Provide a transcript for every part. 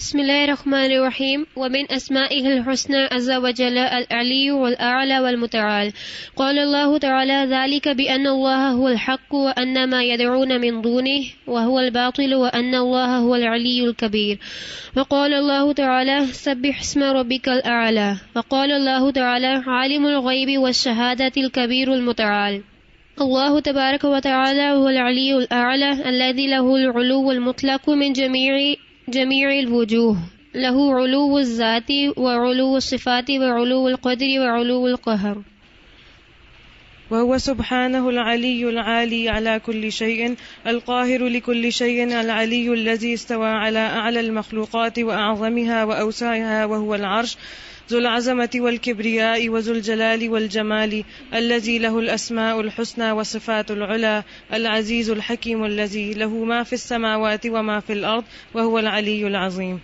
بسم الله الرحمن الرحيم. ومن أسمائه الحسنى عز وجل العلي والأعلى والمتعال. قال الله تعالى ذلك بأن الله هو الحق وأن ما يدعون من دونه وهو الباطل وأن الله هو العلي الكبير. وقال الله تعالى سبح اسم ربك الأعلى. وقال الله تعالى عالم الغيب والشهادة الكبير المتعال. الله تبارك وتعالى هو العلي الأعلى الذي له العلو المطلق من جميع الوجوه، له علو الذات وعلو الصفات وعلو القدر وعلو القهر. وهو سبحانه العلي العالي على كل شيء القاهر لكل شيء العلي الذي استوى على أعلى المخلوقات وأعظمها وأوسعها وهو العرش ذو العظمة والكبرياء وذو الجلال والجمال الذي له الأسماء الحسنى والصفات العلى العزيز الحكيم الذي له ما في السماوات وما في الأرض وهو العلي العظيم.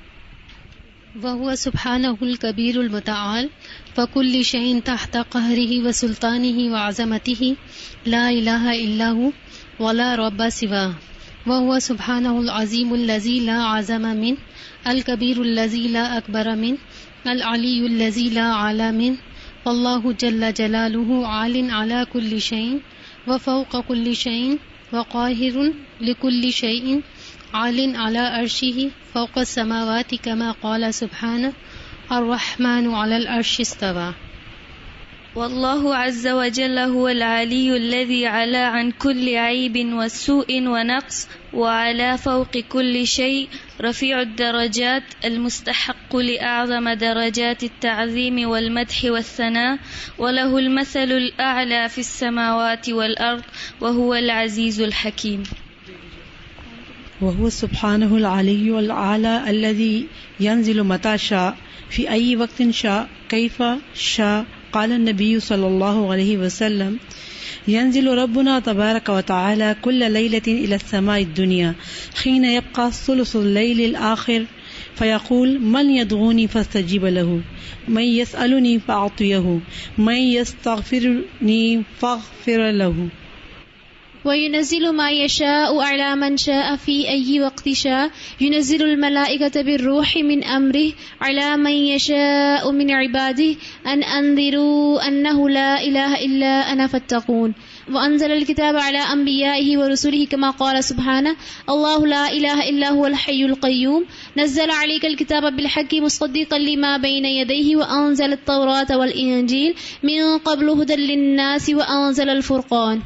وهو سبحانه الكبير المتعال فكل شيء تحت قهره وسلطانه وعظمته لا إله إلا هو ولا رب سواه. وهو سبحانه العظيم الذي لا عظم منه، الكبير الذي لا أكبر منه، العلي الذي لا عالى منه. والله جل جلاله عال على كل شيء وفوق كل شيء وقاهر لكل شيء عال على عرشه فوق السماوات كما قال سبحانه الرحمن على العرش استوى. والله عز وجل هو العلي الذي علا عن كل عيب وسوء ونقص وعلى فوق كل شيء رفيع الدرجات المستحق لأعظم درجات التعظيم والمدح والثناء وله المثل الأعلى في السماوات والأرض وهو العزيز الحكيم. وهو سبحانه العلي الأعلى الذي ينزل متى شاء في أي وقت شاء كيف شاء. قال النبي صلى الله عليه وسلم ينزل ربنا تبارك وتعالى كل ليلة إلى السماء الدنيا حين يبقى ثلث الليل الآخر فيقول من يدعوني فاستجيب له، من يسألني فأعطيه، من يستغفرني فاغفر له. وينزل ما يشاء على من شاء في أي وقت شاء. ينزل الملائكة بالروح من أمره على من يشاء من عباده أن أنذروا أنه لا إله إلا أنا فاتقون. وأنزل الكتاب على أنبيائه ورسله كما قال سبحانه الله لا إله إلا هو الحي القيوم. نزل عليك الكتاب بالحق مصدقا لما بين يديه وأنزل التوراة والإنجيل من قبل هدى للناس وأنزل الفرقان.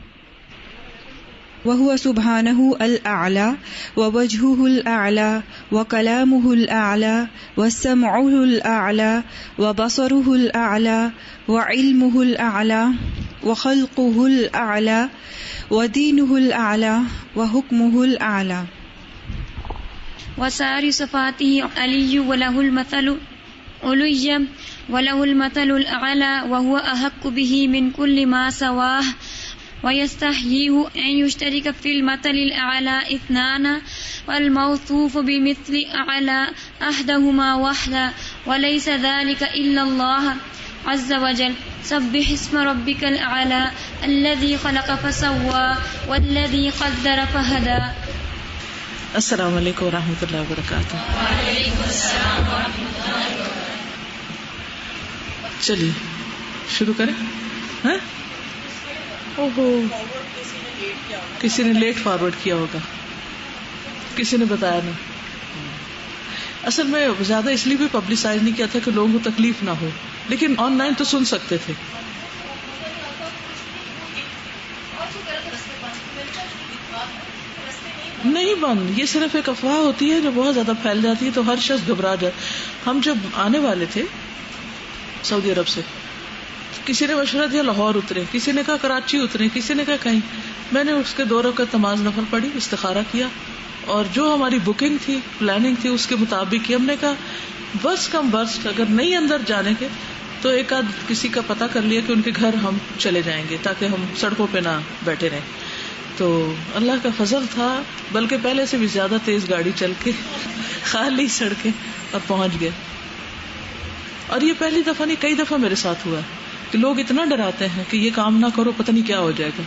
وهو سبحانه الأعلى ووجهه الأعلى وكلامه الأعلى وسمعه الأعلى وبصره الأعلى وعلمه الأعلى وخلقه الأعلى ودينه الأعلى وحكمه الأعلى. وسائر صفاته علي وله المثل علي وله المثل الأعلى وهو أحق به من كل ما سواه. ويستحييه أن يشترك في المثل الأعلى اثنان والموصوف بمثل أعلى أحدهما وحدا وليس ذلك إلا الله عز وجل. سبح اسم ربك الأعلى الذي خلق فسوى والذي قدر فهدى. السلام علیکم ورحمۃ اللہ وبرکاتہ. وعلیکم السلام ورحمۃ اللہ وبرکاتہ. چلیے شروع کریں. ہاں کسی نے لیٹ فارورڈ کیا ہوگا, کسی نے بتایا نہیں. اصل میں زیادہ اس لیے بھی پبلسائز نہیں کیا تھا کہ لوگوں کو تکلیف نہ ہو, لیکن آن لائن تو سن سکتے تھے. نہیں بند, یہ صرف ایک افواہ ہوتی ہے جو بہت زیادہ پھیل جاتی ہے تو ہر شخص گھبرا جائے. ہم جب آنے والے تھے سعودی عرب سے, کسی نے مشورہ دیا لاہور اترے, کسی نے کہا کراچی اترے, کسی نے کہا کہیں. میں نے اس کے 2 رکعت نماز نفل پڑھی, استخارہ کیا, اور جو ہماری بکنگ تھی, پلاننگ تھی, اس کے مطابق ہی ہم نے کہا بس کم برسٹ اگر نہیں اندر جانے کے تو ایک آدھ کسی کا پتہ کر لیا کہ ان کے گھر ہم چلے جائیں گے تاکہ ہم سڑکوں پہ نہ بیٹھے رہیں. تو اللہ کا فضل تھا, بلکہ پہلے سے بھی زیادہ تیز گاڑی چل کے خالی سڑکیں اور پہنچ گئے. اور یہ پہلی دفعہ نہیں, کئی دفعہ میرے ساتھ ہوا کہ لوگ اتنا ڈراتے ہیں کہ یہ کام نہ کرو پتہ نہیں کیا ہو جائے گا.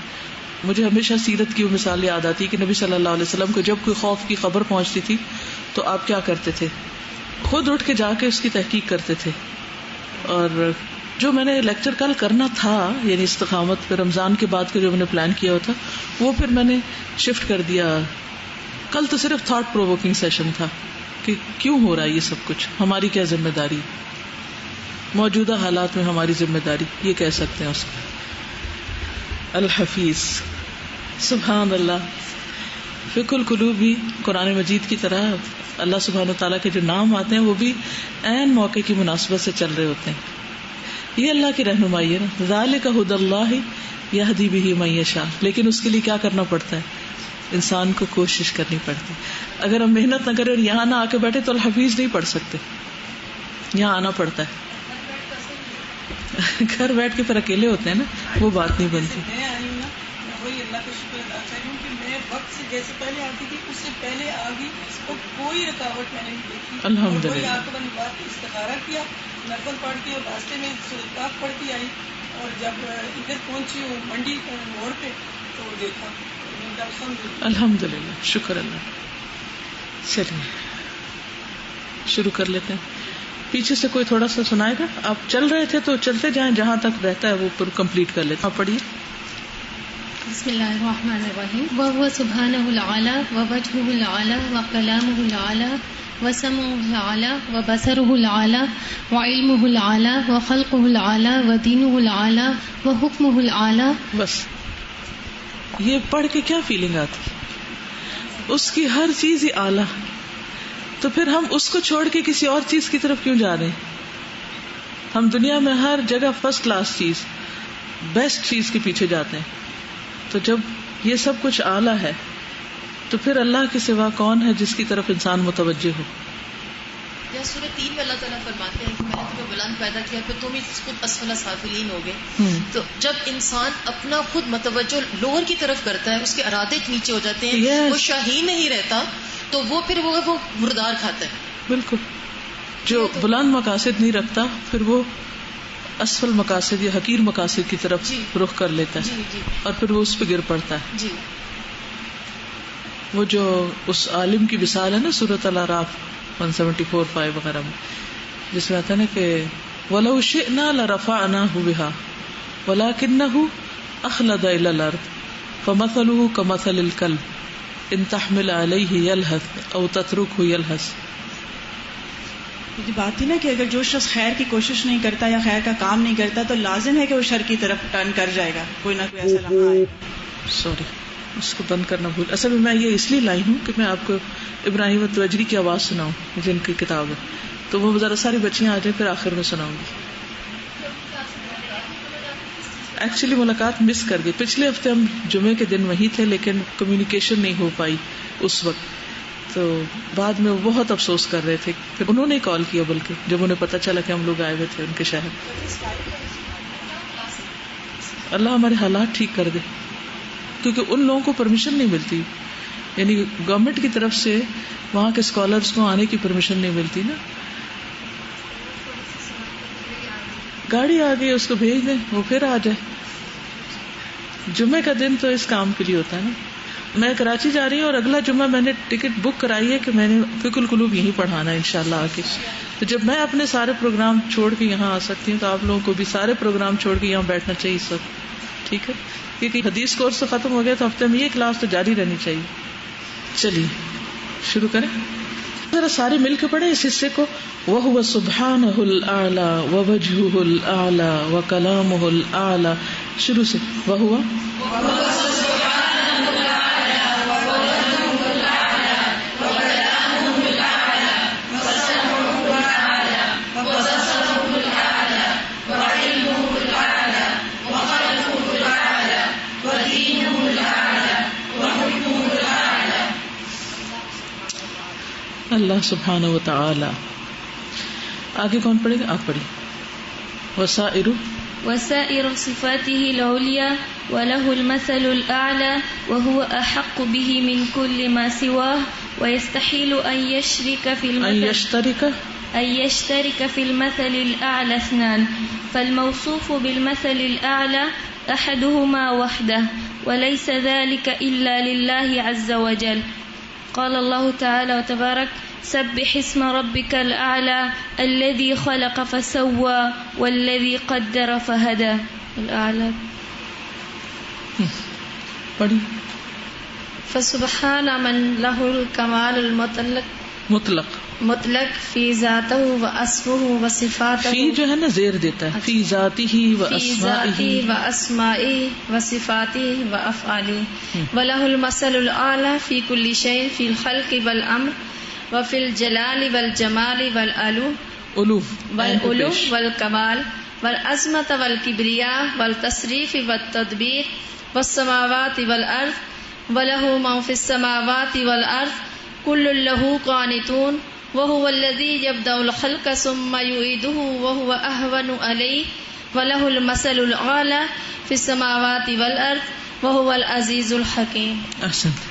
مجھے ہمیشہ سیرت کی وہ مثال یاد آتی کہ نبی صلی اللہ علیہ وسلم کو جب کوئی خوف کی خبر پہنچتی تھی تو آپ کیا کرتے تھے, خود اٹھ کے جا کے اس کی تحقیق کرتے تھے. اور جو میں نے لیکچر کل کرنا تھا یعنی استقامت پہ رمضان کے بعد کا جو میں نے پلان کیا ہوا تھا وہ پھر میں نے شفٹ کر دیا. کل تو صرف تھاٹ پرووکنگ سیشن تھا کہ کیوں ہو رہا ہے یہ سب کچھ, ہماری کیا ذمہ داری, موجودہ حالات میں ہماری ذمہ داری, یہ کہہ سکتے ہیں اس کو. الحفیظ, سبحان اللہ. فقہ القلوب بھی قرآن مجید کی طرح اللہ سبحانہ وتعالیٰ کے جو نام آتے ہیں وہ بھی عین موقع کی مناسبت سے چل رہے ہوتے ہیں. یہ اللہ کی رہنمائی ہے نا, ذالک ھدی اللہ یہدی بہ من یشاء. لیکن اس کے لیے کیا کرنا پڑتا ہے, انسان کو کوشش کرنی پڑتی. اگر ہم محنت نہ کریں اور یہاں نہ آ کے بیٹھے تو الحفیظ نہیں پڑھ سکتے, یہاں آنا پڑتا ہے. گھر بیٹھ کے پھر اکیلے ہوتے ہیں نا, وہ بات نہیں بنتی. وہی اللہ کا شکر ادا کروں کہ میں وقت سے جیسے پہلے آتی تھی اس سے پہلے آ گئی, اور کوئی رکاوٹ میں نہیں دیکھی. الحمدللہ. آپ کو بات استخارہ کیا, نفل پڑھ کے, اور راستے میں سورۃ کاف پڑھ کے آئی, اور جب ادھر پہنچی ہوں منڈی موڑ پہ تو دیکھا. الحمدللہ, شکر اللہ. چلیے شروع کر لیتے ہیں. پیچھے سے کوئی تھوڑا سا سنائے گا؟ آپ چل رہے تھے تو چلتے جائیں, جہاں تک رہتا ہے وہ پر کمپلیٹ کر لیتے. آپ پڑھیے. بسم اللہ الرحمن الرحیم. وهو سبحانہ العالی ووجهہ العالی وکلامہ العالی وسمعہ العالی وبصرہ العالی وعلمہ العالی وخلقہ العالی ودینہ العالی وحکمہ العالی. بس یہ پڑھ کے کیا فیلنگ آتی, اس کی ہر چیز ہی اعلیٰ. تو پھر ہم اس کو چھوڑ کے کسی اور چیز کی طرف کیوں جا رہے ہیں؟ ہم دنیا میں ہر جگہ فرسٹ کلاس چیز, بیسٹ چیز کے پیچھے جاتے ہیں. تو جب یہ سب کچھ اعلیٰ ہے تو پھر اللہ کے سوا کون ہے جس کی طرف انسان متوجہ ہو؟ یا سورہ 3 میں اللہ تعالیٰ فرماتے ہیں کہ میں نے تمہیں بلند پیدا کیا پھر تم ہی خود اسفل سافلین ہو گئے. تو جب انسان اپنا خود متوجہ لوور کی طرف کرتا ہے, اس کے ارادے نیچے ہو جاتے ہیں, وہ شاہین نہیں رہتا, تو وہ پھر وہ مردار کھاتا ہے. بالکل. جو بلند مقاصد نہیں رکھتا پھر وہ اسفل مقاصد یا حقیر مقاصد کی طرف رخ کر لیتا ہے, اور پھر وہ اس پہ گر پڑتا ہے. وہ جو اس عالم کی مثال ہے نا سورۃ الاعراف 174-5 وغیرہ میں, جس میں آتا ہے نا کہ وَلَوْ شِئْنَا لَرَفَعْنَاهُ بِهَا وَلَكِنَّهُ أَخْلَدَ إِلَى الْأَرْضِ فَمَثَلُهُ كَمَثَلِ الْكَلْبِ إِن تَحْمِلْ عَلَيْهِ يَلْهَثْ أَوْ تَتْرُكْهُ يَلْهَث. یہ بات تھی نا کہ اگر جو شخص خیر کی کوشش نہیں کرتا یا خیر کا کام نہیں کرتا تو لازم ہے کہ وہ شر کی طرف ٹرن کر جائے گا, کوئی نہ کوئی ایسا لمحہ آئے. سوری, اس کو بند کرنا بھول. اصل میں یہ اس لیے لائی ہوں کہ میں آپ کو ابراہیم التوجری کی آواز سناؤں, جن کی کتاب ہے, تو وہ ذرا ساری بچیاں آ جائیں, پھر آخر میں سناؤں گی. ایکچولی ملاقات مس کر گئی. پچھلے ہفتے ہم جمعے کے دن وہیں تھے لیکن کمیونیکیشن نہیں ہو پائی اس وقت, تو بعد میں وہ بہت افسوس کر رہے تھے. پھر انہوں نے کال کیا بلکہ جب انہیں پتا چلا کہ ہم لوگ آئے ہوئے تھے ان کے شہر. اللہ ہمارے حالات ٹھیک کر دے, کیونکہ ان لوگوں کو پرمیشن نہیں ملتی, یعنی گورنمنٹ کی طرف سے وہاں کے اسکالرس کو آنے کی پرمیشن نہیں ملتی نا. گاڑی آ گئی, اس کو بھیج دیں, وہ پھر آ جائے. جمعے کا دن تو اس کام کے لیے ہوتا ہے نا. میں کراچی جا رہی ہوں اور اگلا جمعہ میں نے ٹکٹ بک کرائی ہے کہ میں نے فقہ القلوب یہیں پڑھانا ہے انشاءاللہ آ کے. تو جب میں اپنے سارے پروگرام چھوڑ کے یہاں آ سکتی ہوں تو آپ لوگوں کو بھی سارے پروگرام چھوڑ کے یہاں بیٹھنا چاہیے اس وقت, ٹھیک ہے؟ کیونکہ حدیث کورس تو ختم ہو گیا تو ہفتے میں یہ کلاس تو جاری رہنی چاہیے. چلیے شروع کریں. ذرا سارے مل کے پڑھیں اس حصے کو. وَهُوَ سُبْحَانَهُ الْأَعْلَى وَوَجْهُهُ الْأَعْلَى وَكَلَامُهُ الْأَعْلَى. شروع سے وَهُوَ اللہ سبحانہ و تعالی. آگے کون پڑھے گا؟ آپ پڑھیے. وسائر صفاته العليا وله المثل الأعلى وهو أحق به من كل ما سواه ويستحيل أن يشترك في المثل الأعلى اثنان فالموصوف بالمثل الأعلى أحدهما وحده وليس ذلك إلا لله عز وجل. قال الله تعالى وتبارك سبح اسم ربك الأعلى الذي خلق فسوى والذي قدر فهدى. الأعلى. پڑھی. فسبحان من له الكمال المطلق فی ذاتہ و اسمہ و صفاتہ. فی جو ہے نا زیر دیتا ہے، فی ذاتہ و اسمائہ و صفاتہ و افعالہ. ولہ المثل الاعلی فی کل شیء فی الخلق والامر و فی الجلال والجمال والعلو والکمال والعظمت والکبریاء والتصریف والتدبیر والسماوات والارض. وَلَهُ مَن فِي السَّمَاوَاتِ وَالْأَرْضِ كُلٌّ لَّهُ قَانِتُونَ وَهُوَ الَّذِي يَبْدَأُ الْخَلْقَ ثُمَّ يُعِيدُهُ وَهُوَ أَهْوَنُ عَلَيْهِ وَلَهُ الْمَثَلُ الْأَعْلَى فِي السَّمَاوَاتِ وَالْأَرْضِ وَهُوَ الْعَزِيزُ الْحَكِيمُ. احسنت.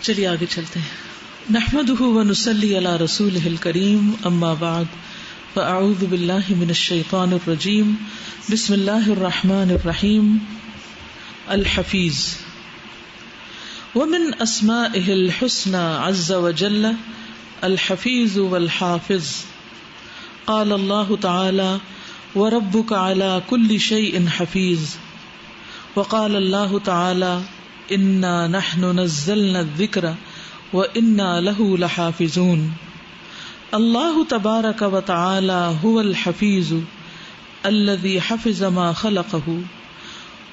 چلیے آگے چلتے ہیں. نحمده ونصلي على رسوله الكريم اما بعد فاعوذ بالله من الشيطان الرجيم. بسم الله الرحمن الرحيم. الحفيظ. ومن اسمائه الحسنى عز وجل الحفيظ والحافظ. قال الله تعالى وربك على كل شيء حفيظ. وقال الله تعالى إنا نحن نزلنا الذكر وإنا له لحافظون. الله تبارك وتعالى هو الحفيظ الذي حفظ ما خلقه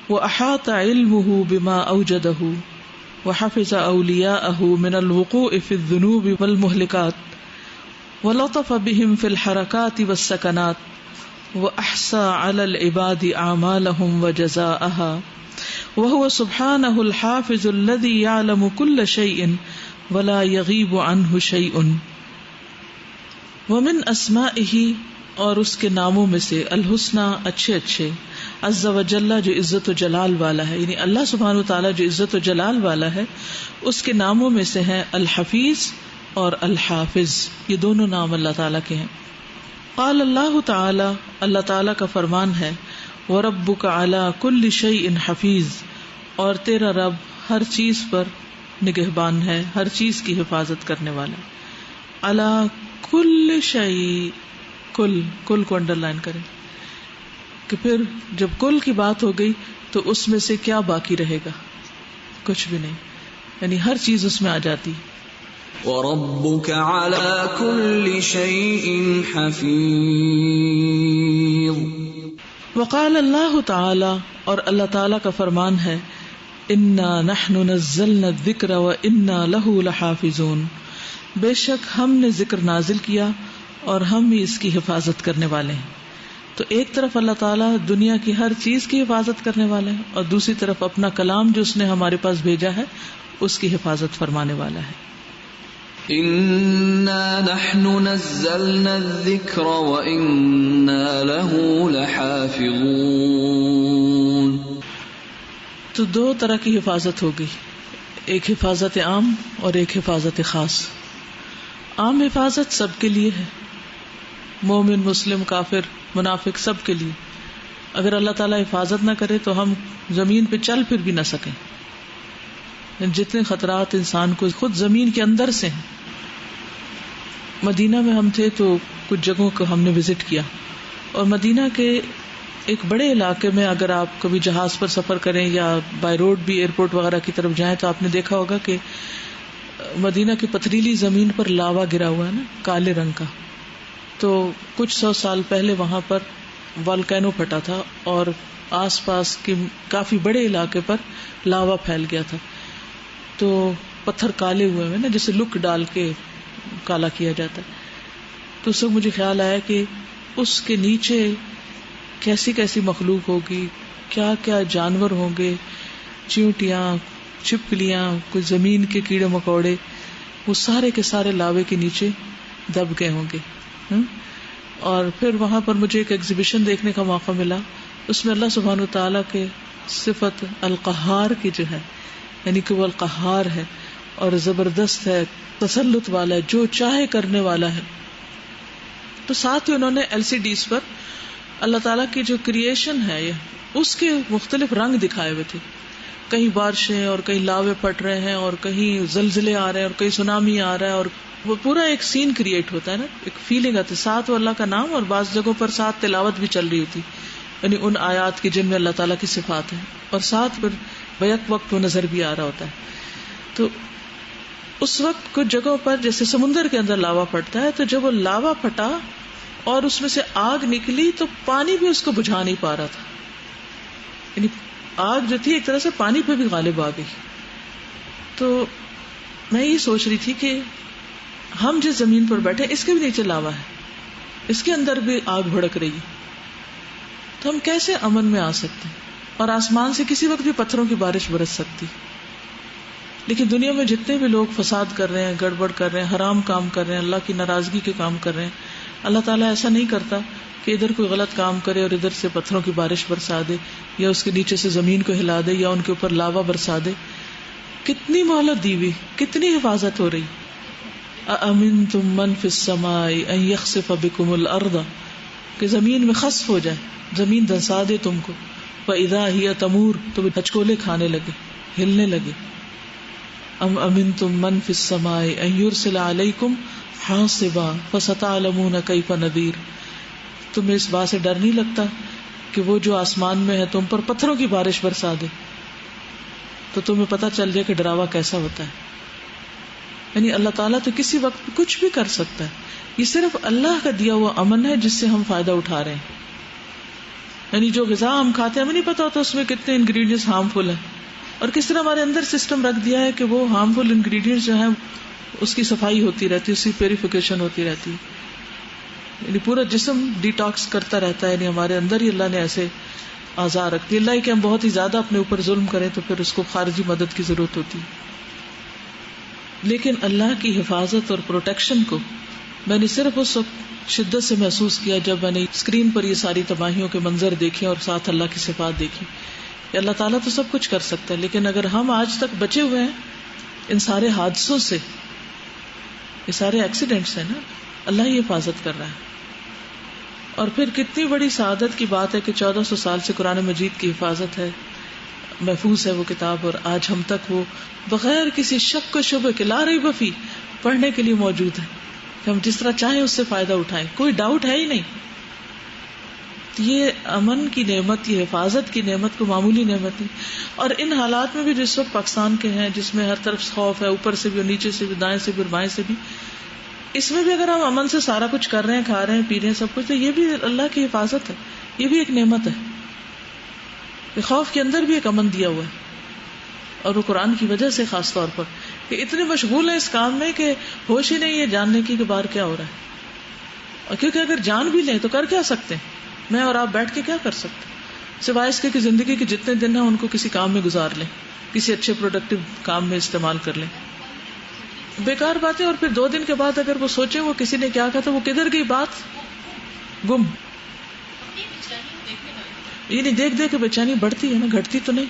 وأحاط علمه بما أوجده وحفظ أولياءه من الوقوع في الذنوب والمهلكات ولطف بهم في الحركات والسكنات وأحصى على العباد أعمالهم وجزاءها وهو سبحانه الحافظ الذي يعلم كل شيء ولا يغيب عنه شيء. ومن اسمائه اور اس کے ناموں میں سے الحسنى اچھے اچھے، عز و جل جو عزت و جلال والا ہے، یعنی اللہ سبحانہ و تعالیٰ جو عزت و جلال والا ہے اس کے ناموں میں سے ہیں الحفیظ اور الحافظ. یہ دونوں نام اللہ تعالیٰ کے ہیں. قال اللہ تعالی، اللہ تعالیٰ کا فرمان ہے وَرَبُّكَ عَلَى كُلِّ شَيْءٍ حَفِيظٌ، اور تیرا رب ہر چیز پر نگہبان ہے، ہر چیز کی حفاظت کرنے والا. عَلَى كُلِّ شَيْءٍ، کل کو انڈر لائن کریں کہ پھر جب کل کی بات ہو گئی تو اس میں سے کیا باقی رہے گا؟ کچھ بھی نہیں، یعنی ہر چیز اس میں آ جاتی. وَرَبُّكَ عَلَى كُلِّ شَيْءٍ حَفِيظٌ. وقال اللہ تعالی، اور اللہ تعالی کا فرمان ہے اِنَّا نَحْنُ نَزَّلْنَا الذِّكْرَ وَإِنَّا لَهُ لَحَافِظُونَ، بے شک ہم نے ذکر نازل کیا اور ہم ہی اس کی حفاظت کرنے والے ہیں. تو ایک طرف اللہ تعالیٰ دنیا کی ہر چیز کی حفاظت کرنے والے ہیں اور دوسری طرف اپنا کلام جو اس نے ہمارے پاس بھیجا ہے اس کی حفاظت فرمانے والا ہے. اِنَّا نَحْنُ نَزَّلْنَا الذِّكْرَ وَإِنَّا لَهُ لَحَافِظُونَ. تو دو طرح کی حفاظت ہوگی، ایک حفاظت عام اور ایک حفاظت خاص. عام حفاظت سب کے لیے ہے، مومن، مسلم، کافر، منافق، سب کے لیے. اگر اللہ تعالیٰ حفاظت نہ کرے تو ہم زمین پہ چل پھر بھی نہ سکیں. جتنے خطرات انسان کو خود زمین کے اندر سے ہیں. مدینہ میں ہم تھے تو کچھ جگہوں کو ہم نے وزٹ کیا، اور مدینہ کے ایک بڑے علاقے میں اگر آپ کبھی جہاز پر سفر کریں یا بائی روڈ بھی ایئرپورٹ وغیرہ کی طرف جائیں تو آپ نے دیکھا ہوگا کہ مدینہ کی پتھریلی زمین پر لاوا گرا ہوا ہے نا، کالے رنگ کا. تو کچھ 100 سال پہلے وہاں پر والکینو پھٹا تھا اور آس پاس کے کافی بڑے علاقے پر لاوا پھیل گیا تھا. تو پتھر کالے ہوئے ہیں نا، جسے لک ڈال کے کالا کیا جاتا ہے. تو اس وقت مجھے خیال آیا کہ اس کے نیچے کیسی کیسی مخلوق ہوگی، کیا کیا جانور ہوں گے، چیونٹیاں، چھپکلیاں، کچھ زمین کے کیڑے مکوڑے، وہ سارے کے سارے لاوے کے نیچے دب گئے ہوں گے. اور پھر وہاں پر مجھے ایک ایگزیبیشن دیکھنے کا موقع ملا، اس میں اللہ سبحانہ وتعالیٰ کے صفت القہار کی جو ہے، یعنی کہ وہ القہار ہے اور زبردست ہے، تسلط والا ہے، جو چاہے کرنے والا ہے. تو ساتھ ہی انہوں نے LCDs پر اللہ تعالیٰ کی جو کریشن ہے اس کے مختلف رنگ دکھائے ہوئے تھے. کہیں بارشیں اور کہیں لاوے پھٹ رہے ہیں اور کہیں زلزلے آ رہے ہیں اور کہیں سونامی آ رہا ہے اور وہ پورا ایک سین کریٹ ہوتا ہے نا, ایک فیلنگ آتی ہے. ساتھ وہ اللہ کا نام اور بعض جگہوں پر ساتھ تلاوت بھی چل رہی ہوتی, یعنی ان آیات کی جن میں اللہ تعالیٰ کی صفات ہیں, اور ساتھ پھر بیک وقت وہ نظر بھی آ رہا ہوتا ہے. تو اس وقت کچھ جگہوں پر جیسے سمندر کے اندر لاوا پھٹتا ہے, تو جب وہ لاوا پھٹا اور اس میں سے آگ نکلی تو پانی بھی اس کو بجھا نہیں پا رہا تھا, یعنی آگ جو تھی ایک طرح سے پانی پہ بھی غالب آ گئی. تو میں یہ سوچ رہی تھی کہ ہم جس زمین پر بیٹھے اس کے بھی نیچے لاوا ہے, اس کے اندر بھی آگ بھڑک رہی ہے, تو ہم کیسے امن میں آ سکتے ہیں؟ اور آسمان سے کسی وقت بھی پتھروں کی بارش برس سکتی. لیکن دنیا میں جتنے بھی لوگ فساد کر رہے ہیں, گڑبڑ کر رہے ہیں, حرام کام کر رہے ہیں, اللہ کی ناراضگی کے کام کر رہے ہیں, اللہ تعالیٰ ایسا نہیں کرتا کہ ادھر کوئی غلط کام کرے اور ادھر سے پتھروں کی بارش برسا دے, یا اس کے نیچے سے زمین کو ہلا دے, یا ان کے اوپر لاوا برسا دے. کتنی مہلت دی ہوئی, کتنی حفاظت ہو رہی. اَأَمِنْتُم مَّن فِي السَّمَاءِ أَن يَخْسِفَ بِكُمُ الْأَرْضَ, کہ زمین میں خسف ہو جائے, زمین دھنسا دے تم کو. فَإِذَا هِيَ تَمُورُ, تو ہچکولے کھانے لگے, ہلنے لگے. ام امنتم من فی السماء ان یرسل علیکم حاصبا فستعلمون کیف نذیر. تمہیں اس بات سے ڈر نہیں لگتا کہ وہ جو آسمان میں ہے تم پر پتھروں کی بارش برسا دے, تو تمہیں پتہ چل جائے کہ ڈراوا کیسا ہوتا ہے. یعنی اللہ تعالیٰ تو کسی وقت کچھ بھی کر سکتا ہے. یہ صرف اللہ کا دیا ہوا امن ہے جس سے ہم فائدہ اٹھا رہے ہیں. یعنی جو غذا ہم کھاتے ہیں ہمیں نہیں پتا ہوتا اس میں کتنے انگریڈینٹس ہارمفل ہیں, اور کس طرح ہمارے اندر سسٹم رکھ دیا ہے کہ وہ ہارمفل انگریڈینٹس جو ہیں اس کی صفائی ہوتی رہتی ہے, اس کی پیوریفیکیشن ہوتی رہتی ہے. یعنی پورا جسم ڈیٹاکس کرتا رہتا ہے. یعنی ہمارے اندر ہی اللہ نے ایسے اعضاء رکھ دی. اللہ ہی کہ ہم بہت ہی زیادہ اپنے اوپر ظلم کریں تو پھر اس کو خارجی مدد کی ضرورت ہوتی ہے. لیکن اللہ کی حفاظت اور پروٹیکشن کو میں نے صرف اس وقت شدت سے محسوس کیا جب میں نے اسکرین پر یہ ساری تباہیوں کے منظر دیکھے اور ساتھ اللہ کی صفات دیکھی. اللہ تعالیٰ تو سب کچھ کر سکتا ہے, لیکن اگر ہم آج تک بچے ہوئے ہیں ان سارے حادثوں سے, یہ سارے ایکسیڈنٹس ہیں نا, اللہ ہی حفاظت کر رہا ہے. اور پھر کتنی بڑی سعادت کی بات ہے کہ 1400 سال سے قرآن مجید کی حفاظت ہے, محفوظ ہے وہ کتاب, اور آج ہم تک وہ بغیر کسی شک و شبہ کے لا ریب فیہ پڑھنے کے لیے موجود ہے کہ ہم جس طرح چاہیں اس سے فائدہ اٹھائیں, کوئی ڈاؤٹ ہے ہی نہیں. یہ امن کی نعمت, یہ حفاظت کی نعمت کو معمولی نعمت نہیں. اور ان حالات میں بھی جس وقت پاکستان کے ہیں جس میں ہر طرف خوف ہے, اوپر سے بھی اور نیچے سے بھی, دائیں سے بھی اور بائیں سے بھی, اس میں بھی اگر ہم امن سے سارا کچھ کر رہے ہیں, کھا رہے ہیں, پی رہے ہیں سب کچھ, تو یہ بھی اللہ کی حفاظت ہے, یہ بھی ایک نعمت ہے. خوف کے اندر بھی ایک امن دیا ہوا ہے, اور وہ قرآن کی وجہ سے خاص طور پر کہ اتنے مشغول ہیں اس کام میں کہ ہوش ہی نہیں ہے جاننے کی کہ باہر کیا ہو رہا ہے. اور کیونکہ اگر جان بھی لیں تو کر کیا سکتے ہیں, میں اور آپ بیٹھ کے کیا کر سکتے سوائے اس کے کہ زندگی کے جتنے دن ہیں ان کو کسی کام میں گزار لیں, کسی اچھے پروڈکٹیو کام میں استعمال کر لیں. بیکار باتیں, اور پھر 2 دن کے بعد اگر وہ سوچیں وہ کسی نے کیا کہا تھا, وہ کدھر گئی بات, گم. یہ نہیں دیکھ دیکھ کے بےچینی بڑھتی ہے نا, گھٹتی تو نہیں.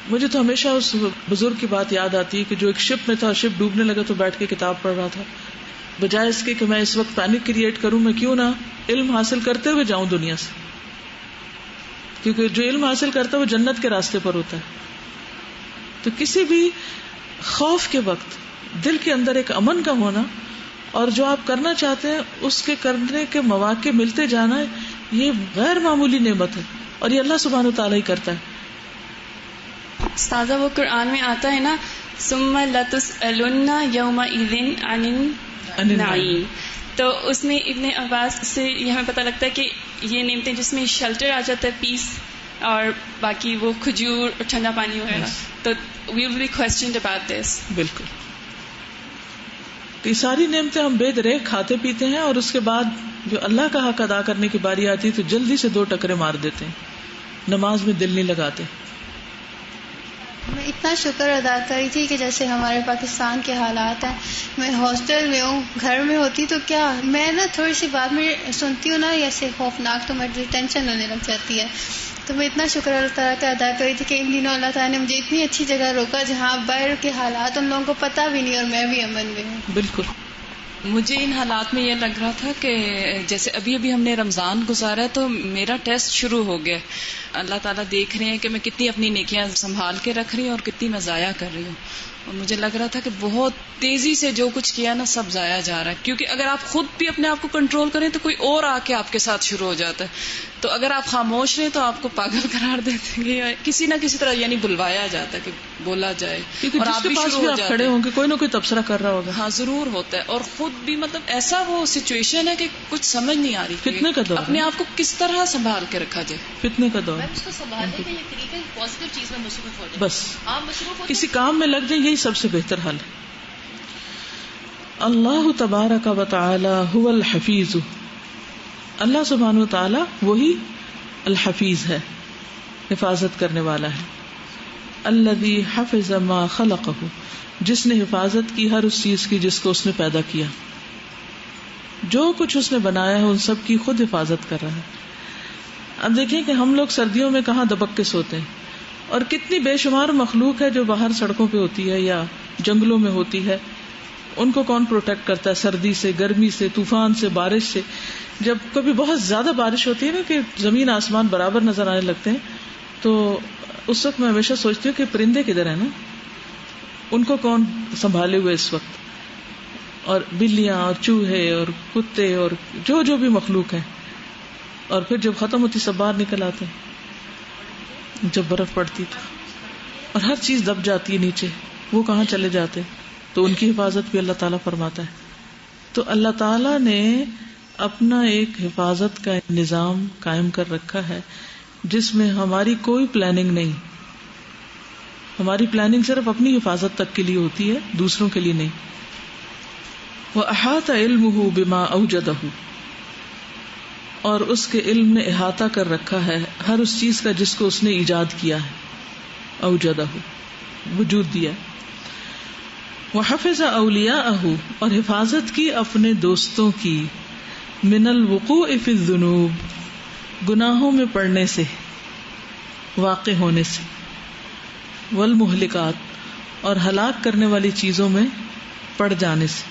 مجھے تو ہمیشہ اس بزرگ کی بات یاد آتی ہے کہ جو ایک شپ میں تھا, شپ ڈوبنے لگا تو بیٹھ کے کتاب پڑھ رہا تھا. بجائے اس کے کہ میں اس وقت پینک کریٹ کروں, میں کیوں نہ علم حاصل کرتے ہوئے جاؤں دنیا سے, کیونکہ جو علم حاصل کرتا ہے وہ جنت کے راستے پر ہوتا ہے. تو کسی بھی خوف کے وقت دل کے اندر ایک امن کا ہونا, اور جو آپ کرنا چاہتے ہیں اس کے کرنے کے مواقع ملتے جانا, یہ غیر معمولی نعمت ہے, اور یہ اللہ سبحانہ وتعالیٰ ہی کرتا ہے. استاذہ وہ قرآن میں آتا ہے نا, ثم لتسألن یومئذ عن النعیم, تو اس میں ابن عباس سے یہ ہمیں پتہ لگتا ہے کہ یہ نعمتیں جس میں شیلٹر آ جاتا ہے, پیس, اور باقی وہ کھجور اور ٹھنڈا پانی وغیرہ, تو وی ول بی کوسچنڈ اباؤٹ دس. بالکل, یہ ساری نعمتیں ہم بے درے کھاتے پیتے ہیں, اور اس کے بعد جو اللہ کا حق ادا کرنے کی باری آتی ہے تو جلدی سے 2 ٹکرے مار دیتے ہیں, نماز میں دل نہیں لگاتے. میں اتنا شکر ادا کری تھی کہ جیسے ہمارے پاکستان کے حالات ہیں, میں ہاسٹل میں ہوں, گھر میں ہوتی تو کیا, میں نا تھوڑی سی بات میں سنتی ہوں نا ایسے خوفناک, تو مجھے ٹینشن ہونے لگ جاتی ہے. تو میں اتنا شکر اللہ تعالیٰ کا ادا کری تھی کہ ان دنوں اللہ تعالیٰ نے مجھے اتنی اچھی جگہ روکا جہاں باہر کے حالات ان لوگوں کو پتہ بھی نہیں, اور میں بھی امن میں ہوں. بالکل. مجھے ان حالات میں یہ لگ رہا تھا کہ جیسے ابھی ہم نے رمضان گزارا ہے تو میرا ٹیسٹ شروع ہو گیا. اللہ تعالیٰ دیکھ رہے ہیں کہ میں کتنی اپنی نیکیاں سنبھال کے رکھ رہی ہوں اور کتنی میں ضائع کر رہی ہوں. اور مجھے لگ رہا تھا کہ بہت تیزی سے جو کچھ کیا نا سب ضائع جا رہا ہے، کیونکہ اگر آپ خود بھی اپنے آپ کو کنٹرول کریں تو کوئی اور آ کے آپ کے ساتھ شروع ہو جاتا ہے، تو اگر آپ خاموش رہیں تو آپ کو پاگل قرار دیتے ہیں، یا کسی نہ کسی طرح یعنی بلوایا جاتا ہے کہ بولا جائے، کیونکہ اور جس آپ کے بھی پاس شروع بھی ہو آپ جاتے کھڑے ہیں۔ ہوں گے کوئی نہ کوئی تبصرہ کر رہا ہوگا۔ ہاں ضرور ہوتا ہے، اور خود بھی مطلب ایسا وہ سچویشن ہے کہ کچھ سمجھ نہیں آ رہی فتنے کا دور ہے، اپنے آپ کو کس طرح سنبھال کے رکھا جائے۔ فتنے کا دور میں اس کو سنبھالنے کا یہ طریقہ پازیٹیو چیز میں مصروف ہو جائے، بس آپ مصروف ہو کسی کام میں لگ جائیں، یہی سب سے بہتر حل ہے۔ اللہ تبارک و تعالی هو الحفیظ، اللہ سبحانہ و تعالی وہی الحفیظ ہے، حفاظت کرنے والا ہے۔ الذی حفظ ما خلقہ، جس نے حفاظت کی ہر اس چیز کی جس کو اس نے پیدا کیا، جو کچھ اس نے بنایا ہے ان سب کی خود حفاظت کر رہا ہے۔ اب دیکھیں کہ ہم لوگ سردیوں میں کہاں دبک کے سوتے ہیں، اور کتنی بے شمار مخلوق ہے جو باہر سڑکوں پہ ہوتی ہے یا جنگلوں میں ہوتی ہے، ان کو کون پروٹیکٹ کرتا ہے سردی سے، گرمی سے، طوفان سے، بارش سے۔ جب کبھی بہت زیادہ بارش ہوتی ہے نا کہ زمین آسمان برابر نظر آنے لگتے ہیں، تو اس وقت میں ہمیشہ سوچتی ہوں کہ پرندے کدھر ہیں نا، ان کو کون سنبھالے ہوئے اس وقت، اور بلیاں اور چوہے اور کتے اور جو بھی مخلوق ہیں، اور پھر جب ختم ہوتی سب باہر نکل آتے ہیں، جب برف پڑتی تو، اور ہر چیز دب جاتی ہے نیچے، وہ کہاں چلے جاتے، تو ان کی حفاظت بھی اللہ تعالیٰ فرماتا ہے۔ تو اللہ تعالیٰ نے اپنا ایک حفاظت کا نظام قائم کر رکھا ہے جس میں ہماری کوئی پلاننگ نہیں، ہماری پلاننگ صرف اپنی حفاظت تک کے لیے ہوتی ہے، دوسروں کے لیے نہیں۔ وَأَحَاطَ عِلْمُهُ بِمَا أَوْجَدَهُ، اور اس کے علم نے احاطہ کر رکھا ہے ہر اس چیز کا جس کو اس نے ایجاد کیا ہے، اوجدہ، وجود دیا۔ وحفظ اولیاءہ، اور حفاظت کی اپنے دوستوں کی، من الوقوع فی الذنوب، گناہوں میں پڑنے سے، واقع ہونے سے، والمہلکات، اور ہلاک کرنے والی چیزوں میں پڑ جانے سے،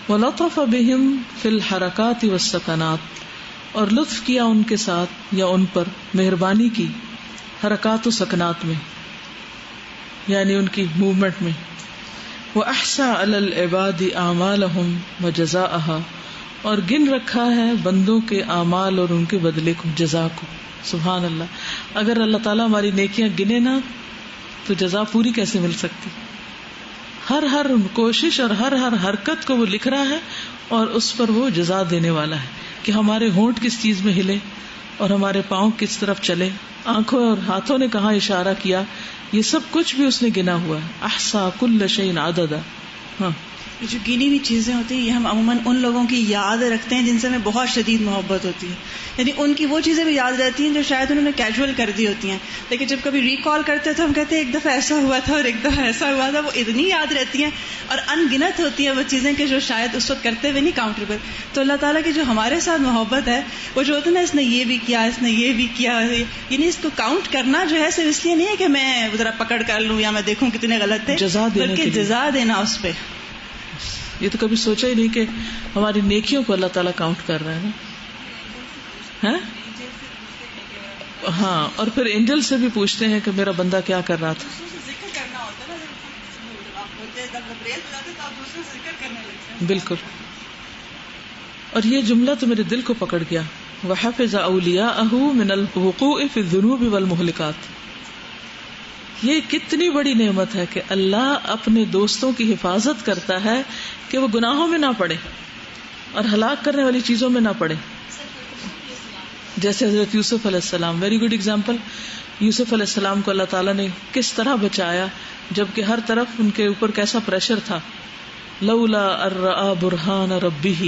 ولطف بہم فی الحرکات والسکنات، اور لطف کیا ان کے ساتھ یا ان پر، مہربانی کی حرکات و سکنات میں، یعنی ان کی موومنٹ میں۔ وَأَحْصَى عَلَى الْعِبَادِ أَعْمَالَهُمْ وَجَزَاءَهَا، اور گن رکھا ہے بندوں کے اعمال اور ان کے بدلے کو، جزا کو۔ سبحان اللہ، اگر اللہ تعالیٰ ہماری نیکیاں گنے نا تو جزا پوری کیسے مل سکتی؟ ہر کوشش اور ہر حرکت کو وہ لکھ رہا ہے، اور اس پر وہ جزا دینے والا ہے کہ ہمارے ہونٹ کس چیز میں ہلے اور ہمارے پاؤں کس طرف چلے، آنکھوں اور ہاتھوں نے کہاں اشارہ کیا، یہ سب کچھ بھی اس نے گنا ہوا ہے۔ احصا کل شیء عددا۔ ہاں، جو گنی ہوئی چیزیں ہوتی ہیں یہ ہم عموماً ان لوگوں کی یاد رکھتے ہیں جن سے ہمیں بہت شدید محبت ہوتی ہے، یعنی ان کی وہ چیزیں بھی یاد رہتی ہیں جو شاید انہوں نے کیجول کر دی ہوتی ہیں، لیکن جب کبھی ریکال کرتے ہیں تو ہم کہتے ہیں ایک دفعہ ایسا ہوا تھا اور ایک دفعہ ایسا ہوا تھا، وہ اتنی یاد رہتی ہیں اور ان گنت ہوتی ہیں وہ چیزیں کہ جو شاید اس وقت کرتے ہوئے نہیں کاؤنٹریبل۔ تو اللہ تعالیٰ کی جو ہمارے ساتھ محبت ہے وہ جو ہوتا ہے نا، اس نے یہ بھی کیا، اس نے یہ بھی کیا، یعنی اس کو کاؤنٹ کرنا جو ہے صرف اس لیے نہیں ہے کہ میں ذرا پکڑ کر لوں یا میں دیکھوں کتنے غلط تھے، بلکہ جزا دینا اس پہ۔ یہ تو کبھی سوچا ہی نہیں کہ ہماری نیکیوں کو اللہ تعالیٰ کاؤنٹ کر رہا ہے نا۔ ہاں، اور پھر اینجل سے بھی پوچھتے ہیں کہ میرا بندہ کیا کر رہا تھا۔ بالکل، اور یہ جملہ تو میرے دل کو پکڑ گیا، وَحَفِظَ أَوْلِيَاءَهُ مِنَ الْوُقُوعِ فِي الذُّنُوبِ وَالْمُهْلِكَاتِ۔ یہ کتنی بڑی نعمت ہے کہ اللہ اپنے دوستوں کی حفاظت کرتا ہے کہ وہ گناہوں میں نہ پڑے اور ہلاک کرنے والی چیزوں میں نہ پڑے، جیسے حضرت یوسف علیہ السلام، ویری گڈ ایگزامپل۔ یوسف علیہ السلام کو اللہ تعالیٰ نے کس طرح بچایا جبکہ ہر طرف ان کے اوپر کیسا پریشر تھا۔ لولا ان رأى برہان ربہ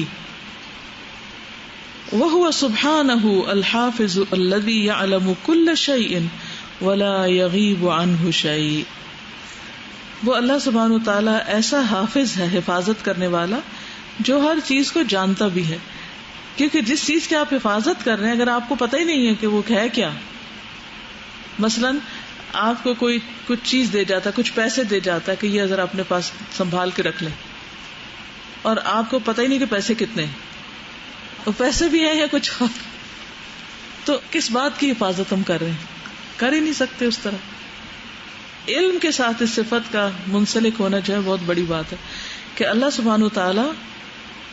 وهو سبحانہ الحافظ الذی یعلم کل شیء ولا یغیب عنہ شیء۔ وہ اللہ سبحانہ و تعالیٰ ایسا حافظ ہے، حفاظت کرنے والا، جو ہر چیز کو جانتا بھی ہے، کیونکہ جس چیز کی آپ حفاظت کر رہے ہیں اگر آپ کو پتہ ہی نہیں ہے کہ وہ ہے کیا، مثلاً آپ کو کوئی کچھ چیز دے جاتا، کچھ پیسے دے جاتا کہ یہ ذرا اپنے پاس سنبھال کے رکھ لیں، اور آپ کو پتہ ہی نہیں کہ پیسے کتنے ہیں، وہ پیسے بھی ہیں یا کچھ اور، تو کس بات کی حفاظت ہم کر رہے ہیں؟ کر ہی نہیں سکتے اس طرح۔ علم کے ساتھ اس صفت کا منسلک ہونا جو ہے بہت بڑی بات ہے کہ اللہ سبحانہ وتعالی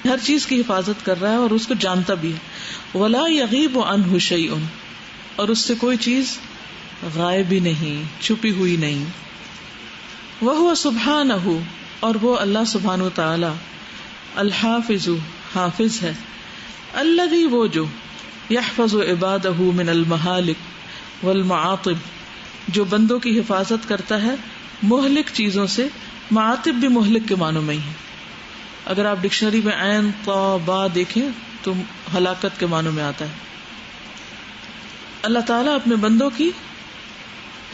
ہر چیز کی حفاظت کر رہا ہے اور اس کو جانتا بھی ہے. ولا یغیب عنہ شیء، اور اس سے کوئی چیز غائب بھی نہیں، چھپی ہوئی نہیں. وہو سبحانہ، اور وہ اللہ سبحانہ وتعالی الحافظ، حافظ ہے. الذی، وہ جو یحفظ عبادہ من المہالک والمعاطب، جو بندوں کی حفاظت کرتا ہے مہلک چیزوں سے. معاطب بھی مہلک کے معنوں میں ہی ہے. اگر آپ ڈکشنری میں عین طا با دیکھیں تو ہلاکت کے معنوں میں آتا ہے. اللہ تعالیٰ اپنے بندوں کی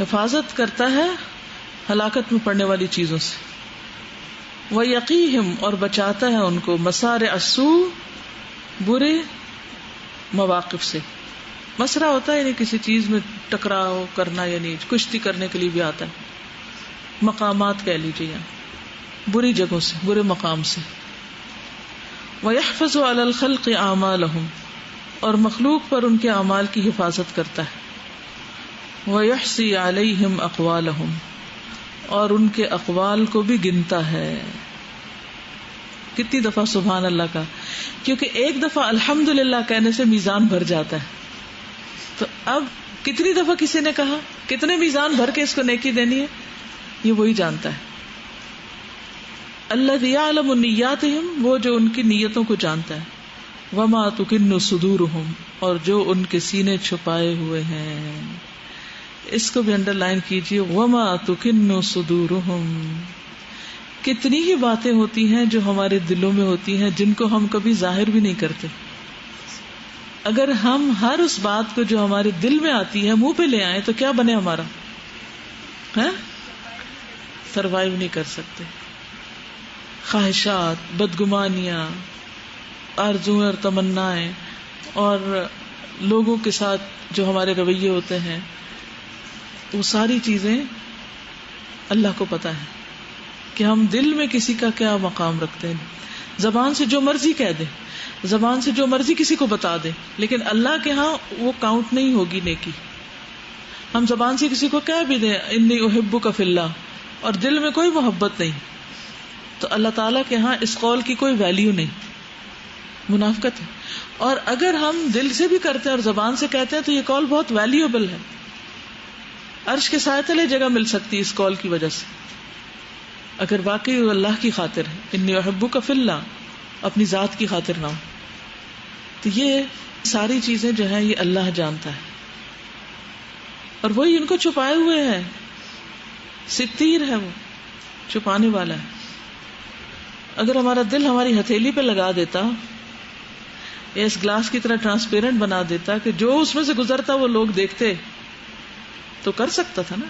حفاظت کرتا ہے ہلاکت میں پڑنے والی چیزوں سے. وَيَقِيهِمْ، اور بچاتا ہے ان کو مسارع السوء، برے مواقف سے. مسرع ہوتا ہے یعنی کسی چیز میں ٹکراؤ کرنا، یعنی کشتی کرنے کے لیے بھی آتا ہے. مقامات کہہ لیجیے، بری جگہوں سے، برے مقام سے. وَيَحْفَظُ عَلَى الْخَلْقِ أَعْمَالَهُمْ، اور مخلوق پر ان کے اعمال کی حفاظت کرتا ہے. وَيَحْصِي عَلَيْهِمْ أَقْوَالَهُمْ، اور ان کے اقوال کو بھی گنتا ہے. کتنی دفعہ سبحان اللہ کا، کیونکہ ایک دفعہ الحمدللہ کہنے سے میزان بھر جاتا ہے. تو اب کتنی دفعہ کسی نے کہا، کتنے میزان بھر کے اس کو نیکی دینی ہے، یہ وہی جانتا ہے. الذی یعلم نیاتہم، وہ جو ان کی نیتوں کو جانتا ہے. وما تکن صدورہم، اور جو ان کے سینے چھپائے ہوئے ہیں. اس کو بھی انڈر لائن کیجیے، وما تکن صدورہم. کتنی ہی باتیں ہوتی ہیں جو ہمارے دلوں میں ہوتی ہیں جن کو ہم کبھی ظاہر بھی نہیں کرتے. اگر ہم ہر اس بات کو جو ہمارے دل میں آتی ہے منہ پہ لے آئیں تو کیا بنے ہمارا؟ سروائیو نہیں کر سکتے. خواہشات، بدگمانیاں، آرزویں اور تمنائیں، اور لوگوں کے ساتھ جو ہمارے رویے ہوتے ہیں، وہ ساری چیزیں اللہ کو پتا ہے کہ ہم دل میں کسی کا کیا مقام رکھتے ہیں. زبان سے جو مرضی کہہ دیں، زبان سے جو مرضی کسی کو بتا دیں، لیکن اللہ کے ہاں وہ کاؤنٹ نہیں ہوگی نیکی. ہم زبان سے کسی کو کہہ بھی دیں انی احبک فی اللہ، اور دل میں کوئی محبت نہیں، تو اللہ تعالیٰ کے ہاں اس قول کی کوئی ویلیو نہیں، منافقت ہے. اور اگر ہم دل سے بھی کرتے ہیں اور زبان سے کہتے ہیں تو یہ قول بہت ویلیوبل ہے. عرش کے سائے تلے جگہ مل سکتی ہے اس قول کی وجہ سے، اگر واقعی وہ اللہ کی خاطر ہے. انی احبک فی اللہ، اپنی ذات کی خاطر نہ ہو. تو یہ ساری چیزیں جو ہیں یہ اللہ جانتا ہے، اور وہی ان کو چھپائے ہوئے ہیں. ستیر ہے، وہ چھپانے والا ہے. اگر ہمارا دل ہماری ہتھیلی پہ لگا دیتا یا اس گلاس کی طرح ٹرانسپیرنٹ بنا دیتا کہ جو اس میں سے گزرتا وہ لوگ دیکھتے، تو کر سکتا تھا نا.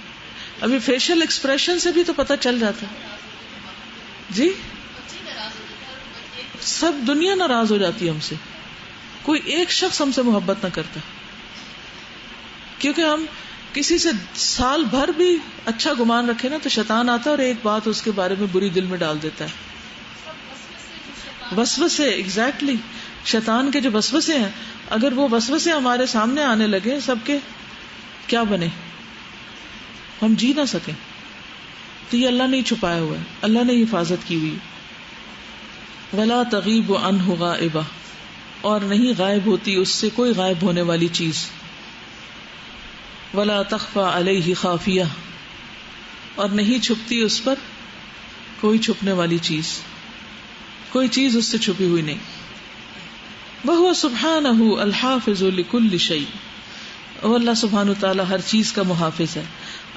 ابھی فیشل ایکسپریشن سے بھی تو پتہ چل جاتا. جی سب دنیا ناراض ہو جاتی ہے ہم سے، کوئی ایک شخص ہم سے محبت نہ کرتا، کیونکہ ہم کسی سے سال بھر بھی اچھا گمان رکھے نا تو شیطان آتا ہے اور ایک بات اس کے بارے میں بری دل میں ڈال دیتا ہے. وسوسے، ایگزیکٹلی شیطان کے جو وسوسے ہیں، اگر وہ وسوسے ہمارے سامنے آنے لگے سب کے، کیا بنے؟ ہم جی نہ سکیں. تو یہ اللہ نے چھپایا ہوا ہے، اللہ نے حفاظت کی ہوئی. ولا تغیب عنہ غائبہ، اور نہیں غائب ہوتی اس سے کوئی غائب ہونے والی چیز. ولا تخفى علیہ خافیہ، اور نہیں چھپتی اس پر کوئی چھپنے والی چیز، کوئی چیز اس سے چھپی ہوئی نہیں. وہو سبحانہ الحافظ لکل شیء، اور اللہ سبحانہ تعالی ہر چیز کا محافظ ہے.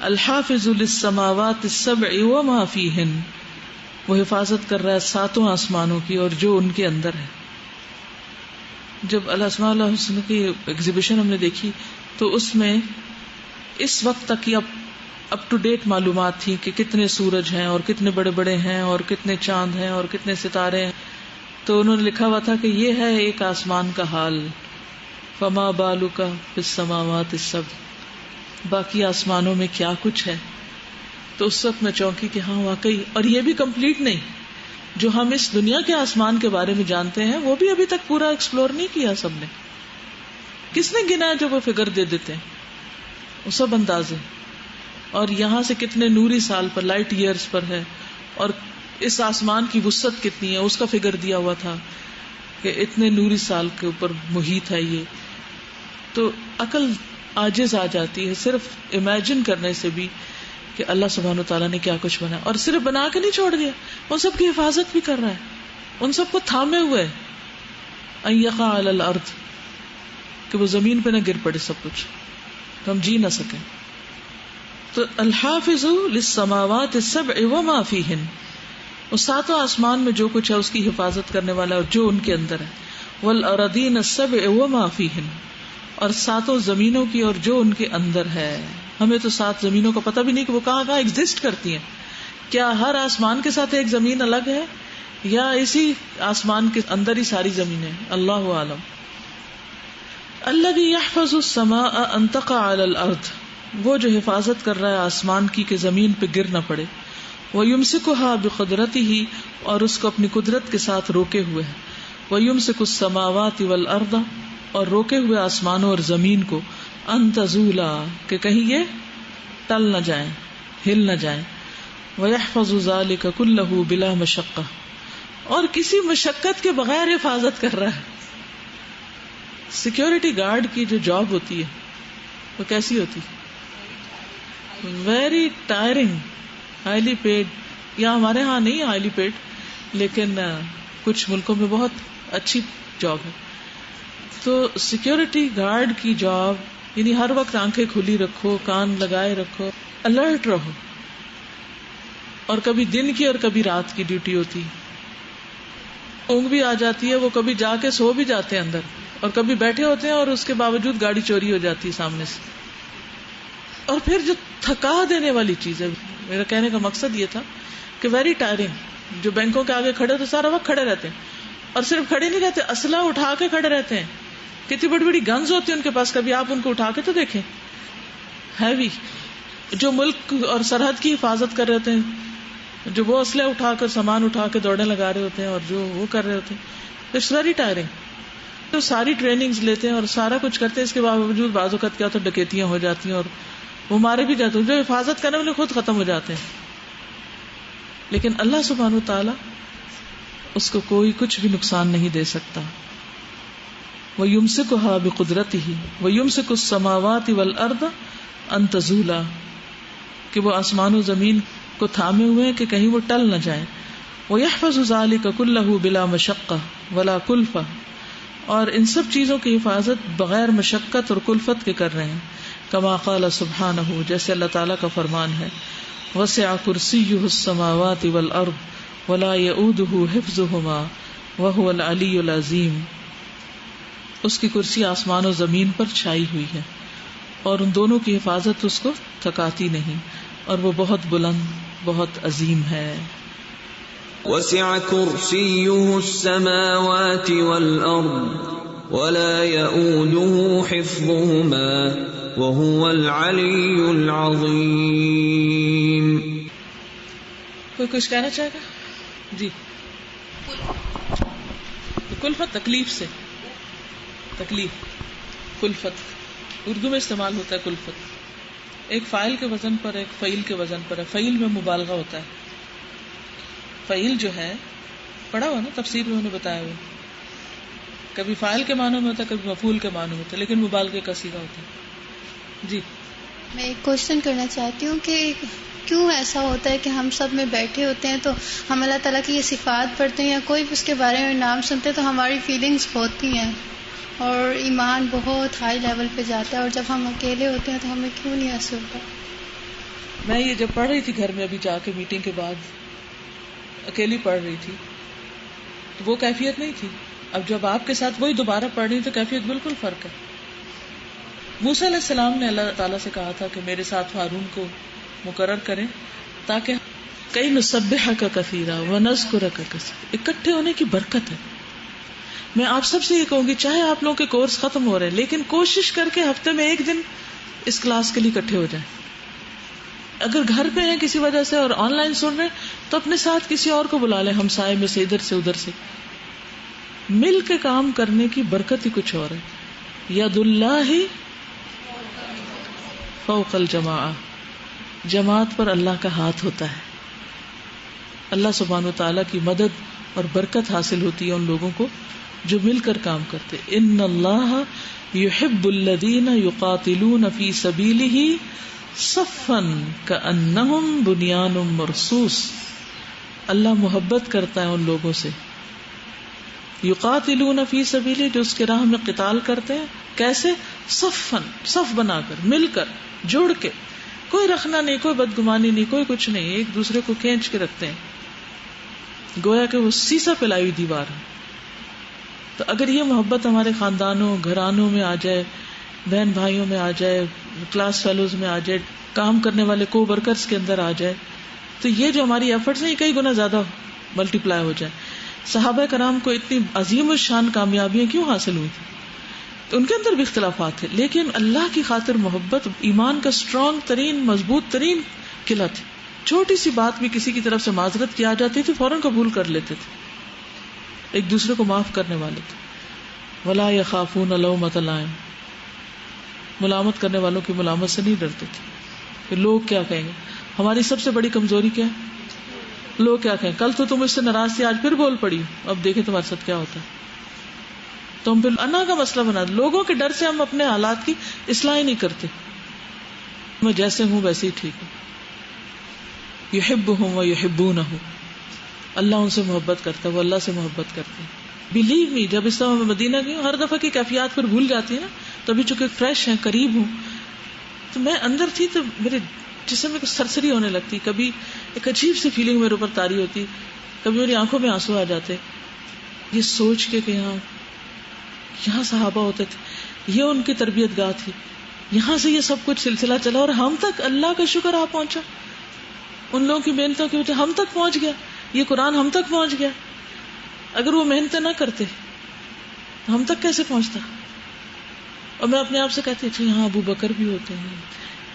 الحافظ للسماوات السبع وما فیہن، وہ حفاظت کر رہا ہے ساتوں آسمانوں کی اور جو ان کے اندر ہے. جب الاسماء الحسنى کی ایگزیبیشن ہم نے دیکھی تو اس میں اس وقت تک کی اپ ٹو ڈیٹ معلومات تھی کہ کتنے سورج ہیں اور کتنے بڑے بڑے ہیں اور کتنے چاند ہیں اور کتنے ستارے ہیں. تو انہوں نے لکھا ہوا تھا کہ یہ ہے ایک آسمان کا حال، فما بالک فی السماوات السبع، باقی آسمانوں میں کیا کچھ ہے. تو اس وقت میں چونکی کہ ہاں واقعی. اور یہ بھی کمپلیٹ نہیں، جو ہم اس دنیا کے آسمان کے بارے میں جانتے ہیں وہ بھی ابھی تک پورا ایکسپلور نہیں کیا سب نے. کس نے گنا ہے جو وہ فگر دے دیتے ہیں؟ وہ سب اندازے. اور یہاں سے کتنے نوری سال پر، لائٹ ایئرز پر ہے، اور اس آسمان کی وسعت کتنی ہے اس کا فگر دیا ہوا تھا کہ اتنے نوری سال کے اوپر محیط ہے یہ. تو عقل عاجز آ جاتی ہے صرف امیجن کرنے سے بھی کہ اللہ سبحانہ و تعالیٰ نے کیا کچھ بنا، اور صرف بنا کے نہیں چھوڑ دیا، ان سب کی حفاظت بھی کر رہا ہے، ان سب کو تھامے ہوئے ان یقع علی الارض، کہ وہ زمین پہ نہ گر پڑے سب کچھ، تو ہم جی نہ سکیں. تو الحافظ للسماوات السبع وما فیہن، اس ساتوں آسمان میں جو کچھ ہے اس کی حفاظت کرنے والا اور جو ان کے اندر ہے. والارضین السبع وما فیہن، اور ساتوں زمینوں کی اور جو ان کے اندر ہے. ہمیں تو 7 زمینوں کا پتہ بھی نہیں کہ وہ کہاں کہاں ایگزسٹ کرتی ہیں. کیا ہر آسمان کے ساتھ ایک زمین الگ ہے یا اسی آسمان کے اندر ہی ساری زمینیں؟ اللہ عالم. الذی یحفظ السماء ان تقع علی الارض، وہ جو حفاظت کر رہا ہے آسمان کی کہ زمین پہ گر نہ پڑے. وَيُمْسِكُهَا بِقُدْرَتِهِ، اور اس کو اپنی قدرت کے ساتھ روکے ہوئے ہے. وَيُمْسِكُ السَّمَاوَاتِ وَالْأَرْضَ، اور روکے ہوئے آسمانوں اور زمین کو. ان تزولا، کہ کہیں یہ ٹل نہ جائیں، ہل نہ جائیں. وَيَحْفَظُ ذَلِكَ كُلَّهُ بِلَا مَشَقَّةٍ، اور کسی مشقت کے بغیر حفاظت کر رہا ہے. سیکیورٹی گارڈ کی جو جاب ہوتی ہے وہ کیسی ہوتی؟ Very tiring, highly paid. یا ہمارے ہاں نہیں ہائیلی پیڈ، لیکن کچھ ملکوں میں بہت اچھی جاب ہے. تو سیکیورٹی گارڈ کی جاب یعنی ہر وقت آنکھیں کھلی رکھو، کان لگائے رکھو، الرٹ رہو. اور کبھی دن کی اور کبھی رات کی ڈیوٹی ہوتی. اونگ بھی آ جاتی ہے، وہ کبھی جا کے سو بھی جاتے ہیں اندر، اور کبھی بیٹھے ہوتے ہیں اور اس کے باوجود گاڑی چوری ہو جاتی ہے سامنے سے. اور پھر جو تھکا دینے والی چیز ہے، میرا کہنے کا مقصد یہ تھا کہ ویری ٹائرنگ. جو بینکوں کے آگے کھڑے تو سارا وقت کھڑے رہتے ہیں، اور صرف کھڑے نہیں رہتے، اسلحہ اٹھا کے کھڑے رہتے ہیں. کتنی بڑی بڑی گنز ہوتی ہیں ان کے پاس، کبھی آپ ان کو اٹھا کے تو دیکھیں، ہیوی. جو ملک اور سرحد کی حفاظت کر رہے ہوتے ہیں، جو وہ اسلحہ اٹھا کر سامان اٹھا کے دوڑے لگا رہے ہوتے ہیں، اور جو وہ کر رہے ہوتے ہیں، اٹس ویری ٹائرنگ. تو ساری ٹریننگز لیتے ہیں اور سارا کچھ کرتے ہیں، اس کے باوجود بعض اوقات کیا تو ڈکیتیاں ہو جاتی ہیں اور وہ مارے بھی جاتے ہیں، جو حفاظت کرنے والے خود ختم ہو جاتے ہیں. لیکن اللہ سبحانہ وتعالی اس کو کوئی کچھ بھی نقصان نہیں دے سکتا. وَيُمْسِكُهَا بِقُدْرَتِهِ وَيُمْسِكُ السَّمَاوَاتِ وَالْأَرْضَ أَن تَزُولَا، کہ وہ آسمان و زمین کو تھامے ہوئے ہیں کہ کہیں وہ ٹل نہ جائیں. وَيَحْفَظُ ذَلِكَ كُلَّهُ بِلَا مَشَقَّةٍ وَلَا كُلْفَةٍ، اور ان سب چیزوں کی حفاظت بغیر مشقت اور کلفت کے کر رہے ہیں. کما قال سبحانہ، جیسے اللہ تعالیٰ کا فرمان ہے، وسع کرسیہ السماوات والارض ولا یؤودہ حفظہما وہو العلی العظیم. اس کی کرسی آسمان و زمین پر چھائی ہوئی ہے اور ان دونوں کی حفاظت اس کو تھکاتی نہیں، اور وہ بہت بلند، بہت عظیم ہے. وسع کرسیہ السماوات والارض ولا یؤودہ حفظہما وهو العلی العظیم. کوئی کچھ کہنا چاہے گا؟ جی. کلفت تکلیف سے، تکلیف، کلفت اردو میں استعمال ہوتا ہے. کلفت ایک فاعل کے وزن پر، ایک فعیل کے وزن پر ہے. فعیل میں مبالغہ ہوتا ہے. فعیل جو ہے پڑھا ہوا نا تفسیر میں انہوں نے بتایا ہوا، کبھی فاعل کے معنوں میں ہوتا ہے، کبھی مفعول کے معنوں میں ہوتا ہے، لیکن مبالغے کا صیغہ ہوتا ہے. جی میں ایک کوشچن کرنا چاہتی ہوں کہ کیوں ایسا ہوتا ہے کہ ہم سب میں بیٹھے ہوتے ہیں تو ہم اللہ تعالیٰ کی یہ صفات پڑھتے ہیں یا کوئی بھی اس کے بارے میں نام سنتے ہیں تو ہماری فیلنگز ہوتی ہیں اور ایمان بہت ہائی لیول پہ جاتا ہے، اور جب ہم اکیلے ہوتے ہیں تو ہمیں کیوں نہیں ایسا ہوتا؟ میں یہ جب پڑھ رہی تھی گھر میں ابھی جا کے میٹنگ کے بعد، اکیلی پڑھ رہی تھی تو وہ کیفیت نہیں تھی. اب جب آپ کے ساتھ وہی دوبارہ پڑھ رہی تو کیفیت بالکل فرق ہے. موسیٰ علیہ السلام نے اللہ تعالیٰ سے کہا تھا کہ میرے ساتھ ہارون کو مقرر کریں تاکہ کئی نسبحک کثیرا ونذکرک کثیرا، اکٹھے ہونے کی برکت ہے. میں آپ سب سے یہ کہوں گی، چاہے آپ لوگوں کے کورس ختم ہو رہے ہیں لیکن کوشش کر کے ہفتے میں ایک دن اس کلاس کے لیے اکٹھے ہو جائیں. اگر گھر پہ ہیں کسی وجہ سے اور آن لائن سن رہے ہیں تو اپنے ساتھ کسی اور کو بلا لیں، ہمسائے میں سے، ادھر سے ادھر سے. مل کے کام کرنے کی برکت ہی کچھ اور ہے. ید اللہ فوق الجماعہ، جماعت پر اللہ کا ہاتھ ہوتا ہے. اللہ سبحانہ وتعالی کی مدد اور برکت حاصل ہوتی ہے ان لوگوں کو جو مل کر کام کرتے. ان اللہ یحب الذین یقاتلون فی سبیلہ صفا کأنہم بنیان مرصوص. اللہ محبت کرتا ہے ان لوگوں سے یقاتلون فی سبیلہ جو اس کے راہ میں قتال کرتے ہیں. کیسے؟ صفن، صف بنا کر، مل کر، جوڑ کے، کوئی رکھنا نہیں، کوئی بدگمانی نہیں، کوئی کچھ نہیں، ایک دوسرے کو کھینچ کے رکھتے ہیں گویا کہ وہ سیسا پلائی ہوئی دیوار ہے. تو اگر یہ محبت ہمارے خاندانوں، گھرانوں میں آ جائے، بہن بھائیوں میں آ جائے، کلاس فیلوز میں آ جائے، کام کرنے والے کو ورکرز کے اندر آ جائے، تو یہ جو ہماری ایفرٹس ہیں یہ کئی گنا زیادہ ملٹی پلائی ہو جائے. صحابہ کرام کو اتنی عظیم الشان کامیابیاں کیوں حاصل ہوئی تھی؟ تو ان کے اندر بھی اختلافات تھے، لیکن اللہ کی خاطر محبت ایمان کا اسٹرانگ ترین، مضبوط ترین قلعہ تھی. چھوٹی سی بات بھی کسی کی طرف سے معذرت کی آ جاتی تھی فوراً قبول کر لیتے تھے، ایک دوسرے کو معاف کرنے والے تھے. ولا یخافون لومۃ لائم، ملامت کرنے والوں کی ملامت سے نہیں ڈرتے تھے کہ لوگ کیا کہیں گے. ہماری سب سے بڑی کمزوری کیا ہے؟ لوگ کیا کہیں. کل تو تم اس سے ناراض تھی، آج پھر بول پڑی، اب دیکھیں تمہارے ساتھ کیا ہوتا ہے. تو ہم پھر انا کا مسئلہ بنا دیں. لوگوں کے ڈر سے ہم اپنے حالات کی اصلاح ہی نہیں کرتے. میں جیسے ہوں ویسے ہی ٹھیک ہوں. یحبہم ویحبونہ، اللہ ان سے محبت کرتا ہے، وہ اللہ سے محبت کرتے ہیں. بلیو می، جب اس طرح میں مدینہ گئی ہوں، ہر دفعہ کی کیفیات پھر بھول جاتی ہے نا، تو ابھی چونکہ فریش ہیں، قریب ہوں، تو میں اندر تھی تو میرے جسم میں کچھ سرسری ہونے لگتی، کبھی ایک عجیب سی فیلنگ میرے اوپر طاری ہوتی، کبھی میری آنکھوں میں آنسو آ جاتے، یہ سوچ کے کہ یہاں صحابہ ہوتے تھے، یہ ان کی تربیت گاہ تھی، یہاں سے یہ سب کچھ سلسلہ چلا اور ہم تک اللہ کا شکر آ پہنچا. ان لوگوں کی محنتوں کی وجہ ہم تک پہنچ گیا، یہ قرآن ہم تک پہنچ گیا. اگر وہ محنتیں نہ کرتے تو ہم تک کیسے پہنچتا؟ اور میں اپنے آپ سے کہتی اچھا یہاں ابو بکر بھی ہوتے ہیں،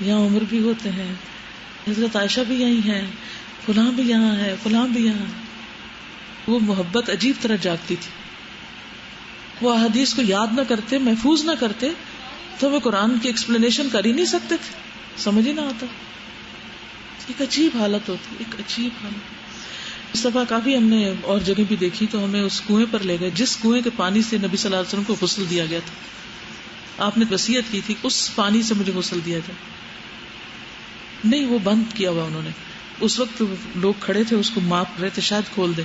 یہاں عمر بھی ہوتے ہیں، حضرت عائشہ بھی یہیں ہیں، فلاں بھی یہاں ہے، فلاں بھی یہاں. وہ محبت عجیب طرح جاگتی تھی. وہ احادیث کو یاد نہ کرتے، محفوظ نہ کرتے تو ہمیں قرآن کی ایکسپلینیشن کر ہی نہیں سکتے تھے، سمجھ ہی نہ آتا. ایک عجیب حالت ہوتی، ایک عجیب حالت. اس دفعہ کافی ہم نے اور جگہ بھی دیکھی تو ہمیں اس کنویں پر لے گئے جس کنویں کے پانی سے نبی صلی اللہ علیہ وسلم کو غسل دیا گیا تھا. آپ نے وصیت کی تھی اس پانی سے مجھے غسل دیا جائے. نہیں، وہ بند کیا ہوا انہوں نے. اس وقت لوگ کھڑے تھے اس کو ماپ رہے تھے، شاید کھول دیں،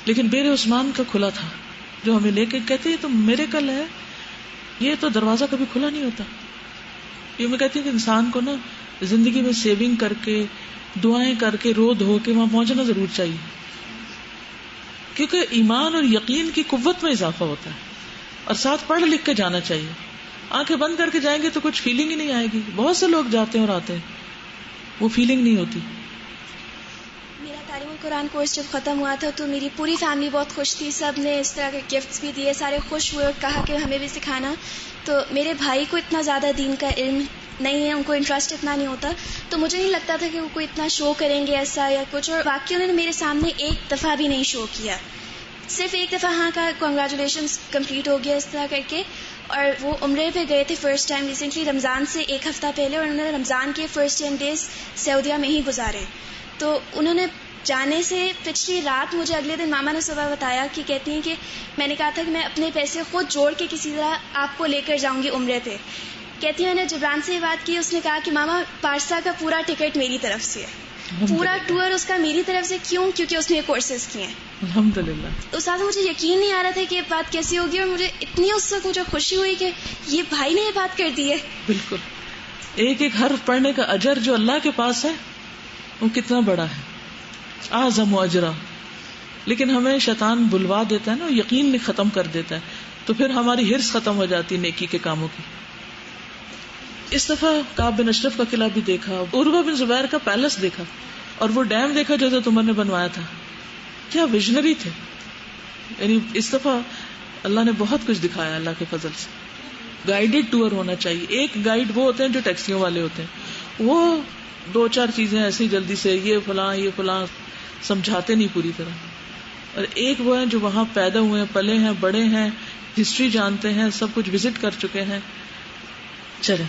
لیکن بیر عثمان کا کھلا تھا جو ہمیں لے کے کہتے یہ تو میرے کل ہے، یہ تو دروازہ کبھی کھلا نہیں ہوتا. یہ میں کہتی ہوں کہ انسان کو نا زندگی میں سیونگ کر کے، دعائیں کر کے، رو دھو کے وہاں پہنچنا ضرور چاہیے، کیونکہ ایمان اور یقین کی قوت میں اضافہ ہوتا ہے. اور ساتھ پڑھ لکھ کے جانا چاہیے. آنکھیں بند کر کے جائیں گے تو کچھ فیلنگ ہی نہیں آئے گی. بہت سے لوگ جاتے ہیں اور آتے ہیں، وہ فیلنگ نہیں ہوتی. میرا تعلیم القرآن کورس جب ختم ہوا تھا تو میری پوری فیملی بہت خوش تھی، سب نے اس طرح کے گفٹس بھی دیے، سارے خوش ہوئے اور کہا کہ ہمیں بھی سکھانا. تو میرے بھائی کو اتنا زیادہ دین کا علم نہیں ہے، ان کو انٹرسٹ اتنا نہیں ہوتا، تو مجھے نہیں لگتا تھا کہ وہ کوئی اتنا شو کریں گے ایسا یا کچھ. اور واقعی انہوں نے میرے سامنے ایک دفعہ بھی نہیں شو کیا، صرف ایک دفعہ ہاں کہا کنگریچولیشنس کمپلیٹ ہو گیا اس طرح کر کے. اور وہ عمرے پہ گئے تھے فرسٹ ٹائم ریسنٹلی رمضان سے ایک ہفتہ پہلے، اور انہوں نے رمضان کے فرسٹ 10 days سعودیہ میں ہی گزارے. تو انہوں نے جانے سے پچھلی رات مجھے اگلے دن ماما نے صبح بتایا کہ کہتی ہیں کہ میں نے کہا تھا کہ میں اپنے پیسے خود جوڑ کے کسی طرح آپ کو لے کر جاؤں گی عمرے پہ. کہتی میں نے جبران سے یہ بات کی، اس نے کہا کہ ماما پارسا کا پورا ٹکٹ میری طرف سے ہے، پورا ٹور اس کا میری طرف سے. کیوں؟ کیونکہ اس نے یہ کورسز کیے ہیں. الحمدللہ. استاد مجھے یقین نہیں آ رہا تھا کہ یہ بات کیسی ہوگی، اور مجھے اتنی اس وقت مجھے خوشی ہوئی کہ یہ بھائی نے یہ بات کر دی ہے. بالکل. ایک ایک حرف پڑھنے کا اجر جو اللہ کے پاس ہے وہ کتنا بڑا ہے، اعظم اجرا. لیکن ہمیں شیطان بلوا دیتا ہے نا، یقین ختم کر دیتا ہے، تو پھر ہماری حرص ختم ہو جاتی ہے نیکی کے کاموں کی. اس دفعہ کعب بن اشرف کا قلعہ بھی دیکھا، عروہ بن زبیر کا پیلس دیکھا، اور وہ ڈیم دیکھا جو حضرت عمر نے بنوایا تھا. کیا ویژنری تھے. یعنی اس دفعہ اللہ نے بہت کچھ دکھایا اللہ کے فضل سے. گائیڈڈ ٹور ہونا چاہیے. ایک گائیڈ وہ ہوتے ہیں جو ٹیکسیوں والے ہوتے ہیں، وہ 2-4 چیزیں ایسی جلدی سے یہ فلاں سمجھاتے نہیں پوری طرح. اور ایک وہ ہیں جو وہاں پیدا ہوئے ہیں، پلے ہیں، بڑے ہیں، ہسٹری جانتے ہیں، سب کچھ وزٹ کر چکے ہیں. چلیں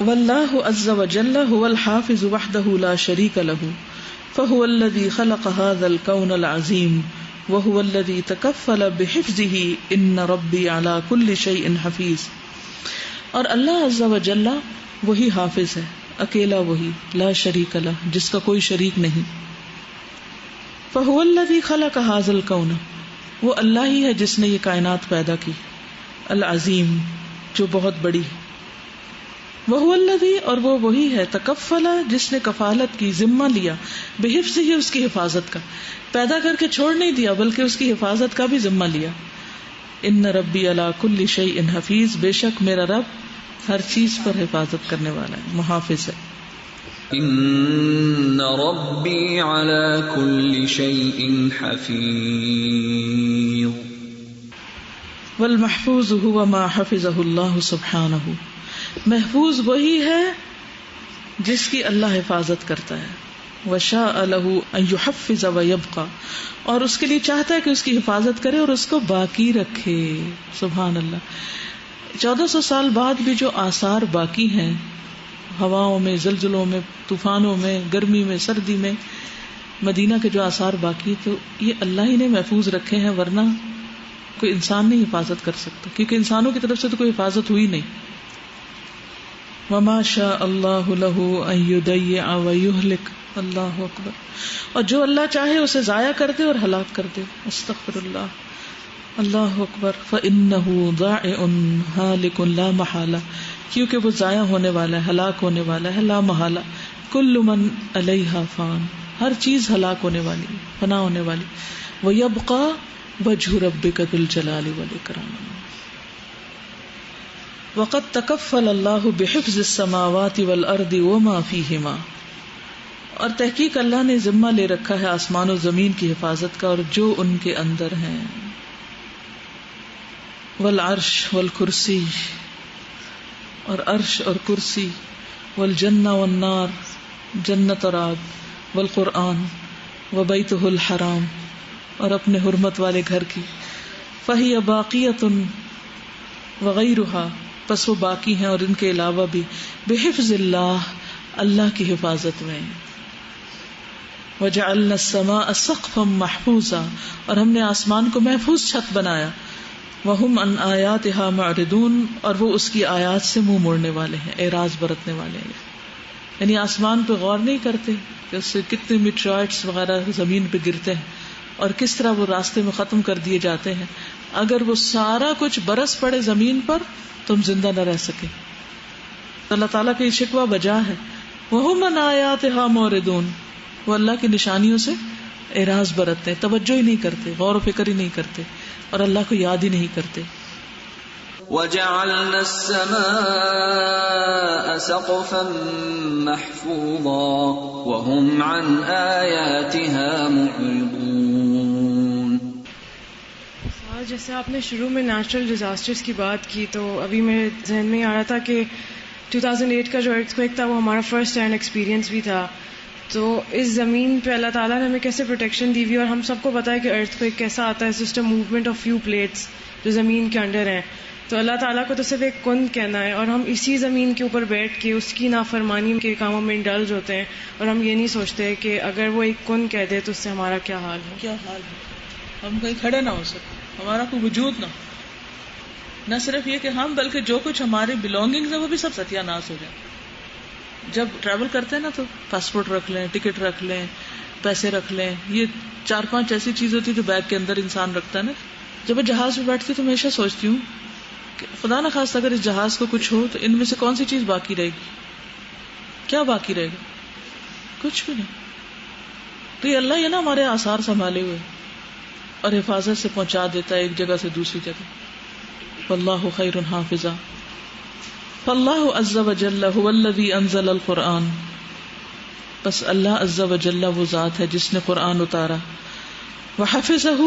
واللہ عز وجل هو الحافظ وحده لا شريك له فهو الذي خلق هذا الكون العظيم وهو الذي تكفل بحفظه ان ربي على كل شيء حفيظ. اور اللہ عز وجل وہی حافظ ہے، اکیلا وہی، لا شریک لہ، جس کا کوئی شریک نہیں. فهو الذي خلق هذا الكون، وہ اللہ ہی ہے جس نے یہ کائنات پیدا کی، العظیم، جو بہت بڑی ہے. وهو الذي، اور وہ وہی ہے، تکفل، جس نے کفالت کی، ذمہ لیا، بحفظہ، اس کی حفاظت کا، پیدا کر کے چھوڑ نہیں دیا بلکہ اس کی حفاظت کا بھی ذمہ لیا. ان ربی علی کل شیء حفیظ، بے شک میرا رب ہر چیز پر حفاظت کرنے والا ہے، محافظ ہے. ان ربی علی کل شیء حفیظ. والمحفوظ هو ما حفظہ اللہ سبحانہ، محفوظ وہی ہے جس کی اللہ حفاظت کرتا ہے. وشاء له ان يحفظ ويبقى، اور اس کے لیے چاہتا ہے کہ اس کی حفاظت کرے اور اس کو باقی رکھے. سبحان اللہ. 1400 سال بعد بھی جو آثار باقی ہیں، ہواؤں میں، زلزلوں میں، طوفانوں میں، گرمی میں، سردی میں، مدینہ کے جو آثار باقی، تو یہ اللہ ہی نے محفوظ رکھے ہیں، ورنہ کوئی انسان نہیں حفاظت کر سکتا، کیونکہ انسانوں کی طرف سے تو کوئی حفاظت ہوئی نہیں. وما شاء اللہ له ان يضيع ويهلك. اللہ اکبر. اور جو اللہ چاہے اسے ضائع کر دے اور ہلاک کر دے. استغفر اللہ. اللہ اکبر. فإنه ضائع هالك لا محالہ، کیونکہ وہ ضائع ہونے والا ہے، ہلاک ہونے والا ہے، لا محالہ. کل من علیہا فان، ہر چیز ہلاک ہونے والی، فنا ہونے والی. ويبقى وجه ربك ذو الجلال والإکرام. وقد تکفل اللہ بحفظ السماوات والارض وما فیہما، اور تحقیق اللہ نے ذمہ لے رکھا ہے آسمان و زمین کی حفاظت کا اور جو ان کے اندر ہیں. والعرش والکرسی، اور عرش اور کرسی، والجنہ والنار، جنت اور آگ، والقرآن، وبیتہ الحرام، اور اپنے حرمت والے گھر کی. فہی باقیۃ وغیرہا، پس وہ باقی ہیں اور ان کے علاوہ بھی، بحفظ اللہ، اللہ کی حفاظت میں. وجعلنا السماء سقفا محفوظا، اور ہم نے آسمان کو محفوظ چھت بنایا. وہم عن آیاتہا معرضون، اور وہ اس کی آیات سے منہ موڑنے والے ہیں، اعراض برتنے والے ہیں. یعنی آسمان پہ غور نہیں کرتے کہ اس سے کتنے میٹرائٹس وغیرہ زمین پہ گرتے ہیں اور کس طرح وہ راستے میں ختم کر دیے جاتے ہیں. اگر وہ سارا کچھ برس پڑے زمین پر تم زندہ نہ رہ سکے. اللہ تعالیٰ کا یہ شکوہ بجا ہے. وَهُمْ عَنْ آیَاتِهَا مُعْرِضُونَ، وہ اللہ کی نشانیوں سے اعراض برتتے ہیں، توجہ ہی نہیں کرتے، غور و فکر ہی نہیں کرتے اور اللہ کو یاد ہی نہیں کرتے. وَجَعَلْنَا السَّمَاءَ سَقْفًا مَحْفُوظًا وَهُمْ عَنْ آيَاتِهَا مُعْرِضُونَ. جیسے آپ نے شروع میں نیچرل ڈیزاسٹرز کی بات کی، تو ابھی میرے ذہن میں آ رہا تھا کہ 2008 کا جو ارتھ کویک تھا وہ ہمارا فرسٹ ہینڈ ایکسپیرینس بھی تھا. تو اس زمین پہ اللہ تعالیٰ نے ہمیں کیسے پروٹیکشن دی ہوئی، اور ہم سب کو پتا ہے کہ ارتھ کویک کیسا آتا ہے، system movement of few plates جو زمین کے انڈر ہیں. تو اللہ تعالیٰ کو تو صرف ایک کن کہنا ہے، اور ہم اسی زمین کے اوپر بیٹھ کے اس کی نافرمانی کے کاموں میں انڈلج ہوتے ہیں، اور ہم یہ نہیں سوچتے کہ اگر وہ ایک کن کہہ دے تو اس سے ہمارا کیا حال ہے. کیا حال ہے، ہم کہیں کھڑے نہ ہو سکتے، ہمارا کوئی وجود نہ صرف یہ کہ ہم، بلکہ جو کچھ ہماری بلونگنگز ہیں وہ بھی سب ستیہ ناش ہو جائیں. جب ٹریول کرتے ہیں نا تو پاسپورٹ رکھ لیں، ٹکٹ رکھ لیں، پیسے رکھ لیں. یہ 4-5 ایسی چیز ہوتی ہے جو بیگ کے اندر انسان رکھتا ہے نا. جب میں جہاز میں بیٹھتی تو ہمیشہ سوچتی ہوں کہ خدا نہ خواستہ اگر اس جہاز کو کچھ ہو تو ان میں سے کون سی چیز باقی رہے گی، کیا باقی رہے گا؟ کچھ بھی نہیں. تو یہ اللہ یہ نا ہمارے آثار سنبھالے ہوئے اور حفاظت سے پہنچا دیتا ہے ایک جگہ سے دوسری جگہ. واللہ خیر حافظا. فاللہ عز وجل هو الذی انزل القرآن، بس اللہ عز وجل وہ ذات ہے جس نے قرآن اتارا. وحفظہ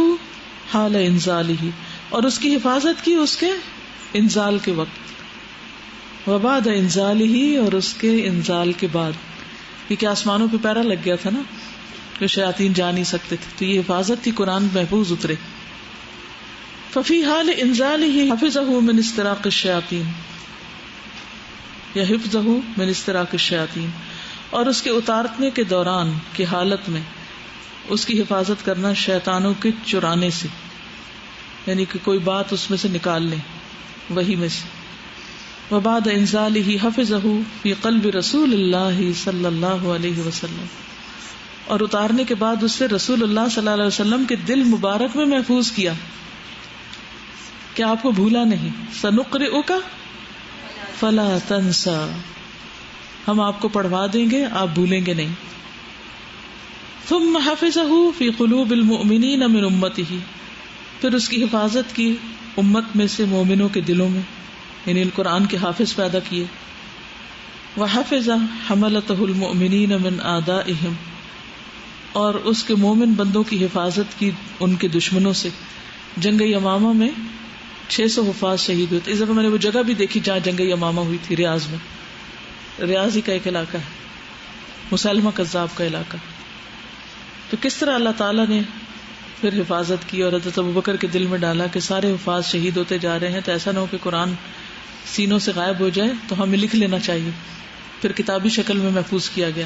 حال انزالہ، اور اس کی حفاظت کی اس کے انزال کے وقت. وبعد انزالہ، اور اس کے انزال کے بعد، کیونکہ آسمانوں پہ پیرا لگ گیا تھا نا کہ شیاطین جا نہیں سکتے تھے، تو یہ حفاظت تھی، قرآن محفوظ اترے. ففی حال انزالہ حفظہ من استراق الشیاطین، یا حفظہ من استراق الشیاطین، اور اس کے اتارنے کے دوران کی حالت میں اس کی حفاظت کرنا شیطانوں کے چرانے سے، یعنی کہ کوئی بات اس میں سے نکال لیں وہی میں سے. وبعد انزالہ حفظہ فی قلب رسول اللہ صلی اللہ علیہ وسلم، اور اتارنے کے بعد اس سے رسول اللہ صلی اللہ علیہ وسلم کے دل مبارک میں محفوظ کیا کہ آپ کو بھولا نہیں. سنقرئک فلا تنسى، ہم آپ کو پڑھوا دیں گے آپ بھولیں گے نہیں. ثم حفظہ فی قلوب المؤمنین من امتہ، پھر اس کی حفاظت کی امت میں سے مومنوں کے دلوں میں، یعنی قرآن کے حافظ پیدا کیے. وحفظ حملتہ المؤمنین من اعدائہم، اور اس کے مومن بندوں کی حفاظت کی ان کے دشمنوں سے. جنگ یمامہ میں 600 حفاظ شہید ہوئے تھے. اس دفعہ میں نے وہ جگہ بھی دیکھی جہاں جنگ یمامہ ہوئی تھی، ریاض میں. ریاض ہی کا ایک علاقہ ہے، مسلمہ کذاب کا علاقہ. تو کس طرح اللہ تعالیٰ نے پھر حفاظت کی اور حضرت ابوبکر کے دل میں ڈالا کہ سارے حفاظ شہید ہوتے جا رہے ہیں، تو ایسا نہ ہو کہ قرآن سینوں سے غائب ہو جائے، تو ہمیں لکھ لینا چاہیے. پھر کتابی شکل میں محفوظ کیا گیا.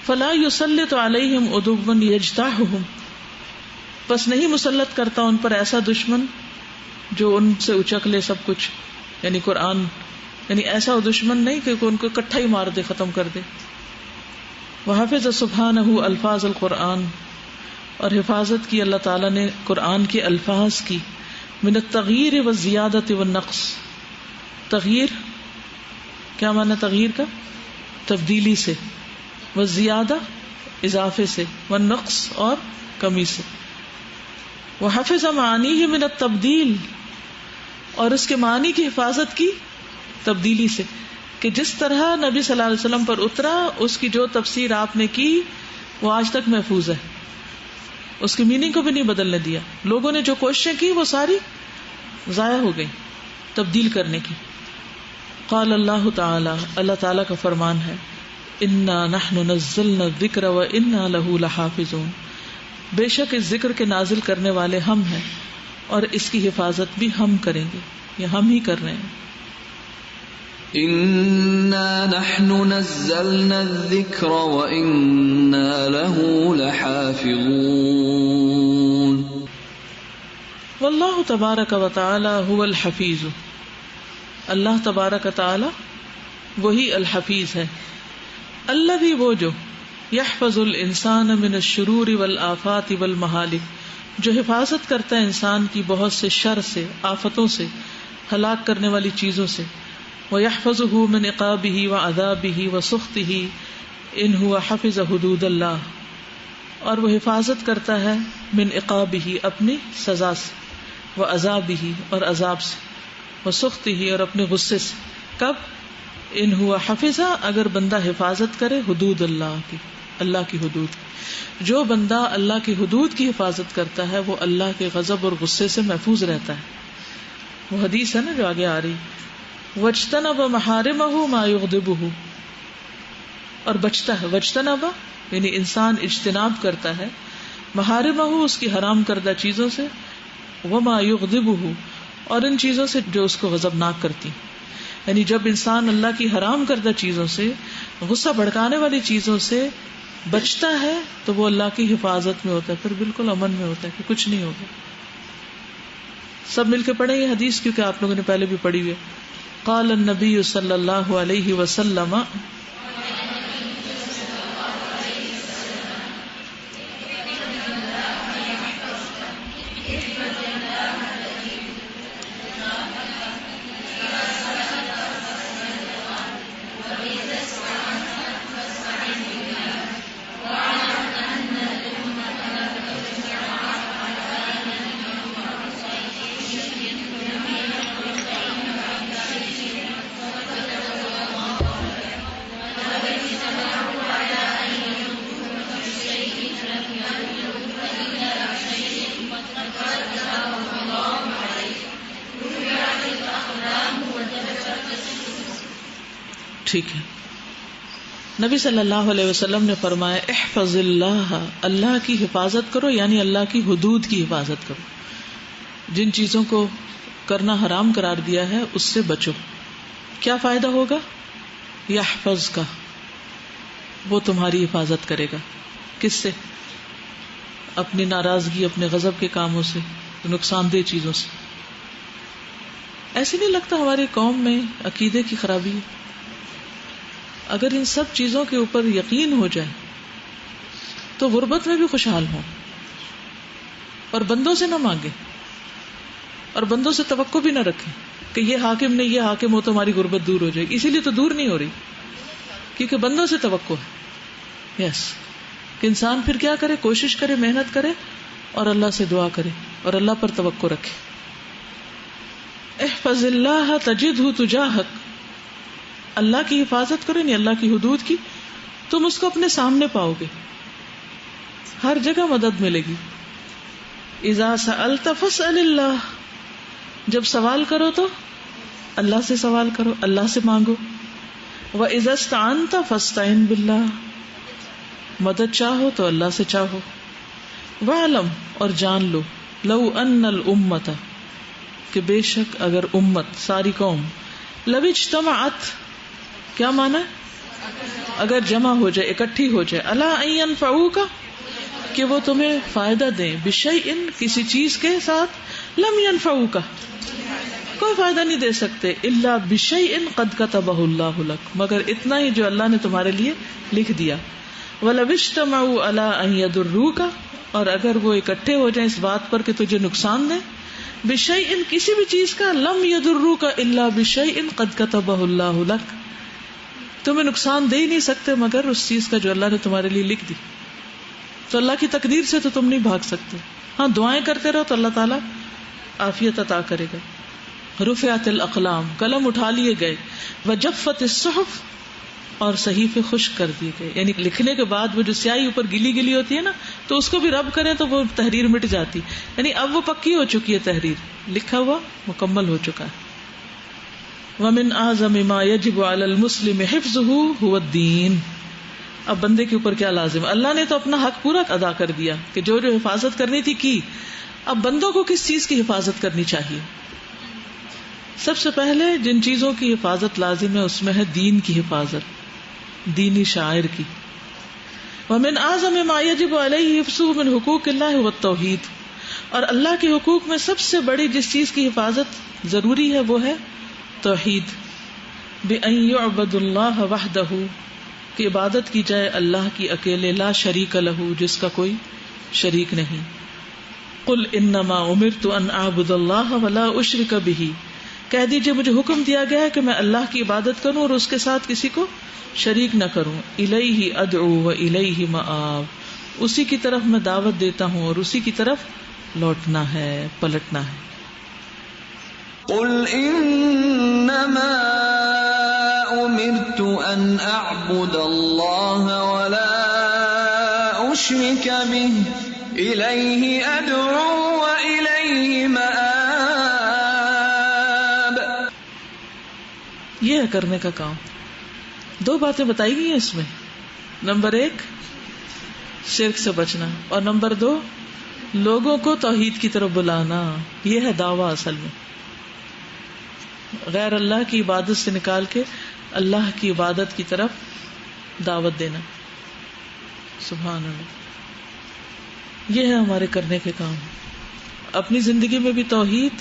فلا یسلط علیہم عدوا یجتاحہم، بس نہیں مسلط کرتا ان پر ایسا دشمن جو ان سے اچک لے سب کچھ، یعنی قرآن، یعنی ایسا دشمن نہیں کہ ان کو اکٹھا ہی مار دے، ختم کر دے. وحفظ سبحانہ الفاظ القرآن، اور حفاظت کی اللہ تعالیٰ نے قرآن کے الفاظ کی. من التغییر والزیادۃ والنقص، تغییر کیا معنی تغییر کا؟ تبدیلی سے، والزیادہ اضافے سے، والنقص اور کمی سے. وحفظ معانیہ من التبدیل، اور اس کے معنی کی حفاظت کی تبدیلی سے، کہ جس طرح نبی صلی اللہ علیہ وسلم پر اترا اس کی جو تفسیر آپ نے کی وہ آج تک محفوظ ہے، اس کی میننگ کو بھی نہیں بدلنے دیا. لوگوں نے جو کوششیں کی وہ ساری ضائع ہو گئی تبدیل کرنے کی. قال اللہ تعالی، اللہ تعالی کا فرمان ہے، انا نحن نزلنا الذکر وانا له لحافظون، بے شک اس ذکر کے نازل کرنے والے ہم ہیں اور اس کی حفاظت بھی ہم کریں گے، یا ہم ہی کر رہے ہیں. انا نحن نزلنا الذکر وانا له لحافظون. واللہ تبارک و تعالی هو الحفیظ، اللہ تبارک و تعالی وہی الحفیظ ہے. الذی، وہ جو، یحفظ الانسان من الشرور والآفات والمہالک، جو حفاظت کرتا ہے انسان کی بہت سے شر سے، آفتوں سے، ہلاک کرنے والی چیزوں سے. وَيَحْفَظُهُ مِنْ عِقَابِهِ وَعَذَابِهِ وَسُخْطِهِ إِنْ هُوَ حَفِظَ حُدُودَ اللَّهِ، اور وہ حفاظت کرتا ہے من عقابه، اپنی سزا سے، وعذابه، اور عذاب سے، وسخطه، اور اپنے غصے سے. کب؟ ان ہوا حفظہ، اگر بندہ حفاظت کرے حدود اللہ کی، اللہ کی حدود. جو بندہ اللہ کی حدود کی حفاظت کرتا ہے وہ اللہ کے غضب اور غصے سے محفوظ رہتا ہے. وہ حدیث ہے نا جو آگے آ رہی، وَاجْتَنَبَ مَحَارِمَهُ مَا يُغْضِبُهُ، اور بچتا ہے، وَاجْتَنَبَ یعنی انسان اجتناب کرتا ہے، محارمہ اس کی حرام کردہ چیزوں سے، وَمَا يُغْضِبُهُ اور ان چیزوں سے جو اس کو غضبناک کرتی. یعنی جب انسان اللہ کی حرام کردہ چیزوں سے، غصہ بھڑکانے والی چیزوں سے بچتا ہے تو وہ اللہ کی حفاظت میں ہوتا ہے، پھر بالکل امن میں ہوتا ہے کہ کچھ نہیں ہوگا. سب مل کے پڑھیں یہ حدیث کیونکہ آپ لوگوں نے پہلے بھی پڑھی ہوئی ہے. قال النبی صلی اللہ علیہ وسلم، ٹھیک ہے. نبی صلی اللہ علیہ وسلم نے فرمایا احفظ اللہ، اللہ کی حفاظت کرو، یعنی اللہ کی حدود کی حفاظت کرو. جن چیزوں کو کرنا حرام قرار دیا ہے اس سے بچو. کیا فائدہ ہوگا؟ یحفظ کا، وہ تمہاری حفاظت کرے گا. کس سے؟ اپنی ناراضگی، اپنے غضب کے کاموں سے، نقصان دہ چیزوں سے. ایسے نہیں لگتا ہماری قوم میں عقیدے کی خرابی ہے؟ اگر ان سب چیزوں کے اوپر یقین ہو جائے تو غربت میں بھی خوشحال ہوں، اور بندوں سے نہ مانگے، اور بندوں سے توقع بھی نہ رکھیں کہ یہ حاکم نے یہ حاکم ہو تو ہماری غربت دور ہو جائے گی. اسی لیے تو دور نہیں ہو رہی، کیونکہ بندوں سے توقع ہے. یس کہ انسان پھر کیا کرے؟ کوشش کرے، محنت کرے، اور اللہ سے دعا کرے، اور اللہ پر توقع رکھے. احفظ اللہ تجدہ تجاہک، اللہ کی حفاظت کرو، یعنی اللہ کی حدود کی، تم اس کو اپنے سامنے پاؤ گے، ہر جگہ مدد ملے گی. اذا سألت فاسأل اللہ، جب سوال کرو تو اللہ سے سوال کرو، اللہ سے مانگو. وَإِذَا اسْتَعَنْتَ فَاسْتَعِنْ بِاللَّهِ، مدد چاہو تو اللہ سے چاہو. وَعْلَمْ، اور جان لو، لَوْ أَنَّ الْأُمَّةَ، کہ بے شک اگر امت، ساری قوم، لَوْ اجْتَمَعَتْ، کیا معنی ہے؟ اگر جمع ہو جائے، اکٹھی ہو جائے، عَلَىٰ أَن يَنْفَعُوكَ، کہ وہ تمہیں فائدہ دیں، بِشَيْءٍ، کسی چیز کے ساتھ، لَمْ يَنْفَعُوكَ، کوئی فائدہ نہیں دے سکتے، الا بشیء قد کتبہ اللہ لک، مگر اتنا ہی جو اللہ نے تمہارے لیے لکھ دیا. وَلَوِ اجْتَمَعُوا عَلَىٰ أَن يَضُرُّوكَ، اور اگر وہ اکٹھے ہو جائیں اس بات پر کہ تجھے نقصان دیں، بشیء، کسی بھی چیز کا، لم يضروك الا بشیء قد کتبہ اللہ لک، تمہیں نقصان دے ہی نہیں سکتے مگر اس چیز کا جو اللہ نے تمہارے لیے لکھ دی. تو اللہ کی تقدیر سے تو تم نہیں بھاگ سکتے. ہاں دعائیں کرتے رہو تو اللہ تعالیٰ عافیت عطا کرے گا. رفعت الاقلام، قلم اٹھا لیے گئے. وجفت الصحف، اور صحیفے خشک کر دیے گئے، یعنی لکھنے کے بعد وہ جو سیاہی اوپر گلی گلی ہوتی ہے نا، تو اس کو بھی رب کریں تو وہ تحریر مٹ جاتی، یعنی اب وہ پکی ہو چکی ہے، تحریر لکھا ہوا مکمل ہو چکا ہے. ومن اعظم ما يجب على المسلم حفظه هو الدین. اب بندے کے اوپر کیا لازم ہے؟ اللہ نے تو اپنا حق پورا ادا کر دیا کہ جو جو حفاظت کرنی تھی کی. اب بندوں کو کس چیز کی حفاظت کرنی چاہیے؟ سب سے پہلے جن چیزوں کی حفاظت لازم ہے اس میں ہے دین کی حفاظت، دینی شاعر کی. ومن اعظم ما يجب عليه حفظه من حقوق الله هو التوحید، اور اللہ کے حقوق میں سب سے بڑی جس چیز کی حفاظت ضروری ہے وہ ہے توحید. بأن يعبد الله وحده، کہ عبادت کی جائے اللہ کی اکیلے، لا شریک لہ، جس کا کوئی شریک نہیں. قل انما امرت ان اعبد اللہ ولا اشرک بہ، کہہ دیجئے مجھے حکم دیا گیا ہے کہ میں اللہ کی عبادت کروں اور اس کے ساتھ کسی کو شریک نہ کروں. الیہ ادعو و الیہ مآب، اسی کی طرف میں دعوت دیتا ہوں اور اسی کی طرف لوٹنا ہے، پلٹنا ہے. قل انما امرت ان اعبد اللہ ولا اشرک بہ الیہ ادعو و الیہ مآب. یہ ہے کرنے کا کام. دو باتیں بتائی گئی ہیں اس میں. نمبر 1 شرک سے بچنا، اور نمبر 2 لوگوں کو توحید کی طرف بلانا. یہ ہے دعویٰ اصل میں، غیر اللہ کی عبادت سے نکال کے اللہ کی عبادت کی طرف دعوت دینا. سبحان اللہ. یہ ہے ہمارے کرنے کے کام، اپنی زندگی میں بھی توحید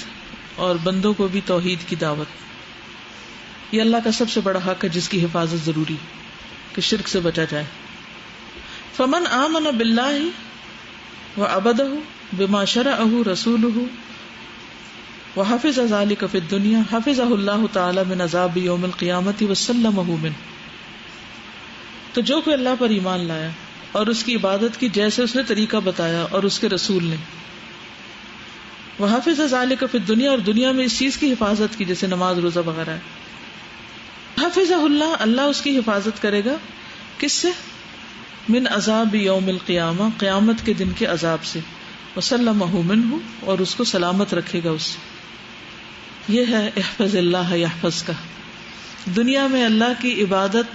اور بندوں کو بھی توحید کی دعوت. یہ اللہ کا سب سے بڑا حق ہے جس کی حفاظت ضروری کہ شرک سے بچا جائے. فمن آمن باللہ وعبدہ بما شرعہ رسولہ وحفظ ذلك فی الدنیا حفظہ اللہ تعالی من عذاب یوم القیامت وسلمہ منہ. تو جو کوئی اللہ پر ایمان لایا اور اس کی عبادت کی جیسے اس نے طریقہ بتایا اور اس کے رسول نے، وحفظ ذلك فی الدنیا، اور دنیا میں اس چیز کی حفاظت کی جیسے نماز روزہ وغیرہ ہے، حفظہ اللہ، اللہ اس کی حفاظت کرے گا. کس سے؟ من عذاب یوم القیامہ، قیامت کے دن کے عذاب سے، وسلمہ منہ، اور اس کو سلامت رکھے گا اس سے. یہ ہے احفظ اللہ یحفظ کا. دنیا میں اللہ کی عبادت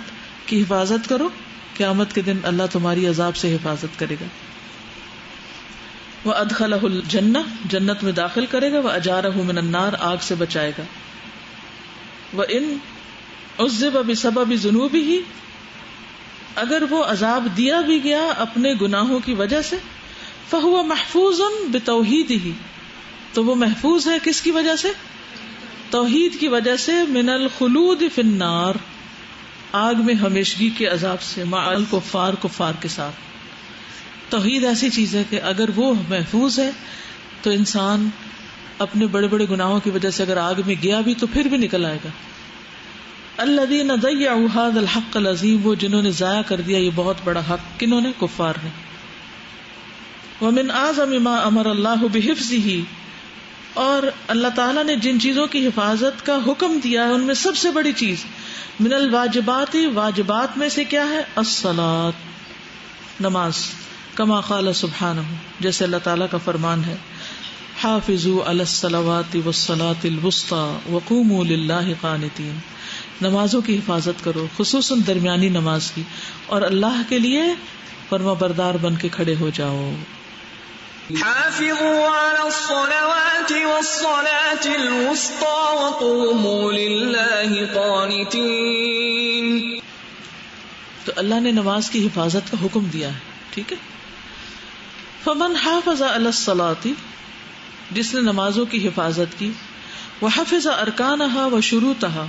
کی حفاظت کرو، قیامت کے دن اللہ تمہاری عذاب سے حفاظت کرے گا. وَأَدْخَلَهُ الْجَنَّةَ، جنت میں داخل کرے گا. وَأَجَارَهُ مِنَ النَّارِ، آگ سے بچائے گا. وَإِن عذب بسبب ذنوبہ، اگر وہ عذاب دیا بھی گیا اپنے گناہوں کی وجہ سے، فہو محفوظ بتوحیدہ، تو وہ محفوظ ہے کس کی وجہ سے؟ توحید کی وجہ سے، من الخلود فی النار، آگ میں ہمیشگی کے عذاب سے، مع الکفار، کفار کے ساتھ۔ توحید ایسی چیز ہے کہ اگر وہ محفوظ ہے تو انسان اپنے بڑے بڑے گناہوں کی وجہ سے اگر آگ میں گیا بھی تو پھر بھی نکل آئے گا۔ الذین ضیعوا ھذا الحق العظیم، وہ جنہوں نے ضائع کر دیا یہ بہت بڑا حق، کنہوں نے؟ کفار نے۔ ومن اعظم ما امر اللہ بحفظہ، اور اللہ تعالیٰ نے جن چیزوں کی حفاظت کا حکم دیا ہے ان میں سب سے بڑی چیز، من الواجبات، واجبات میں سے کیا ہے؟ الصلاۃ، نماز، کما قال سبحانہ، جیسے اللہ تعالیٰ کا فرمان ہے، حافظوا علی الصلوات والصلاۃ الوسطی وقوموا للہ قانتین، نمازوں کی حفاظت کرو، خصوصاً درمیانی نماز کی، اور اللہ کے لیے فرما بردار بن کے کھڑے ہو جاؤ۔ حافظوا على الصلوات والصلاة الوسطى وقوموا لله قانتين، تو اللہ نے نماز کی حفاظت کا حکم دیا ہے، ٹھیک ہے۔ فمن حافظ على الصلاة، جس نے نمازوں کی حفاظت کی، وحفظ ارکانها وشروطها،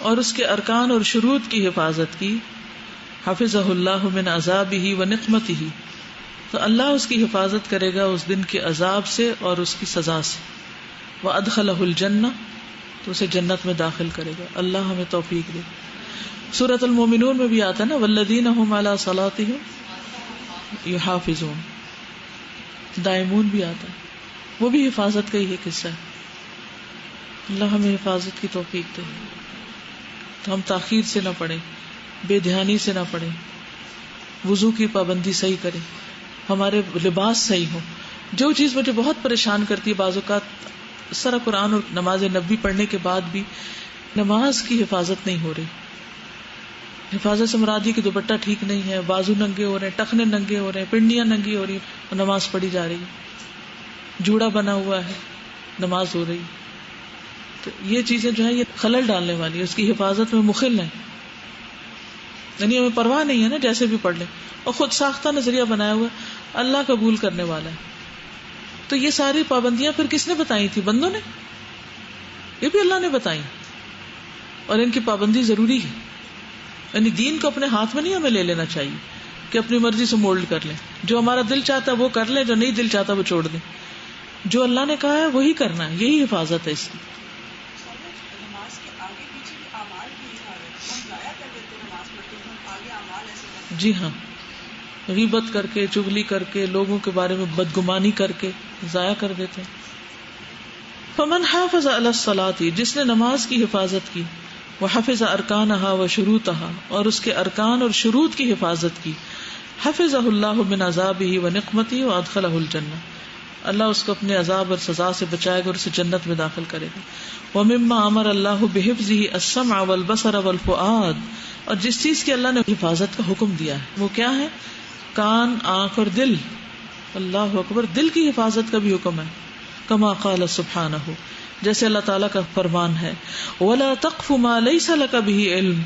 اور اس کے ارکان اور شروط کی حفاظت کی، حفظہ اللہ من عذابہ ونقمتہ، تو اللہ اس کی حفاظت کرے گا اس دن کے عذاب سے اور اس کی سزا سے، وادخلہ الجنہ، تو اسے جنت میں داخل کرے گا۔ اللہ ہمیں توفیق دے۔ سورۃ المومنون میں بھی آتا ہے نا، والذین هم علی صلاتهم یحافظون، دائمون بھی آتا ہے، وہ بھی حفاظت کا ہی ایک حصہ ہے۔ اللہ ہمیں حفاظت کی توفیق دے، تو ہم تاخیر سے نہ پڑھیں، بے دھیانی سے نہ پڑھیں، وضو کی پابندی صحیح کریں، ہمارے لباس صحیح ہو۔ جو چیز مجھے بہت پریشان کرتی ہے بعض اوقات، سارا قرآن اور نماز نبی پڑھنے کے بعد بھی نماز کی حفاظت نہیں ہو رہی۔ حفاظت سے مراد یہ کہ دوپٹہ ٹھیک نہیں ہے، بازو ننگے ہو رہے ہیں، ٹخنے ننگے ہو رہے ہیں، پنڈیاں ننگی ہو رہی ہیں اور نماز پڑھی جا رہی ہے، جوڑا بنا ہوا ہے، نماز ہو رہی۔ تو یہ چیزیں جو ہیں یہ خلل ڈالنے والی ہے، اس کی حفاظت میں مخل ہیں، یعنی ہمیں پرواہ نہیں ہے نا، جیسے بھی پڑھ لیں، اور خود ساختہ نظریہ بنایا ہوا ہے، اللہ قبول کرنے والا ہے۔ تو یہ ساری پابندیاں پھر کس نے بتائی تھی؟ بندوں نے، یہ بھی اللہ نے بتائی، اور ان کی پابندی ضروری ہے۔ یعنی دین کو اپنے ہاتھ میں نہیں ہمیں لے لینا چاہیے کہ اپنی مرضی سے مولڈ کر لیں، جو ہمارا دل چاہتا ہے وہ کر لیں، جو نہیں دل چاہتا وہ چھوڑ دیں۔ جو اللہ نے کہا ہے وہی کرنا ہے، یہی حفاظت ہے اس کی۔ جی ہاں، غیبت کر کے، چغلی کر کے، لوگوں کے بارے میں بدگمانی کر کے ضائع کر دیتے ہیں۔ فمن حافظ علی الصلاۃ، جس نے نماز کی حفاظت کی، وحفظ ارکانہا وشروطہا، اور اس کے ارکان اور شروط کی حفاظت کی، حفظہ اللہ من عذابہ ونقمتہ وادخلہ الجنہ، اللہ اس کو اپنے عذاب اور سزا سے بچائے گا اور اسے جنت میں داخل کرے گا۔ ومما امر اللہ بحفظہ السمع والبصر والفؤاد، اور جس چیز کی اللہ نے حفاظت کا حکم دیا ہے وہ کیا ہے؟ کان، آنکھ اور دل۔ اللہ اکبر، دل کی حفاظت کا بھی حکم ہے، کما قال سبحانہ، جیسے اللہ تعالیٰ کا فرمان ہے، وَلَا تَقْفُ مَا لَيْسَ لَكَ بِهِ عِلْمٌ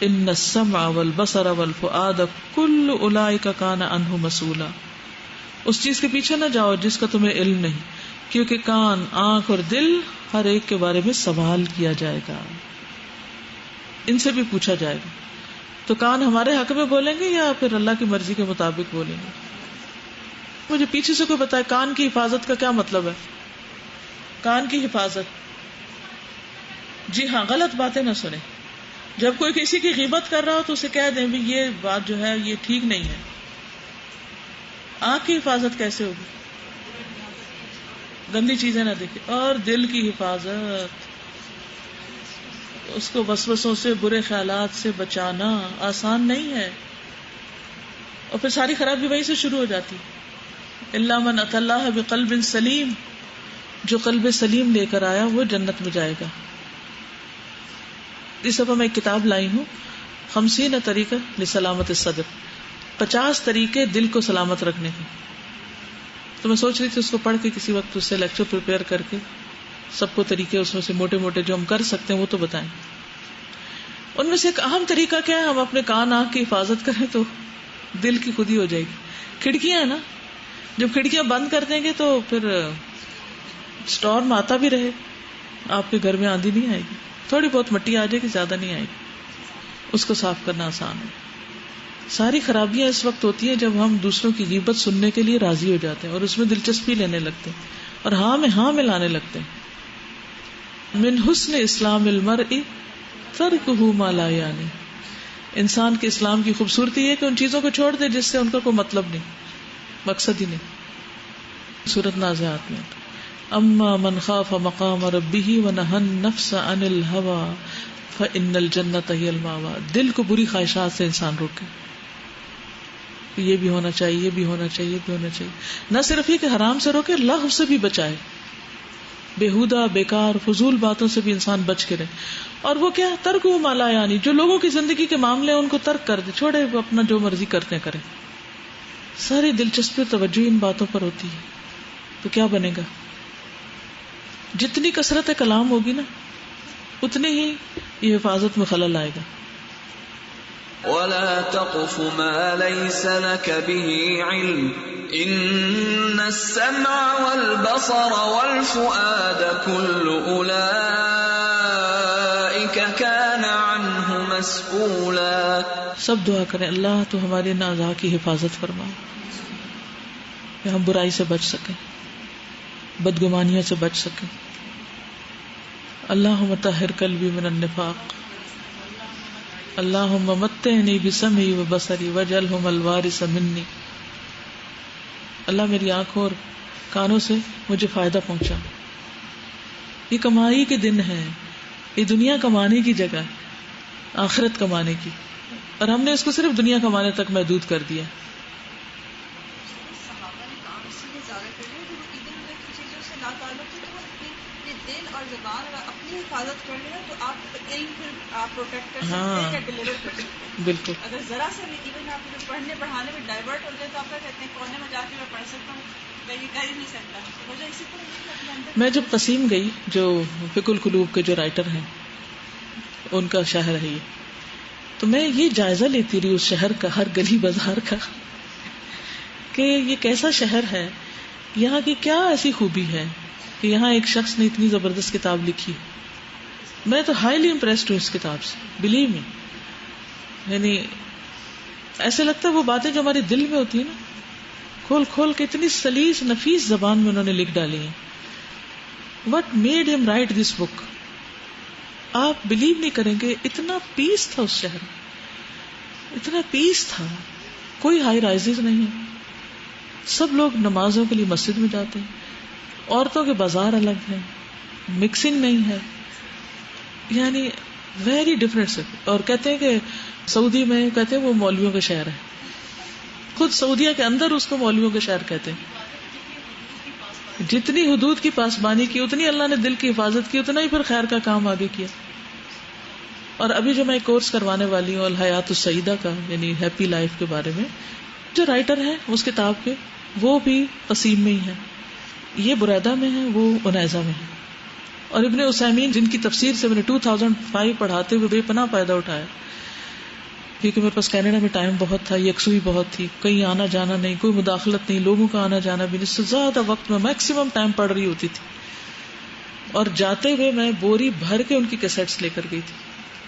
إِنَّ السَّمْعَ وَالْبَصَرَ وَالْفُؤَادَ كُلُّ أُولَئِكَ كَانَ عَنْهُ مَسْئُولًا، اس چیز کے پیچھے نہ جاؤ جس کا تمہیں علم نہیں، کیونکہ کان، آنکھ اور دل ہر ایک کے بارے میں سوال کیا جائے گا، ان سے بھی پوچھا جائے گا۔ تو کان ہمارے حق میں بولیں گے یا پھر اللہ کی مرضی کے مطابق بولیں گے؟ مجھے پیچھے سے کوئی بتائے کان کی حفاظت کا کیا مطلب ہے؟ کان کی حفاظت، جی ہاں، غلط باتیں نہ سنیں۔ جب کوئی کسی کی غیبت کر رہا ہو تو اسے کہہ دیں بھی یہ بات جو ہے یہ ٹھیک نہیں ہے۔ آنکھ کی حفاظت کیسے ہوگی؟ گندی چیزیں نہ دیکھیں۔ اور دل کی حفاظت، اس کو وسوسوں سے، برے خیالات سے بچانا آسان نہیں ہے، اور پھر ساری خرابی وہیں سے شروع ہو جاتی۔ الا من اتى الله بقلب سلیم، جو قلب سلیم لے کر آیا وہ جنت میں جائے گا۔ اس دفعہ میں ایک کتاب لائی ہوں، 50 طریقہ لسلامت الصدر، 50 طریقے دل کو سلامت رکھنے کے۔ تو میں سوچ رہی تھی اس کو پڑھ کے کسی وقت اس سے لیکچر پریپیئر کر کے سب کو طریقے اس میں سے موٹے موٹے جو ہم کر سکتے ہیں وہ تو بتائیں۔ ان میں سے ایک اہم طریقہ کیا ہے؟ ہم اپنے کان آنکھ کی حفاظت کریں تو دل کی خود ہی ہو جائے گی. کھڑکیاں ہیں نا، جب کھڑکیاں بند کر دیں گے تو پھر اسٹارم آتا بھی رہے آپ کے گھر میں آندھی نہیں آئے گی. تھوڑی بہت مٹی آ جائے گی، زیادہ نہیں آئے گی. اس کو صاف کرنا آسان ہے. ساری خرابیاں اس وقت ہوتی ہیں جب ہم دوسروں کی غیبت سننے کے لیے راضی ہو جاتے ہیں اور اس میں دلچسپی لینے لگتے ہیں اور ہاں میں ہاں ملانے لگتے ہیں. من حسن اسلام المرء ترکہ ما لا یعنی، انسان کے اسلام کی خوبصورتی ہے کہ ان چیزوں کو چھوڑ دے جس سے ان کا کوئی مطلب نہیں، مقصد ہی نہیں. سورۃ نازعات میں اما من خاف مقام ربہ ونہى النفس عن الهوى فإن الجنۃ هی المأوى. دل کو بری خواہشات سے انسان روکے، یہ بھی ہونا چاہیے، یہ بھی ہونا چاہیے، یہ بھی ہونا چاہیے. نہ صرف یہ کہ حرام سے روکے، لغو سے بھی بچائے، بےہودہ بیکار فضول باتوں سے بھی انسان بچ کے رہے. اور وہ کیا ترک ما لا یعنی، جو لوگوں کی زندگی کے معاملے ان کو ترک کر دے، چھوڑے، وہ اپنا جو مرضی کرتے کریں. ساری دلچسپی اور توجہ ان باتوں پر ہوتی ہے تو کیا بنے گا؟ جتنی کثرت کلام ہوگی نا اتنی ہی یہ حفاظت میں خلل آئے گا. وَلَا تَقْفُ مَا لَيْسَ لَكَ بِهِ عِلْمٌ إِنَّ السَّمْعَ وَالْبَصَرَ وَالْفُؤَادَ كُلُّ أُولَئِكَ كَانَ عَنْهُ مَسْئُولًا. سب دعا کریں اللہ تو ہمارے اعضاء کی حفاظت فرما کہ ہم برائی سے بچ سکیں، بدگمانیوں سے بچ سکیں. اللہم طہر قلبی من النفاق، اللہم متعنی بسمعی و بصری واجعلہم الوارث منی. اللہ میری آنکھوں اور کانوں سے مجھے فائدہ پہنچا. یہ کمائی کے دن ہے، یہ دنیا کمانے کی جگہ ہے، آخرت کمانے کی، اور ہم نے اس کو صرف دنیا کمانے تک محدود کر دیا. ہاں بالکل. اگر ذرا سے بھی ایون آپ پڑھنے پڑھانے میں ڈائیورٹ ہو جائے تو آپ کہتے ہیں کونے میں جا کے میں پڑھ سکتا ہوں، میں یہ کر ہی نہیں سکتا. وجہ اسی طرح میں جب قسیم گئی، جو فقہ القلوب کے جو رائٹر ہیں ان کا شہر ہے یہ، تو میں یہ جائزہ لیتی رہی اس شہر کا، ہر گلی بازار کا، کہ یہ کیسا شہر ہے، یہاں کی کیا ایسی خوبی ہے کہ یہاں ایک شخص نے اتنی زبردست کتاب لکھی. میں تو ہائیلی امپریسڈ ہوں اس کتاب سے، بلیو می. یعنی ایسے لگتا ہے وہ باتیں جو ہمارے دل میں ہوتی ہیں نا، کھول کھول کے اتنی سلیس نفیس زبان میں انہوں نے لکھ ڈالی ہیں. وٹ میڈ ہم رائٹ دس بک؟ آپ بلیو نہیں کریں گے، اتنا پیس تھا اس شہر میں، اتنا پیس تھا. کوئی ہائی رائزز نہیں، سب لوگ نمازوں کے لیے مسجد میں جاتے ہیں، عورتوں کے بازار الگ ہیں، مکسنگ نہیں ہے، یعنی ویری ڈفرینٹ سے. اور کہتے ہیں کہ سعودی میں کہتے ہیں وہ مولویوں کا شہر ہے، خود سعودیہ کے اندر اس کو مولویوں کا شہر کہتے ہیں. جتنی حدود کی پاسبانی کی اتنی اللہ نے دل کی حفاظت کی، اتنا ہی پھر خیر کا کام آگے کیا. اور ابھی جو میں ایک کورس کروانے والی ہوں الحیات السعیدہ کا، یعنی ہیپی لائف کے بارے میں، جو رائٹر ہیں اس کتاب کے وہ بھی قسیم میں ہی ہیں، یہ بریدہ میں ہے، وہ عنیزہ میں ہے. اور ابن عثیمین جن کی تفسیر سے میں نے 2005 پڑھاتے ہوئے بے پناہ فائدہ اٹھایا، کیونکہ میرے پاس کینیڈا میں ٹائم بہت تھا، یکسوئی بہت تھی، کہیں آنا جانا نہیں، کوئی مداخلت نہیں، لوگوں کا آنا جانا بھی نہیں. اس سے زیادہ وقت میں میکسیمم ٹائم پڑھ رہی ہوتی تھی. اور جاتے ہوئے میں بوری بھر کے ان کی کیسٹس لے کر گئی تھی،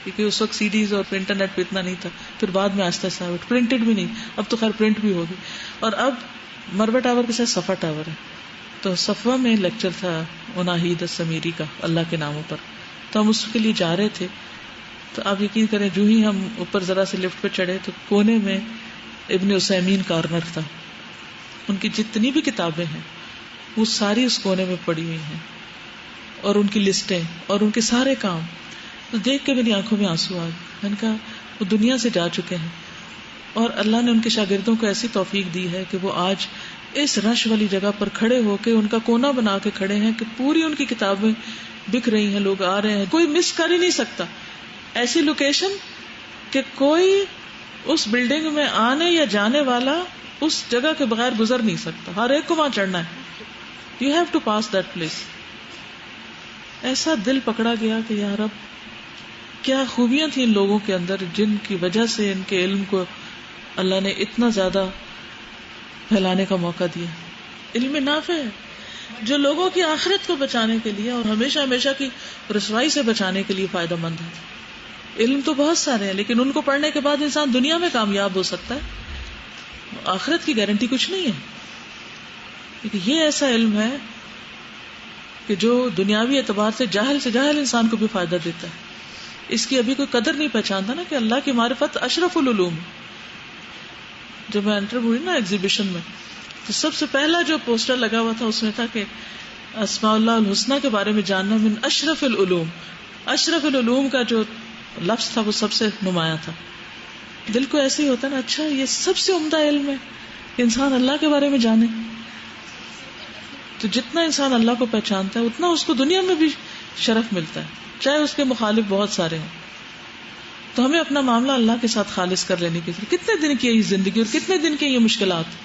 کیونکہ اس وقت سی ڈیز اور انٹرنیٹ پہ اتنا نہیں تھا. پھر بعد میں آہستہ آہستہ پرنٹڈ بھی نہیں، اب تو خیر پرنٹ بھی ہوگی. اور اب مربع ٹاور کے ساتھ صفا ٹاور ہے، تو صفوہ میں لیکچر تھا اناہید السمیری کا اللہ کے ناموں پر، تو ہم اس کے لیے جا رہے تھے. تو آپ یقین کریں جو ہی ہم اوپر ذرا سے لفٹ پہ چڑھے تو کونے میں ابن عثیمین کارنر تھا. ان کی جتنی بھی کتابیں ہیں وہ ساری اس کونے میں پڑی ہوئی ہیں، اور ان کی لسٹیں اور ان کے سارے کام. تو دیکھ کے میری آنکھوں میں آنسو آ گئے. میں نے کہا وہ دنیا سے جا چکے ہیں، اور اللہ نے ان کے شاگردوں کو ایسی توفیق دی ہے کہ وہ آج اس رش والی جگہ پر کھڑے ہو کے ان کا کونا بنا کے کھڑے ہیں کہ پوری ان کی کتابیں بک رہی ہیں، لوگ آ رہے ہیں، کوئی مس کر ہی نہیں سکتا. ایسی لوکیشن کہ کوئی اس بلڈنگ میں آنے یا جانے والا اس جگہ کے بغیر گزر نہیں سکتا، ہر ایک کو وہاں چڑھنا ہے. You have to pass that place. ایسا دل پکڑا گیا کہ یا رب کیا خوبیاں تھیں ان لوگوں کے اندر جن کی وجہ سے ان کے علم کو اللہ نے اتنا زیادہ پھیلانے کا موقع دیا. علم نافع ہے جو لوگوں کی آخرت کو بچانے کے لیے اور ہمیشہ ہمیشہ کی رسوائی سے بچانے کے لیے فائدہ مند ہے. علم تو بہت سارے ہیں لیکن ان کو پڑھنے کے بعد انسان دنیا میں کامیاب ہو سکتا ہے، آخرت کی گارنٹی کچھ نہیں ہے. لیکن یہ ایسا علم ہے کہ جو دنیاوی اعتبار سے جاہل انسان کو بھی فائدہ دیتا ہے. اس کی ابھی کوئی قدر نہیں پہچانتا نا کہ اللہ کی معرفت اشرف العلوم. جب میں انٹر ہوئی نا ایگزیبیشن میں تو سب سے پہلا جو پوسٹر لگا ہوا تھا اس میں تھا کہ اسماء اللہ الحسنہ کے بارے میں جاننا من اشرف العلوم. اشرف العلوم کا جو لفظ تھا وہ سب سے نمایاں تھا. دل کو ایسے ہی ہوتا ہے نا، اچھا یہ سب سے عمدہ علم ہے کہ انسان اللہ کے بارے میں جانے. تو جتنا انسان اللہ کو پہچانتا ہے اتنا اس کو دنیا میں بھی شرف ملتا ہے، چاہے اس کے مخالف بہت سارے ہوں. تو ہمیں اپنا معاملہ اللہ کے ساتھ خالص کر لینے کی ضرورت. کتنے دن کی ہے یہ زندگی اور کتنے دن کی یہ مشکلات،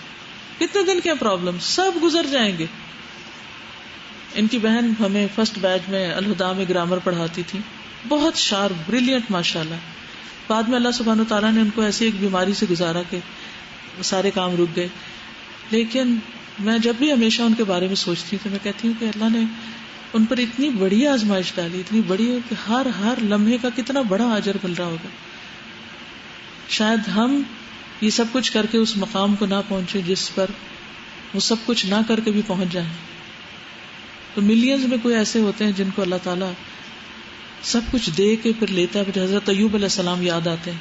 کتنے دن کے پرابلم، سب گزر جائیں گے. ان کی بہن ہمیں فرسٹ بیچ میں الہدا میں گرامر پڑھاتی تھی، بہت شارپ بریلینٹ ماشاءاللہ. بعد میں اللہ سبحانہ وتعالیٰ نے ان کو ایسی ایک بیماری سے گزارا کہ سارے کام رک گئے. لیکن میں جب بھی ہمیشہ ان کے بارے میں سوچتی ہوں تو میں کہتی ہوں کہ اللہ نے ان پر اتنی بڑی آزمائش ڈالی، اتنی بڑی کہ ہر لمحے کا کتنا بڑا اجر مل رہا ہوگا. شاید ہم یہ سب کچھ کر کے اس مقام کو نہ پہنچے جس پر وہ سب کچھ نہ کر کے بھی پہنچ جائیں. تو ملینز میں کوئی ایسے ہوتے ہیں جن کو اللہ تعالیٰ سب کچھ دے کے پھر لیتا ہے. پھر حضرت ایوب علیہ السلام یاد آتے ہیں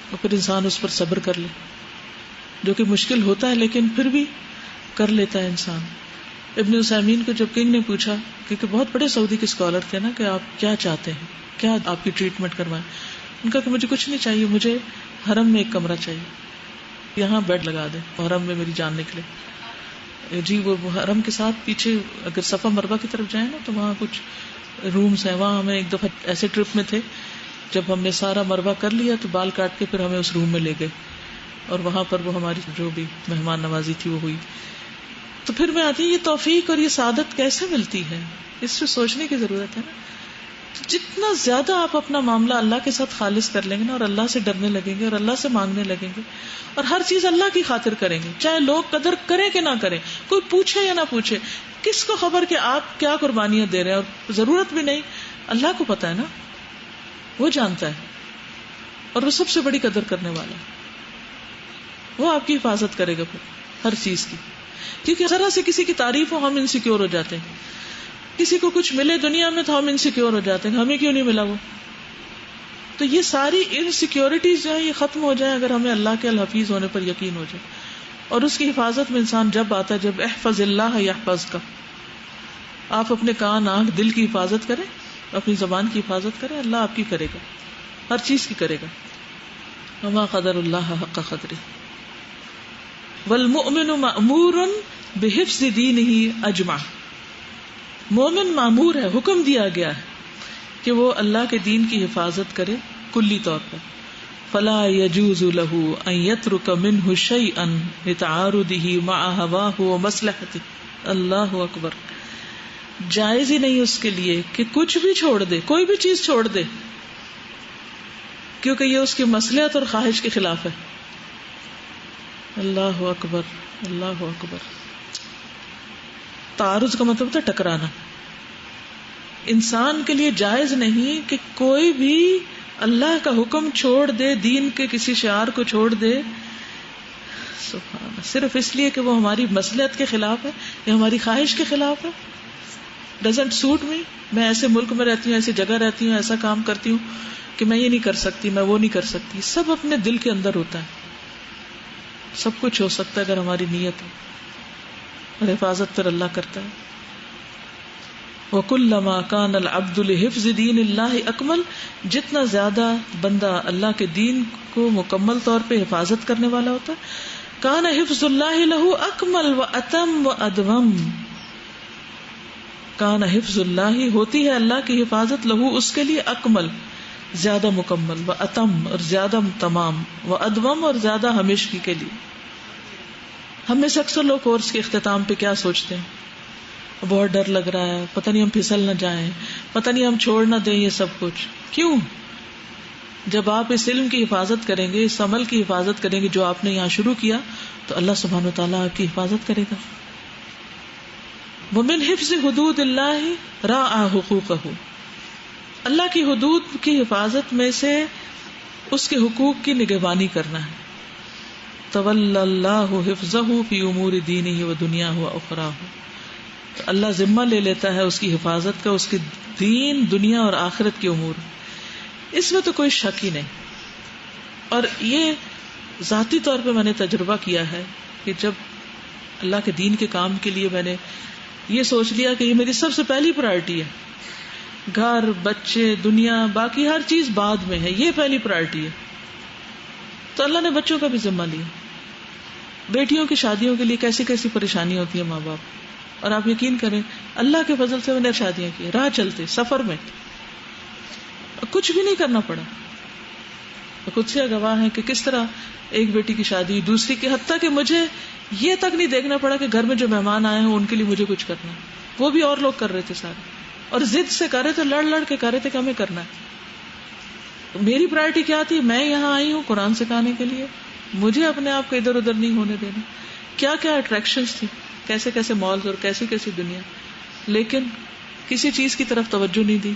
اور پھر انسان اس پر صبر کر لے، جو کہ مشکل ہوتا ہے لیکن پھر بھی کر لیتا ہے انسان. ابن عثیمین کو جب کنگ نے پوچھا، کیونکہ بہت بڑے سعودی کے اسکالر تھے نا، کہ آپ کیا چاہتے ہیں، کیا آپ کی ٹریٹمنٹ کروائیں. ان کا کہ مجھے کچھ نہیں چاہیے، مجھے حرم میں ایک کمرہ چاہیے، یہاں بیڈ لگا دیں، حرم میں میری جان نکلے. جی وہ حرم کے ساتھ پیچھے اگر صفا مروہ کی طرف جائیں نا تو وہاں کچھ رومز ہیں. وہاں ہمیں ایک دفعہ ایسے ٹرپ میں تھے، جب ہم نے سارا مروہ کر لیا تو بال کاٹ کے پھر ہمیں اس روم میں لے گئے اور وہاں پر وہ ہماری جو بھی مہمان نوازی تھی وہ ہوئی. تو پھر میں آتی ہوں یہ توفیق اور یہ سعادت کیسے ملتی ہے، اس سے سوچنے کی ضرورت ہے نا. تو جتنا زیادہ آپ اپنا معاملہ اللہ کے ساتھ خالص کر لیں گے نا اور اللہ سے ڈرنے لگیں گے اور اللہ سے مانگنے لگیں گے اور ہر چیز اللہ کی خاطر کریں گے، چاہے لوگ قدر کریں کہ نہ کریں، کوئی پوچھے یا نہ پوچھے، کس کو خبر کہ آپ کیا قربانیاں دے رہے ہیں، اور ضرورت بھی نہیں، اللہ کو پتا ہے نا، وہ جانتا ہے اور وہ سب سے بڑی قدر کرنے والا ہے. وہ آپ کی حفاظت کرے گا پھر ہر چیز کی. کیونکہ ذرا سے کسی کی تعریف ہو ہم انسیکیور ہو جاتے ہیں، کسی کو کچھ ملے دنیا میں تو ہم انسیکیور ہو جاتے ہیں، ہمیں کیوں نہیں ملا وہ. تو یہ ساری انسیکیورٹیز جو ہے یہ ختم ہو جائے اگر ہمیں اللہ کے الحفیظ ہونے پر یقین ہو جائے. اور اس کی حفاظت میں انسان جب آتا ہے جب احفظ اللہ یحفظ کا، آپ اپنے کان آنکھ دل کی حفاظت کریں، اپنی زبان کی حفاظت کریں، اللہ آپ کی کرے گا، ہر چیز کی کرے گا. وما قدر اللہ حق قدرہ والمؤمن مأمور بحفظ دینہ اجمع. مومن مامور ہے، حکم دیا گیا ہے کہ وہ اللہ کے دین کی حفاظت کرے کلی طور پر. فلا يجوز له ان يترك منه شيئا لتعارضه مع هواه ومصلحته. اللہ اکبر. جائز ہی نہیں اس کے لیے کہ کچھ بھی چھوڑ دے، کوئی بھی چیز چھوڑ دے، کیونکہ یہ اس کی مصلحت اور خواہش کے خلاف ہے. اللہ اکبر اللہ اکبر. تعارض کا مطلب تھا ٹکرانا. انسان کے لیے جائز نہیں کہ کوئی بھی اللہ کا حکم چھوڑ دے، دین کے کسی شعار کو چھوڑ دے، سبحان اللہ، صرف اس لیے کہ وہ ہماری مصلحت کے خلاف ہے یا ہماری خواہش کے خلاف ہے. ڈزنٹ سوٹ می، میں ایسے ملک میں رہتی ہوں، ایسی جگہ رہتی ہوں، ایسا کام کرتی ہوں کہ میں یہ نہیں کر سکتی، میں وہ نہیں کر سکتی. سب اپنے دل کے اندر ہوتا ہے، سب کچھ ہو سکتا ہے اگر ہماری نیت ہو، اور حفاظت پر اللہ کرتا ہے. وَكُلَّمَا كَانَ الْعَبْدُ لِحِفْظِ دِينِ اللَّهِ أَكْمَلَ. جتنا زیادہ بندہ اللہ کے دین کو مکمل طور پہ حفاظت کرنے والا ہوتا ہے، كَانَ حِفْظُ اللَّهِ لَهُ أَكْمَلُ وَأَتَمُّ وَأَدْوَمُ. كَانَ حِفْظُ اللَّهِ ہوتی ہے اللہ کی حفاظت، لہو اس کے لیے، اکمل زیادہ مکمل، وَأَتَم اور زیادہ تمام، وَأَدْوَم اور زیادہ ہمیشگی کے لیے. ہم میں سے اکثر لوگ کورس کے اختتام پہ کیا سوچتے ہیں؟ بہت ڈر لگ رہا ہے، پتہ نہیں ہم پھسل نہ جائیں، پتہ نہیں ہم چھوڑ نہ دیں یہ سب کچھ. کیوں؟ جب آپ اس علم کی حفاظت کریں گے، اس عمل کی حفاظت کریں گے جو آپ نے یہاں شروع کیا، تو اللہ سبحانہ وتعالیٰ آپ کی حفاظت کرے گا. وَمِنْ حِفْظِ حُدُودِ اللَّهِ رَاعَى حُقُوقَهُ، اللہ کی حدود کی حفاظت میں سے اس کے حقوق کی نگہبانی کرنا ہے. تَوَلَّى اللَّهُ حِفْظَهُ فِي أُمُورِ دِينِهِ وَدُنْيَاهُ وَأُخْرَاهُ، تو اللہ ذمہ لے لیتا ہے اس کی حفاظت کا، اس کے دین، دنیا اور آخرت کے امور. اس میں تو کوئی شک ہی نہیں. اور یہ ذاتی طور پہ میں نے تجربہ کیا ہے کہ جب اللہ کے دین کے کام کے لیے میں نے یہ سوچ لیا کہ یہ میری سب سے پہلی پرائرٹی ہے، گھر، بچے، دنیا، باقی ہر چیز بعد میں ہے، یہ پہلی پرائرٹی ہے، تو اللہ نے بچوں کا بھی ذمہ لیا. بیٹیوں کی شادیوں کے لیے کیسی کیسی پریشانی ہوتی ہے ماں باپ، اور آپ یقین کریں اللہ کے فضل سے میں نے شادیاں کی، راہ چلتے سفر میں کچھ بھی نہیں کرنا پڑا. خود سے گواہ ہیں کہ کس طرح ایک بیٹی کی شادی، دوسری کی، حتیٰ کہ مجھے یہ تک نہیں دیکھنا پڑا کہ گھر میں جو مہمان آئے ہیں ان کے لیے مجھے کچھ کرنا ہے، وہ بھی اور لوگ کر رہے تھے سارے، اور ضد سے کر رہے تھے، لڑ لڑ کے کر رہے تھے کہ ہمیں کرنا ہے. میری پرائرٹی کیا تھی؟ میں یہاں آئی ہوں قرآن سکھانے کے لیے، مجھے اپنے آپ کو ادھر ادھر نہیں ہونے دینا. کیا کیا اٹریکشنز تھی، کیسے کیسے مالز اور کیسی کیسی دنیا، لیکن کسی چیز کی طرف توجہ نہیں دی.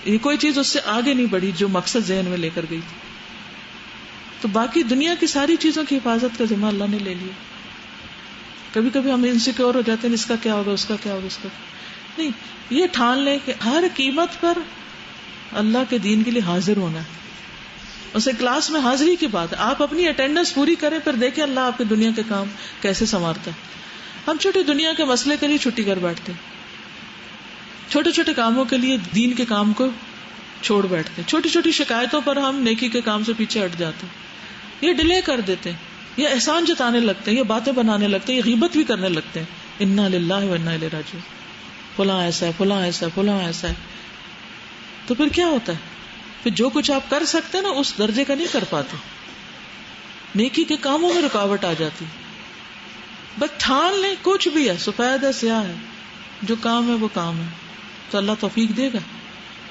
یہ کوئی چیز اس سے آگے نہیں بڑھی جو مقصد ذہن میں لے کر گئی تھی. تو باقی دنیا کی ساری چیزوں کی حفاظت کا ذمہ اللہ نے لے لیا. کبھی کبھی ہم انسیکیور ہو جاتے ہیں، اس کا کیا ہوگا، اس کا کیا ہوگا، اس کا نہیں. یہ ٹھان لیں کہ ہر قیمت پر اللہ کے دین کے لیے حاضر ہونا ہے. اسے کلاس میں حاضری کی بات ہے، آپ اپنی اٹینڈنس پوری کریں، پھر دیکھیں اللہ آپ کے دنیا کے کام کیسے سنوارتا ہے. ہم چھوٹی دنیا کے مسئلے کے لیے چھٹی کر بیٹھتے ہیں، چھوٹے چھوٹے کاموں کے لیے دین کے کام کو چھوڑ بیٹھتے ہیں، چھوٹی چھوٹی شکایتوں پر ہم نیکی کے کام سے پیچھے ہٹ جاتے ہیں، یہ ڈیلے کر دیتے ہیں، یہ احسان جتانے لگتے ہیں، یہ باتیں بنانے لگتے ہیں، یہ غیبت بھی کرنے لگتے ہیں. انا للہ و انا الیہ راجعون، فلاں ایسا ہے، فلاں ایسا ہے، فلاں ایسا ہے. تو پھر کیا ہوتا ہے؟ پھر جو کچھ آپ کر سکتے ہیں نا اس درجے کا نہیں کر پاتے، نیکی کے کاموں میں رکاوٹ آ جاتی. بس ٹھان لیں کچھ بھی ہے، سفید ہے سیاہ ہے، جو کام ہے وہ کام ہے، تو اللہ توفیق دے گا،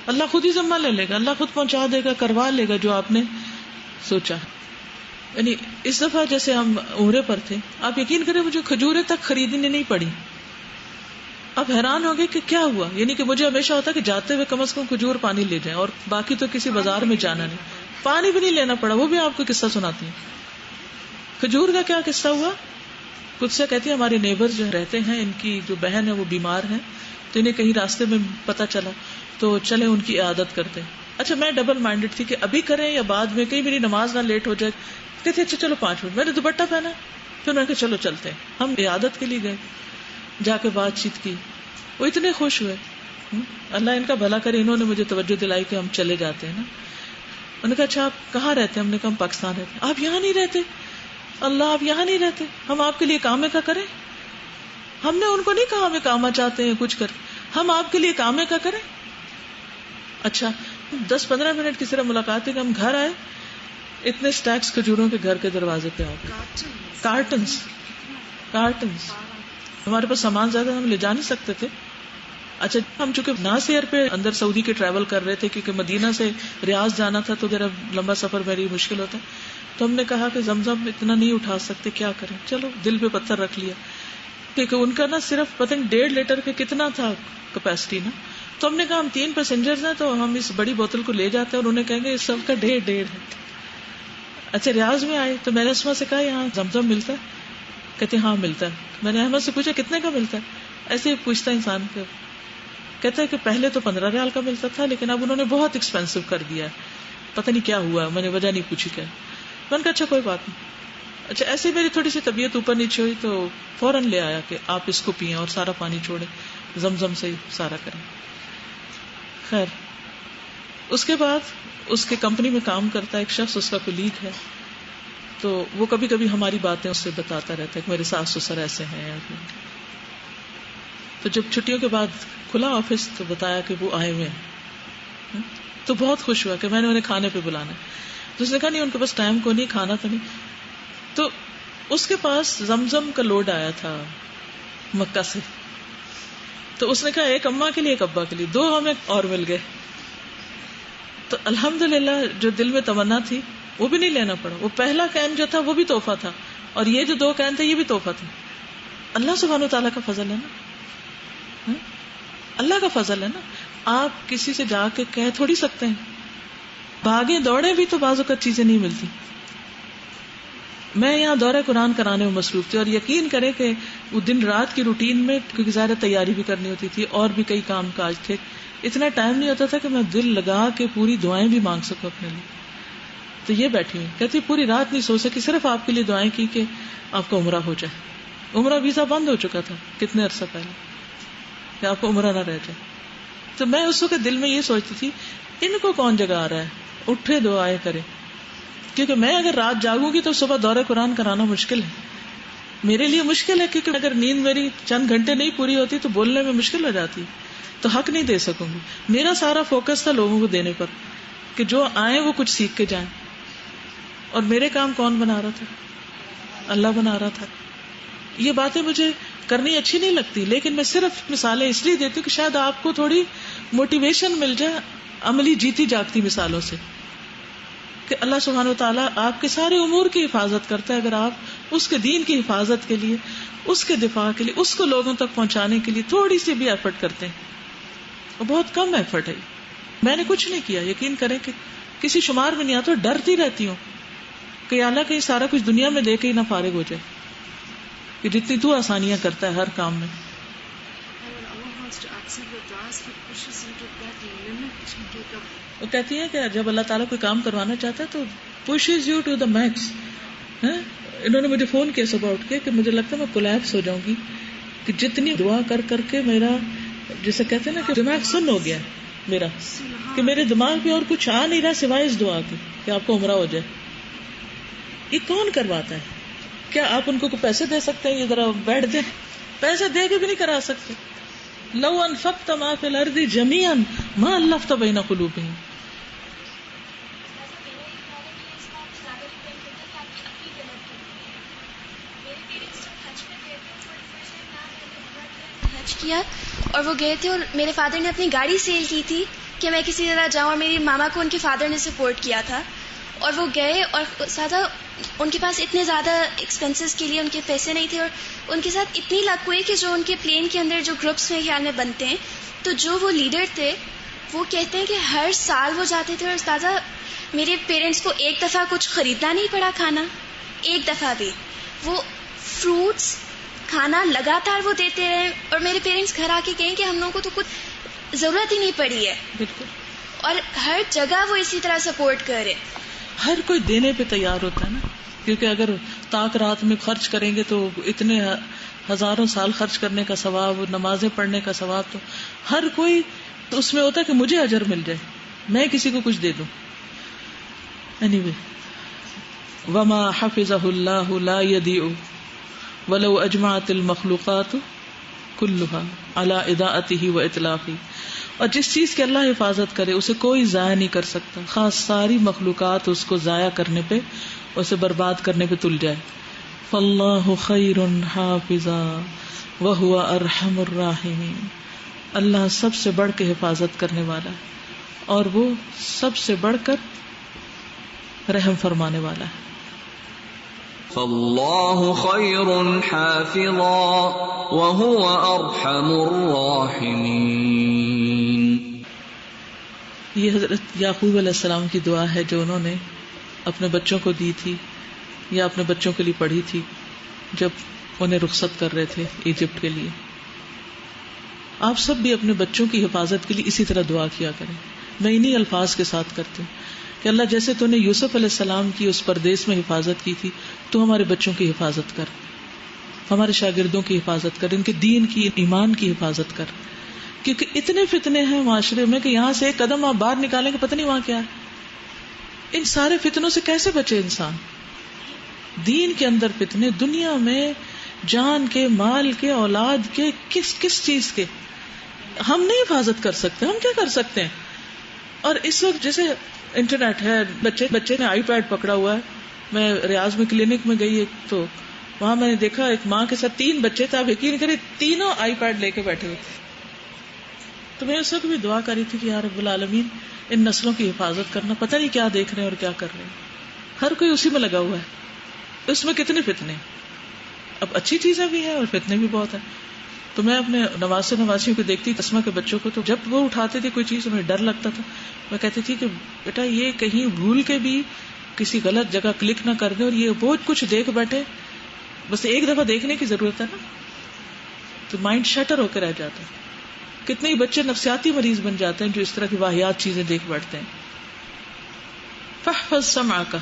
اللہ خود ہی ذمہ لے لے گا، اللہ خود پہنچا دے گا، کروا لے گا جو آپ نے سوچا. یعنی اس دفعہ جیسے ہم عمرے پر تھے، آپ یقین کریں مجھے کھجوریں تک خریدنے نہیں پڑی. آپ حیران ہو گئے کہ کیا ہوا. یعنی کہ مجھے ہمیشہ ہوتا کہ جاتے ہوئے کم از کم کھجور پانی لے جائیں، اور باقی تو کسی بازار میں جانا نہیں، پانی بھی نہیں لینا پڑا. وہ بھی آپ کو قصہ سناتی ہیں. کھجور کا کیا قصہ ہوا؟ کچھ سے کہتی ہے ہمارے نیبر جو رہتے ہیں، ان کی جو بہن ہے وہ بیمار ہے، تو انہیں کہیں راستے میں پتہ چلا، تو چلے ان کی عیادت کرتے. اچھا میں ڈبل مائنڈیڈ تھی کہ ابھی کریں یا بعد میں، کہیں میری نماز نہ لیٹ ہو جائے. کہتے اچھا چلو 5 منٹ. میں نے دوپٹہ پہنا، پھر میں نے کہا چلو چلتے ہیں. ہم عیادت کے لیے گئے، جا کے بات چیت کی، وہ اتنے خوش ہوئے. اللہ ان کا بھلا کرے، انہوں نے مجھے توجہ دلائی کہ ہم چلے جاتے ہیں نا. انہوں نے کہا اچھا آپ کہاں رہتے ہیں؟ ہم نے کہا ہم پاکستان رہتے ہیں. آپ یہاں نہیں رہتے؟ اللہ آپ یہاں نہیں رہتے؟ ہم آپ کے لیے کامے کا کریں. ہم نے ان کو نہیں کہا ہمیں کاما چاہتے ہیں کچھ کر، ہم آپ کے لیے کامے کا کریں. اچھا 10-15 منٹ کی صرف ملاقات ہے کہ ہم گھر آئے، اتنے سٹیکس کھجوروں کے گھر کے دروازے پہ آ گئے. کارٹنز. ہمارے پاس سامان زیادہ ہم لے جا نہیں سکتے تھے. اچھا ہم چونکہ ناسیر پہ اندر سعودی کے ٹریول کر رہے تھے، کیونکہ مدینہ سے ریاض جانا تھا تو ذرا لمبا سفر میری مشکل ہوتا ہے، تو ہم نے کہا کہ زمزم اتنا نہیں اٹھا سکتے، کیا کریں. چلو دل پہ پتھر رکھ لیا، کیونکہ ان کا نا صرف پتہ نہیں 1.5 لیٹر کے کتنا تھا کیپیسٹی نا. تو ہم نے کہا ہم 3 پیسنجرز ہیں تو ہم اس بڑی بوتل کو لے جاتے ہیں اور انہیں کہیں گے اس سب کا 1.5 ہے. اچھا ریاض میں آئے تو میں نے اسما سے کہا یہاں زمزم ملتا ہے؟ کہتے ہاں ملتا ہے. میں نے احمد سے پوچھا کتنے کا ملتا ہے؟ ایسے ہی پوچھتا انسان کو. کہتا ہے کہ پہلے تو 15 ریال کا ملتا تھا لیکن اب انہوں نے بہت ایکسپینسو کر دیا ہے، پتہ نہیں کیا ہوا، میں نے وجہ نہیں پوچھی. کیا میں نے کہا اچھا کوئی بات نہیں. اچھا ایسے میری تھوڑی سی طبیعت اوپر نیچے ہوئی تو فوراً لے آیا کہ آپ اس کو پئیں اور سارا پانی چھوڑیں، زمزم سے ہی سارا کریں. خیر اس کے بعد اس کے کمپنی میں کام کرتا ہے ایک شخص، اس کا کولیگ ہے، تو وہ کبھی کبھی ہماری باتیں اس سے بتاتا رہتا ہے کہ میرے ساس سسر ایسے ہیں. تو جب چھٹیوں کے بعد کھلا آفس تو بتایا کہ وہ آئے ہوئے ہیں، تو بہت خوش ہوا کہ میں نے انہیں کھانے پہ بلانا ہے. تو اس نے کہا نہیں ان کے پاس ٹائم کو نہیں، کھانا تو نہیں. تو اس کے پاس زمزم کا لوڈ آیا تھا مکہ سے، تو اس نے کہا ایک اماں کے لیے ایک ابا کے لیے، 2 ہمیں اور مل گئے. تو الحمدللہ جو دل میں تمنا تھی وہ بھی نہیں لینا پڑا. وہ پہلا کین جو تھا وہ بھی تحفہ تھا، اور یہ جو 2 کین تھے یہ بھی تحفہ تھا. اللہ سبحانہ وتعالیٰ کا فضل ہے نا، اللہ کا فضل ہے نا. آپ کسی سے جا کے کہہ تھوڑی سکتے ہیں. بھاگے دوڑے بھی تو بعض اوقات چیزیں نہیں ملتی. میں یہاں دورہ قرآن کرانے میں مصروف تھی، اور یقین کریں کہ وہ دن رات کی روٹین میں، کیونکہ ظاہر تیاری بھی کرنی ہوتی تھی اور بھی کئی کام کاج تھے، اتنا ٹائم نہیں ہوتا تھا کہ میں دل لگا کے پوری دعائیں بھی مانگ سکوں اپنے لیے. تو یہ بیٹھی ہوئی کہتی پوری رات نہیں سو سکی، صرف آپ کے لیے دعائیں کی کہ آپ کا عمرہ ہو جائے. عمرہ ویزا بند ہو چکا تھا کتنے عرصہ پہلے، کہ آپ کو عمرہ نہ رہ جائے. تو میں اس وقت دل میں یہ سوچتی تھی ان کو کون جگا رہا ہے، اٹھے دعائیں کرے. کیونکہ میں اگر رات جاگوں گی تو صبح دورہ قرآن کرانا مشکل ہے میرے لیے، مشکل ہے کیونکہ اگر نیند میری چند گھنٹے نہیں پوری ہوتی تو بولنے میں مشکل ہو جاتی، تو حق نہیں دے سکوں گی. میرا سارا فوکس تھا لوگوں کو دینے پر کہ جو آئیں وہ کچھ سیکھ کے جائیں. اور میرے کام کون بنا رہا تھا؟ اللہ بنا رہا تھا. یہ باتیں مجھے کرنی اچھی نہیں لگتی، لیکن میں صرف مثالیں اس لیے دیتی ہوں کہ شاید آپ کو تھوڑی موٹیویشن مل جائے عملی جیتی جاگتی مثالوں سے، کہ اللہ سبحانہ و تعالیٰ آپ کے سارے امور کی حفاظت کرتا ہے اگر آپ اس کے دین کی حفاظت کے لیے، اس کے دفاع کے لیے، اس کو لوگوں تک پہنچانے کے لیے تھوڑی سی بھی ایفرٹ کرتے ہیں. اور بہت کم ایفرٹ ہے. میں نے کچھ نہیں کیا، یقین کریں کہ کسی شمار میں نہیں آتا. ڈرتی رہتی ہوں کہ اللہ کہیں سارا کچھ دنیا میں دے کے ہی نہ فارغ ہو جائے، کہ جتنی تو آسانیاں کرتا ہے ہر کام میں. وہ کہتی ہیں کہ جب اللہ تعالیٰ کوئی کام کروانا چاہتا ہے تو pushes you to the max. انہوں نے مجھے فون کیا صبح اٹھ کے کہ مجھے لگتا ہے میں کولیپس ہو جاؤں گی، کہ جتنی دعا کر کر کے میرا، جسے کہتے ہیں نا کہ دماغ سن ہو گیا میرا، کہ میرے دماغ میں اور کچھ آ نہیں رہا سوائے اس دعا کے کہ آپ کو عمرہ ہو جائے. یہ کون کرواتا ہے؟ کیا آپ ان کو پیسے دے سکتے ہیں؟ یہ ذرا بیٹھ دیں، پیسے دے کے بھی نہیں کرا سکتے. لو انفقت ما فی الارض جميعا ما الفت بین قلوبہم. کیا اور وہ گئے تھے، اور میرے فادر نے اپنی گاڑی سیل کی تھی کہ میں کسی طرح جاؤں، اور میری ماما کو ان کے فادر نے سپورٹ کیا تھا. اور وہ گئے، اور سادہ ان کے پاس اتنے زیادہ ایکسپینسز کے لیے ان کے پیسے نہیں تھے، اور ان کے ساتھ اتنی لک ہوئی کہ جو ان کے پلین کے اندر جو گروپس میں خیال میں بنتے ہیں، تو جو وہ لیڈر تھے وہ کہتے ہیں کہ ہر سال وہ جاتے تھے. اور استاذہ میرے پیرنٹس کو ایک دفعہ کچھ خریدنا نہیں پڑا کھانا، ایک دفعہ بھی. وہ فروٹس کھانا لگاتار وہ دیتے رہے، اور میرے پیرنٹس گھر آ کے کہیں کہ ہم لوگوں کو تو کچھ ضرورت ہی نہیں پڑی ہے. بالکل. اور ہر جگہ وہ اسی طرح سپورٹ کرے. ہر کوئی دینے پہ تیار ہوتا ہے نا، کیونکہ اگر طاق رات میں خرچ کریں گے تو اتنے ہزاروں سال خرچ کرنے کا ثواب، نمازیں پڑھنے کا ثواب، تو ہر کوئی تو اس میں ہوتا ہے کہ مجھے اجر مل جائے، میں کسی کو کچھ دے دوں. anyway وما حفظہ اللہ لا یضیع ولو اجمعت المخلوقات كلها على اضاعته واطلافه. اور جس چیز کی اللہ حفاظت کرے اسے کوئی ضائع نہیں کر سکتا، خاص ساری مخلوقات اس کو ضائع کرنے پہ، اسے برباد کرنے پہ تل جائے. فاللہ خیر حافظا وہو ارحم الراحمین. اللہ سب سے بڑھ کے حفاظت کرنے والا ہے اور وہ سب سے بڑھ کر رحم فرمانے والا ہے. فاللہ خیر حافظا وہو ارحم الراحمین. یہ حضرت یعقوب علیہ السلام کی دعا ہے جو انہوں نے اپنے بچوں کو دی تھی یا اپنے بچوں کے لیے پڑھی تھی جب انہیں رخصت کر رہے تھے ایجپٹ کے لیے. آپ سب بھی اپنے بچوں کی حفاظت کے لیے اسی طرح دعا کیا کریں. میں انہی الفاظ کے ساتھ کرتی ہوں کہ اللہ جیسے تو نے یوسف علیہ السلام کی اس پردیس میں حفاظت کی تھی، تو ہمارے بچوں کی حفاظت کر، ہمارے شاگردوں کی حفاظت کر، ان کے دین کی، ایمان کی حفاظت کر. کیونکہ اتنے فتنے ہیں معاشرے میں کہ یہاں سے ایک قدم آپ باہر نکالیں گے پتہ نہیں وہاں کیا ہے. ان سارے فتنوں سے کیسے بچے انسان؟ دین کے اندر فتنے، دنیا میں جان کے، مال کے، اولاد کے، کس چیز کے ہم نہیں حفاظت کر سکتے. ہم کیا کر سکتے ہیں؟ اور اس وقت جیسے انٹرنیٹ ہے، بچے نے آئی پیڈ پکڑا ہوا ہے. میں ریاض میں کلینک میں گئی ایک، تو وہاں میں نے دیکھا ایک ماں کے ساتھ 3 بچے تھے. آپ یقین کریں تینوں آئی پیڈ لے کے بیٹھے ہوئے تھے. تو میں اس وقت بھی دعا کری تھی کہ یا رب العالمین ان نسلوں کی حفاظت کرنا، پتہ نہیں کیا دیکھ رہے ہیں اور کیا کر رہے ہیں، ہر کوئی اسی میں لگا ہوا ہے، اس میں کتنے فتنے، اب اچھی چیزیں بھی ہیں اور فتنے بھی بہت ہیں. تو میں اپنے نواسیوں کو دیکھتی، تسمہ کے بچوں کو، تو جب وہ اٹھاتے تھے کوئی چیز انہیں ڈر لگتا تھا، میں کہتی تھی کہ بیٹا یہ کہیں بھول کے بھی کسی غلط جگہ کلک نہ کر دیں اور یہ بہت کچھ دیکھ بیٹھے، بس ایک دفعہ دیکھنے کی ضرورت ہے نا، تو مائنڈ شٹر ہو کے رہ جاتا ہے. کتنے ہی بچے نفسیاتی مریض بن جاتے ہیں جو اس طرح کی واہیات چیزیں دیکھ بیٹھتے ہیں. فاحفظ سمعک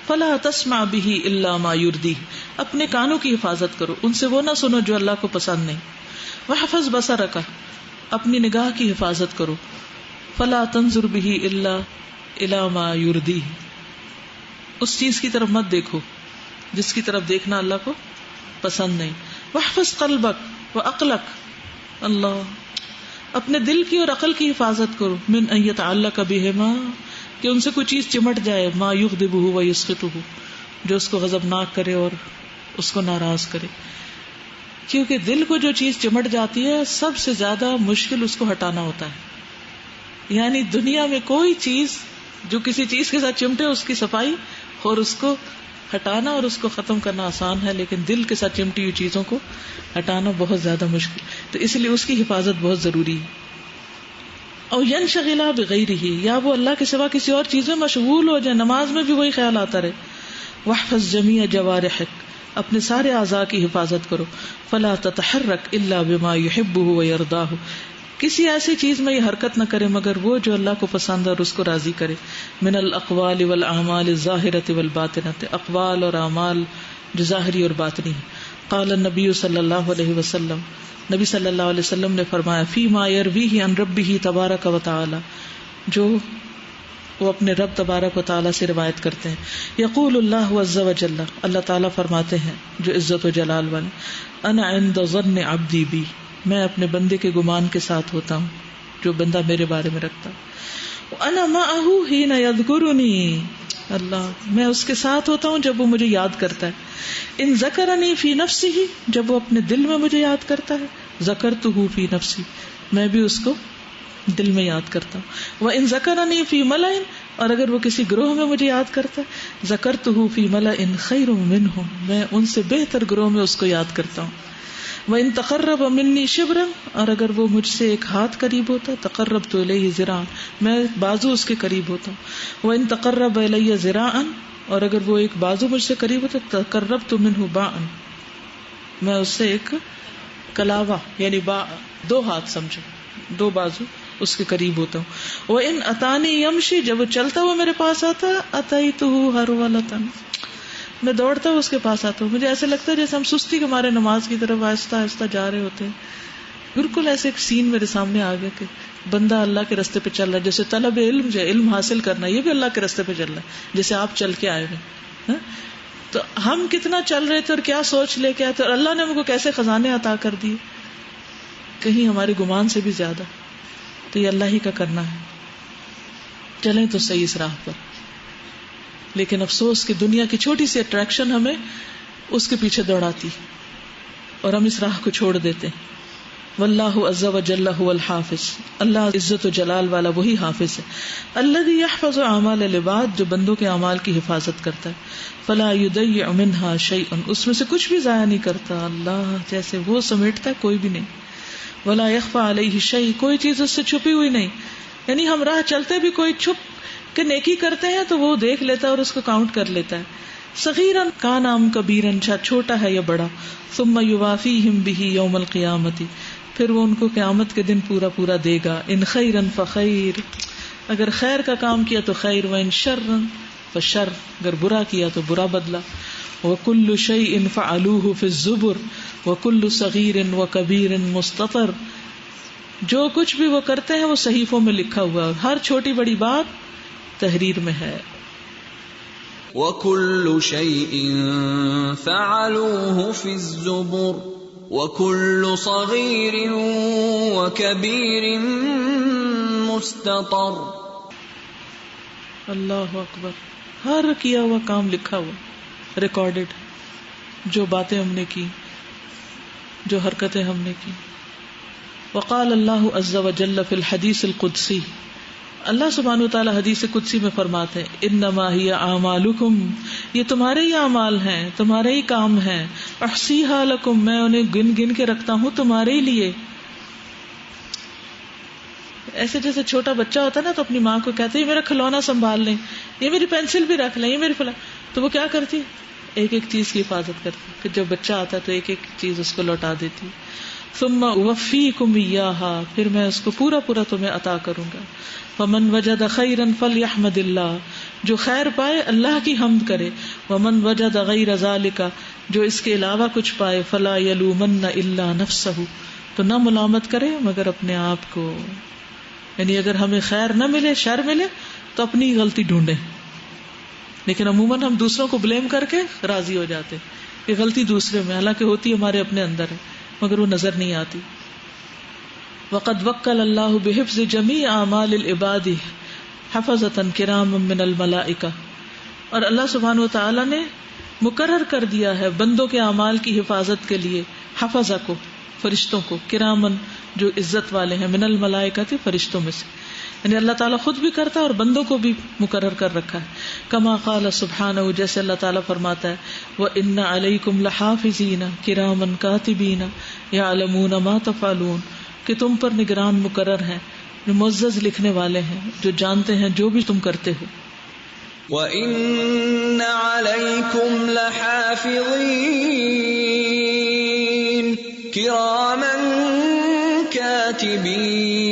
فلا تسمع به الا ما يرضيه، اپنے کانوں کی حفاظت کرو، ان سے وہ نہ سنو جو اللہ کو پسند نہیں. واحفظ بصرک، اپنی نگاہ کی حفاظت کرو، فلا تنظر به الا الى ما يرضيه، اس چیز کی طرف مت دیکھو جس کی طرف دیکھنا اللہ کو پسند نہیں. واحفظ قلبک وعقلک، اللہ اپنے دل کی اور عقل کی حفاظت کرو، من ان يتعلق بهما، کہ ان سے کوئی چیز چمٹ جائے، ما یغضبہ ویسخطہ، جو اس کو غضبناک کرے اور اس کو ناراض کرے. کیونکہ دل کو جو چیز چمٹ جاتی ہے سب سے زیادہ مشکل اس کو ہٹانا ہوتا ہے. یعنی دنیا میں کوئی چیز جو کسی چیز کے ساتھ چمٹے اس کی صفائی اور اس کو ہٹانا اور اس کو ختم کرنا آسان ہے، لیکن دل کے ساتھ چمٹی ہوئی چیزوں کو ہٹانا بہت زیادہ مشکل، تو اس لیے اس کی حفاظت بہت ضروری ہے. اور ینشغل بغیرہ، یا وہ اللہ کے سوا کسی اور چیز میں مشغول ہو جائے، نماز میں بھی وہی خیال آتا رہے. واحفظ جمیع جوارحک، اپنے سارے اعضاء کی حفاظت کرو. فلا تتحرک الا بما يحبه ويرضاه، کسی ایسی چیز میں یہ حرکت نہ کرے مگر وہ جو اللہ کو پسند اور اس کو راضی کرے. من الاقوال والاعمال الظاہرۃ والباطنۃ، اقوال اور اعمال جو ظاہری اور باطنی ہیں. قال النبی صلی اللہ علیہ وسلم، نبی صلی اللہ علیہ وسلم نے فرمایا، فیما یرویہ عن ربہ تبارک و تعالی، جو وہ اپنے رب تبارک و تعالی سے روایت کرتے ہیں. یقول اللہ عز وجل، اللہ تعالیٰ فرماتے ہیں جو عزت و جلال والے، انا عند ظن عبدی بی، میں اپنے بندے کے گمان کے ساتھ ہوتا ہوں جو بندہ میرے بارے میں رکھتا. انا معہ حین یذکرنی، اللہ میں اس کے ساتھ ہوتا ہوں جب وہ مجھے یاد کرتا ہے. ان ذکرنی فی نفسہ، جب وہ اپنے دل میں مجھے یاد کرتا ہے، ذکرتہ فی نفسی، میں بھی اس کو دل میں یاد کرتا ہوں. وان ذکرنی فی ملأ، اور اگر وہ کسی گروہ میں مجھے یاد کرتا ہے، ذکرتہ فی ملأ خیر منہم، میں ان سے بہتر گروہ میں اس کو یاد کرتا ہوں. وان تقرب منی شبرا، اور اگر وہ مجھ سے ایک ہاتھ قریب ہوتا، تقربت الیہ ذراعا، میں بازو اس کے قریب ہوتا ہوں. وان تقرب الی ذراعا، اور اگر وہ ایک بازو مجھ سے قریب ہوتا، تقربت منہ باعا، میں اس سے ایک کلاوہ یعنی دو ہاتھ سمجھو، دو بازو اس کے قریب ہوتا ہوں. وان اتانی یمشی، جب وہ چلتا ہوا میرے پاس آتا، اتیتہ ہرولۃ، میں دوڑتا ہوں اس کے پاس آتا ہوں. مجھے ایسے لگتا ہے جیسے ہم سستی کے مارے نماز کی طرف آہستہ آہستہ جا رہے ہوتے ہیں. بالکل ایسے ایک سین میرے سامنے آ گیا کہ بندہ اللہ کے رستے پہ چل رہا ہے، جیسے طلب علم جو علم حاصل کرنا یہ بھی اللہ کے رستے پہ چل رہا ہے، جیسے آپ چل کے آئے ہوئے. تو ہم کتنا چل رہے تھے اور کیا سوچ لے کے آئے تھے، اور اللہ نے ہم کو کیسے خزانے عطا کر دیے، کہیں ہمارے گمان سے بھی زیادہ. تو یہ اللہ ہی کا کرنا ہے. چلیں تو صحیح اس راہ پر، لیکن افسوس کہ دنیا کی چھوٹی سی اٹریکشن ہمیں اس کے پیچھے دوڑاتی اور ہم اس راہ کو چھوڑ دیتے. واللہ عز وجل هو الحافظ، اللہ عزت و جلال والا وہی حافظ ہے. الذی یحفظ اعمال العباد، جو بندوں کے اعمال کی حفاظت کرتا ہے. فلا یضیع منها شیئا، اس میں سے کچھ بھی ضائع نہیں کرتا. اللہ جیسے وہ سمیٹتا ہے کوئی بھی نہیں. ولا یخفی علیہ شیء، کوئی چیز اس سے چھپی ہوئی نہیں. یعنی ہم راہ چلتے بھی کوئی چھپ کہ نیکی کرتے ہیں تو وہ دیکھ لیتا ہے اور اس کو کاؤنٹ کر لیتا ہے. صغیرن کان ام کبیرن، چھوٹا ہے یا بڑا. ثم یوافیہم بہ یوم القیامۃ، پھر وہ ان کو قیامت کے دن پورا پورا دے گا. ان خیرن فخیر، اگر خیر کا کام کیا تو خیر، وان شرن فشر، اگر برا کیا تو برا بدلا. وکل شیء فعلوہ فی الزبر وکل صغیر وکبیر مستطر، جو کچھ بھی وہ کرتے ہیں وہ صحیفوں میں لکھا ہوا ہے، ہر چھوٹی بڑی بات تحریر میں ہے. وَكُلُّ شَيْءٍ فَعَلُوهُ فِي الزُّبُرِ وَكُلُّ صَغِيرٍ وَكَبِيرٍ مُسْتَطَرٍ. اللہ اکبر، ہر کیا ہوا کام لکھا ہوا، ریکارڈڈ، جو باتیں ہم نے کی، جو حرکتیں ہم نے کی. وقال اللہ عز وجل فی الحدیث القدسی، اللہ سبحانہ وتعالی حدیث قدسی میں فرماتے ہیں انما ہی اعمالکم، یہ تمہارے ہی اعمال ہیں، تمہارے ہی کام ہیں، احصیھا لکم، میں انہیں گن گن کے رکھتا ہوں تمہارے ہی لیے. ایسے جیسے چھوٹا بچہ ہوتا ہے نا تو اپنی ماں کو کہتے ہیں یہ میرا کھلونا سنبھال لیں، یہ میری پینسل بھی رکھ لیں، یہ میری فلاں، تو وہ کیا کرتی ہے ایک ایک چیز کی حفاظت کرتی، پھر جب بچہ آتا ہے تو ایک ایک چیز اس کو لوٹا دیتی. ثم اوفیکم ایہا، پھر میں اس کو پورا پورا تمہیں عطا کروں گا. فمن وجد خیرا فلیحمد اللہ، جو خیر پائے اللہ کی حمد کرے. ومن وجد غیر ذالک، جو اس کے علاوہ کچھ پائے، فلا یلومن الا نفسہ، تو نہ ملامت کرے مگر اپنے آپ کو. یعنی اگر ہمیں خیر نہ ملے، شر ملے، تو اپنی غلطی ڈھونڈے. لیکن عموماً ہم دوسروں کو بلیم کر کے راضی ہو جاتے کہ غلطی دوسرے میں، حالانکہ ہوتی ہمارے اپنے اندر ہے مگر وہ نظر نہیں آتی. وقد وکل اللہ بحفظ جمیع اعمال العباد حفظۃ کراما من الملائکہ، اور اللہ سبحانہ وتعالی نے مقرر کر دیا ہے بندوں کے اعمال کی حفاظت کے لیے حفظہ کو، فرشتوں کو، کرامن جو عزت والے ہیں، من الملائکہ تھی فرشتوں میں سے، یعنی اللہ تعالیٰ خود بھی کرتا ہے اور بندوں کو بھی مقرر کر رکھا ہے. کما قال سبحانہ، جیسے اللہ تعالیٰ فرماتا ہے وَإِنَّ عَلَيْكُمْ لَحَافِظِينَ كِرَامًا كَاتِبِينَ يَعْلَمُونَ مَا تَفْعَلُونَ، کہ تم پر نگران مقرر ہیں جو معزز لکھنے والے ہیں، جو جانتے ہیں جو بھی تم کرتے ہو. وَإِنَّ عَلَيْكُمْ لَحَافِظِينَ كِرَامًا كَاتِبِينَ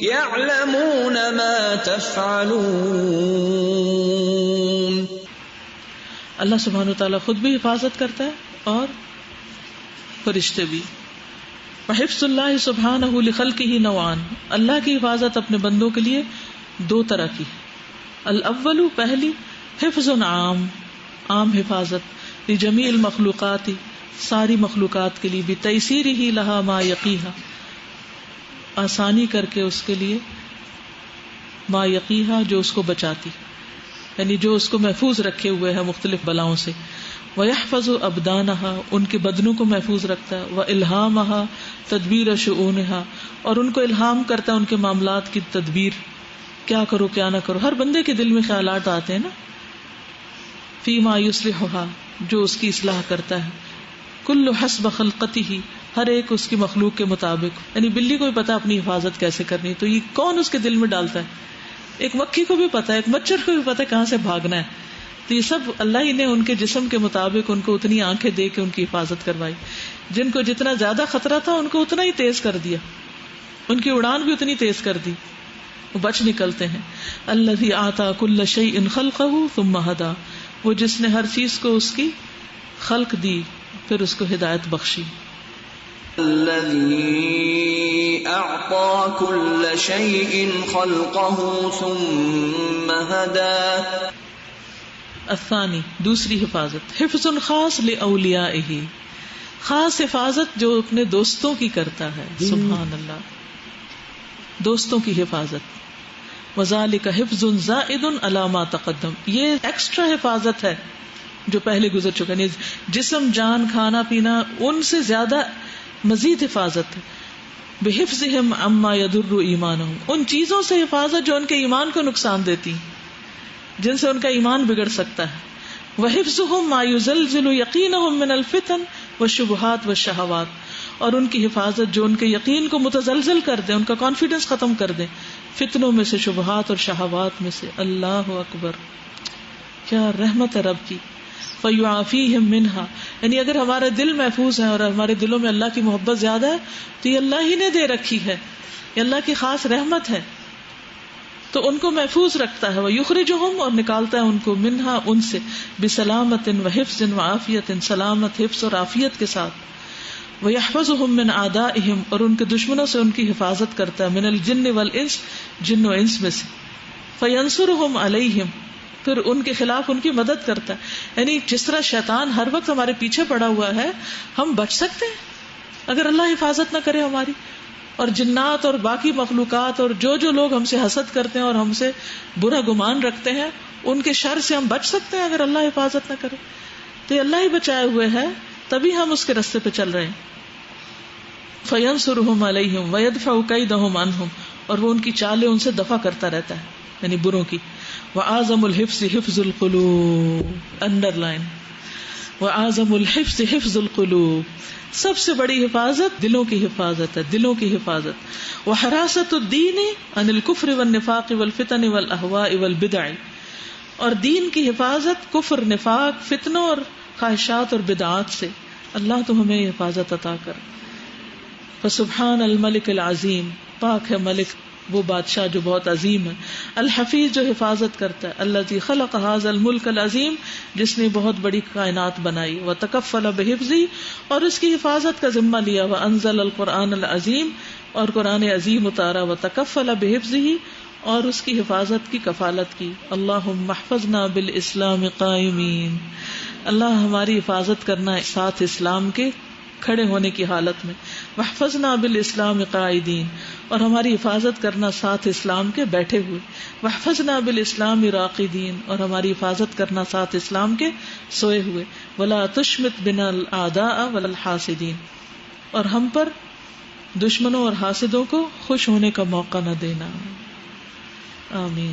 يَعْلَمُونَ مَا تَفْعَلُونَ. اللہ سبحانہ وتعالیٰ خود بھی حفاظت کرتا ہے اور فرشتے بھی. وحفظ اللہ سبحانہ لخلقہ نوعان، اللہ کی حفاظت اپنے بندوں کے لیے دو طرح کی. الاول، پہلی، حفظ عام، عام حفاظت، لجمیع المخلوقات، ساری مخلوقات کے لیے، بتیسیرہ لہا ما یقیہا، آسانی کر کے اس کے لیے، ما یقیہا جو اس کو بچاتی، یعنی جو اس کو محفوظ رکھے ہوئے ہے مختلف بلاؤں سے. وَيَحْفَظُ أَبْدَانَهَا، ان کے بدنوں کو محفوظ رکھتا ہے. وَإِلْهَامَهَا تدبیر شؤونها، اور ان کو الہام کرتا ہے ان کے معاملات کی تدبیر، کیا کرو کیا نہ کرو. ہر بندے کے دل میں خیالات آتے ہیں نا، فِيمَا يُصْلِحُهَا، جو اس کی اصلاح کرتا ہے. کل حسب خلقتہ، ہر ایک اس کی مخلوق کے مطابق. یعنی بلی کو بھی پتا اپنی حفاظت کیسے کرنی، تو یہ کون اس کے دل میں ڈالتا ہے؟ ایک مکھی کو بھی پتا ہے، ایک مچھر کو بھی پتا ہے کہاں سے بھاگنا ہے. تو یہ سب اللہ ہی نے ان کے جسم کے مطابق ان کو اتنی آنکھیں دے کے ان کی حفاظت کروائی. جن کو جتنا زیادہ خطرہ تھا ان کو اتنا ہی تیز کر دیا، ان کی اڑان بھی اتنی تیز کر دی، وہ بچ نکلتے ہیں. الذی اعطی کل شیء خلقہ ثم ہدی، وہ جس نے ہر چیز کو اس کی خلق دی پھر اس کو ہدایت بخشی. الذی اعطی کل شیء خلقہ ثم ہدی. الثانی، دوسری حفاظت، حفظ خاص لأولیائہ، خاص حفاظت جو اپنے دوستوں کی کرتا ہے. سبحان اللہ، دوستوں کی حفاظت. وذالک حفظ زائد علی ما تقدم، یہ ایکسٹرا حفاظت ہے جو پہلے گزر چکا. یعنی جسم، جان، کھانا پینا، ان سے زیادہ مزید حفاظت ہے. بحفظہم عما یضر ایمانہم، ان چیزوں سے حفاظت جو ان کے ایمان کو نقصان دیتی، جن سے ان کا ایمان بگڑ سکتا ہے. وحفظہم ما یزلزل یقینہم من الفتن والشبہات والشہوات، اور ان کی حفاظت جو ان کے یقین کو متزلزل کر دے، ان کا کانفیڈنس ختم کر دے، فتنوں میں سے، شبہات اور شہوات میں سے. اللہ اکبر، کیا رحمت ہے رب کی. فیعافیہم منہا، یعنی اگر ہمارے دل محفوظ ہیں اور ہمارے دلوں میں اللہ کی محبت زیادہ ہے تو یہ اللہ ہی نے دے رکھی ہے، یہ اللہ کی خاص رحمت ہے، تو ان کو محفوظ رکھتا ہے. ویخرجہم، اور نکالتا ہے ان کو، منہا، ان سے، بسلامت وحفظ وعافیت، سلامت، حفظ اور عافیت کے ساتھ. ویحفظہم من اعدائہم، اور ان کے دشمنوں سے ان کی حفاظت کرتا ہے. من الجن والانس، جن و انس میں سے. فینصرہم علیہم، پھر ان کے خلاف ان کی مدد کرتا ہے. یعنی جس طرح شیطان ہر وقت ہمارے پیچھے پڑا ہوا ہے، ہم بچ سکتے ہیں اگر اللہ حفاظت نہ کرے ہماری. اور جنات اور باقی مخلوقات اور جو لوگ ہم سے حسد کرتے ہیں اور ہم سے برا گمان رکھتے ہیں، ان کے شر سے ہم بچ سکتے ہیں اگر اللہ حفاظت نہ کرے. تو یہ اللہ ہی بچائے ہوئے ہے، تبھی ہم اس کے راستے پہ چل رہے ہیں. فینصرہم علیہم ویدفع کیدہم عنہم، اور وہ ان کی چالیں ان سے دفع کرتا رہتا ہے، یعنی بروں کی. وَأَعْظَمُ الْحِفْظِ حِفْظُ الْقُلُوبِ، انڈر لائن، وَأَعْظَمُ الْحِفْظِ حِفْظُ الْقُلُوبِ، سب سے بڑی حفاظت دلوں کی حفاظت ہے، دلوں کی حفاظت. وحراست الدین عن الکفر والنفاق والفتن والاہواء والبدع، اور دین کی حفاظت کفر، نفاق، فتنوں اور خواہشات اور بدعات سے. اللہ تو ہمیں حفاظت عطا کر. فسبحان الملک العظیم، پاک ہے ملک وہ بادشاہ جو بہت عظیم ہے. الحفیظ، جو حفاظت کرتا ہے. الذی خلق ھذا الملک العظیم، جس نے بہت بڑی کائنات بنائی. وتکفل بحفظی، اور اس کی حفاظت کا ذمہ لیا. وانزل القرآن العظیم، اور قرآن عظیم اتارا. وتکفل بحفظہ، اور اس کی حفاظت کی کفالت کی. اللہم احفظنا بالاسلام قائمین، اللہ ہماری حفاظت کرنا ساتھ اسلام کے کھڑے ہونے کی حالت میں. واحفظنا بالاسلام قاعدین، اور ہماری حفاظت کرنا ساتھ اسلام کے بیٹھے ہوئے. واحفظنا بالاسلام راقدین، اور ہماری حفاظت کرنا ساتھ اسلام کے سوئے ہوئے. ولا تشمت بنا الاعداء ولا الحاسدین، اور ہم پر دشمنوں اور حاسدوں کو خوش ہونے کا موقع نہ دینا. آمین.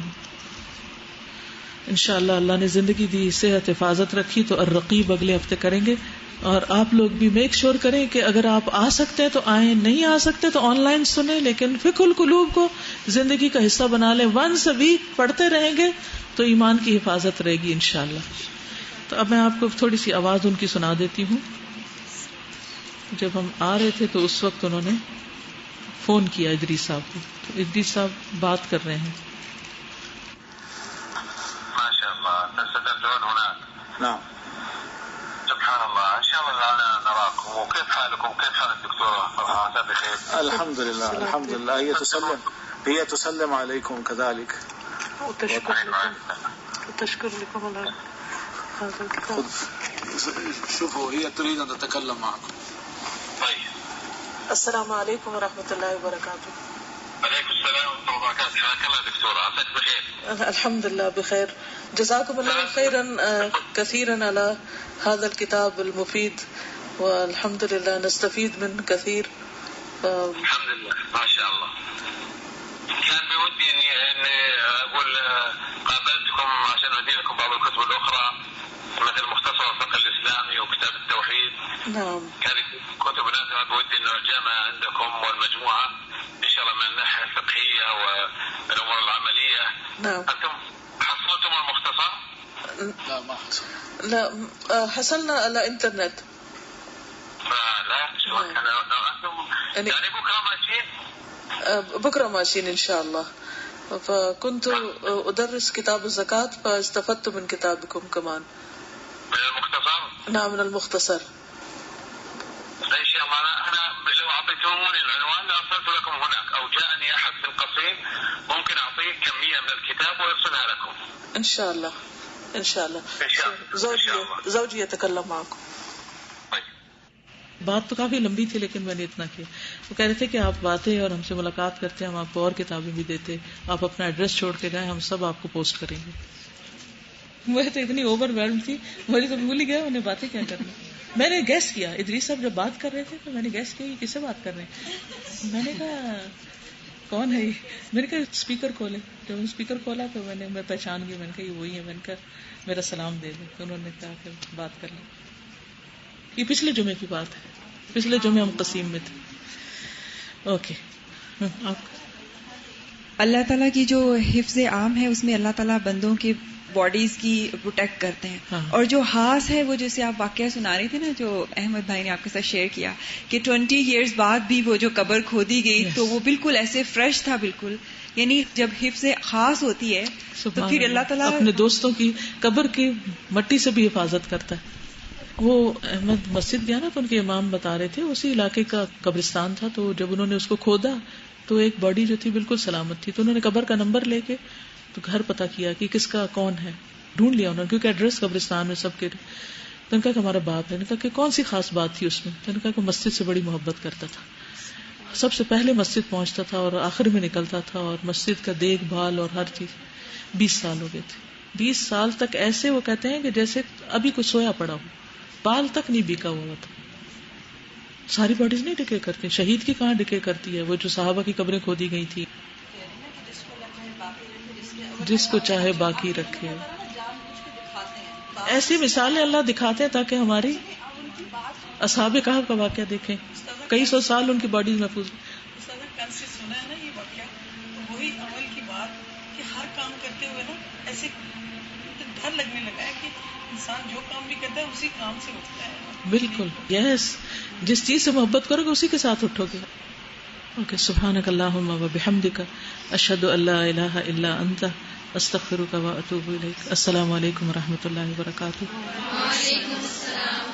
انشاءاللہ اللہ نے زندگی دی، صحت، حفاظت رکھی تو الرقیب اگلے ہفتے کریں گے. اور آپ لوگ بھی میک شور کریں کہ اگر آپ آ سکتے ہیں تو آئیں، نہیں آ سکتے تو آن لائن سنیں، لیکن فقہ القلوب کو زندگی کا حصہ بنا لیں. ونس اے ویک پڑھتے رہیں گے تو ایمان کی حفاظت رہے گی انشاءاللہ. تو اب میں آپ کو تھوڑی سی آواز ان کی سنا دیتی ہوں. جب ہم آ رہے تھے تو اس وقت انہوں نے فون کیا ادریس صاحب کو، تو ادریس صاحب بات کر رہے ہیں. نعم. سبحان الله، ان شاء الله لا نراكم. وكيف حالكم؟ كيف حال الدكتورة فرحات؟ بخير الحمد لله. الحمد لله. هي تسلم عليكم كذلك. وتشكر لكم الله هذا الكتاب. شوفوا هي تريد ان تتكلم معكم. طيب. السلام عليكم ورحمة الله وبركاته. وعليكم السلام ورحمة الله وبركاته. حياك الله دكتورة، عساك بخير. الحمد لله بخير. جزاكم الله خيرا كثيرا على هذا الكتاب المفيد، والحمد لله نستفيد من كثير. الحمد لله ما شاء الله. كان بودي اني اقول قابلتكم عشان اهدي لكم بعض الكتب الاخرى مثل مختصر الفقه الاسلامي وكتاب التوحيد. نعم. هذه كتب نافعه، بودي انه الجامعه عندكم والمجموعه ان شاء الله من الناحيه الفقهيه والامور العمليه. نعم. انتم حصلتم المختصر؟ لا ما حصل. لا حصلنا على انترنت. لا شو كان انتم يعني بكره ماشيين؟ بكره ماشيين ان شاء الله. فكنت ادرس كتاب الزكاة فاستفدت من كتابكم كمان. من المختصر؟ نعم من المختصر. ان شاء الله انا لو اعطيتموني العنوان لارسلت لكم هناك، او جاءني احد في القصيم ممكن اعطيه كميه من الكتاب وارسلها لكم. ان شاء الله ان شاء الله. زوجي يتكلم معكم. بات تو کافی لمبی تھی لیکن میں نے اتنا کیا. وہ کہہ رہے تھے کہ آپ آتے اور ہم سے ملاقات کرتے ہیں، ہم آپ کو اور کتابیں بھی دیتے، آپ اپنا ایڈریس چھوڑ کے جائیں، ہم سب آپ کو پوسٹ کریں گے. مجھے تو اتنی اوور ویلم تھی، مجھے تو بھول ہی گیا انہیں باتیں کیا کرنی. میں نے گیس کیا ادریس صاحب جب بات کر رہے تھے تو میں نے گیس کیا یہ کس سے بات کر رہے ہیں. میں نے کہا کون ہے یہ؟ میں نے کہا اسپیکر کھولے. جب اسپیکر کھولا تو میں پہچان گئی. میں نے کہا یہ وہی ہے. میں نے کہا میرا سلام دے دیں. تو انہوں نے کہا کہ بات کر لیں. یہ پچھلے جمعے کی بات ہے، پچھلے جمعے ہم قسیم میں تھے. اوکے. اللہ تعالیٰ کی جو حفظ عام ہے اس میں اللہ تعالیٰ بندوں کے باڈیز کی پروٹیکٹ کرتے ہیں. ہاں. اور جو ہاس ہے وہ جیسے آپ واقعہ سنا رہی تھے نا جو احمد بھائی نے آپ کے ساتھ شیئر کیا کہ 20 ایئرز بعد بھی وہ جو قبر کھودی گئی تو وہ بالکل ایسے فریش تھا بالکل. یعنی جب حفظ خاص ہوتی ہے تو پھر اللہ تعالیٰ اپنے دوستوں کی قبر کی مٹی سے بھی حفاظت کرتا ہے. وہ احمد مسجد گیا نا تو ان کے امام بتا رہے تھے اسی علاقے کا قبرستان تھا. تو جب انہوں نے اس کو کھودا تو ایک باڈی جو تھی بالکل سلامت تھی. تو انہوں نے قبر کا نمبر لے کے تو گھر پتا کیا کہ کس کا کون ہے، ڈھونڈ لیا انہوں نے کیونکہ ایڈریس قبرستان میں سب کے. تو ان کا کہ ہمارا باپ ہے. ان کا کہ کون سی خاص بات تھی اس میں؟ تو ان کا کہ مسجد سے بڑی محبت کرتا تھا، سب سے پہلے مسجد پہنچتا تھا اور آخر میں نکلتا تھا، اور مسجد کا دیکھ بھال اور ہر چیز. 20 سال ہو گئے تھے. 20 سال تک ایسے وہ کہتے ہیں کہ جیسے ابھی کچھ سویا پڑا ہو، بال تک نہیں بیکا ہوا تھا. ساری باڈیز نہیں ڈکے کرتی. شہید کی کہاں ڈکے کرتی ہے؟ وہ جو صحابہ کی قبریں کھودی گئی تھی. جس کو چاہے باقی رکھے. ایسی مثالیں اللہ دکھاتے ہیں تاکہ ہماری اصحاب کہف کا واقعہ دیکھیں. کئی سو سال ان کی باڈیز محفوظ. سنا ہے نا یہ واقعہ, وہی عمل کی بات کہ ہر کام کرتے ہوئے نا ایسے ڈر لگنے لگا ہے کہ انسان جو کام بھی کرتا ہے اسی کام سے اٹھتا ہے. بالکل یس, جس چیز سے محبت کرو گے اسی کے ساتھ اٹھو گے. اوکے, سبحانک اللہم و بحمدک, اشہد ان لا الہ الا انت, استغفرک و اتوب الیک. السلام علیکم و رحمۃ اللہ وبرکاتہ. وعلیکم السلام.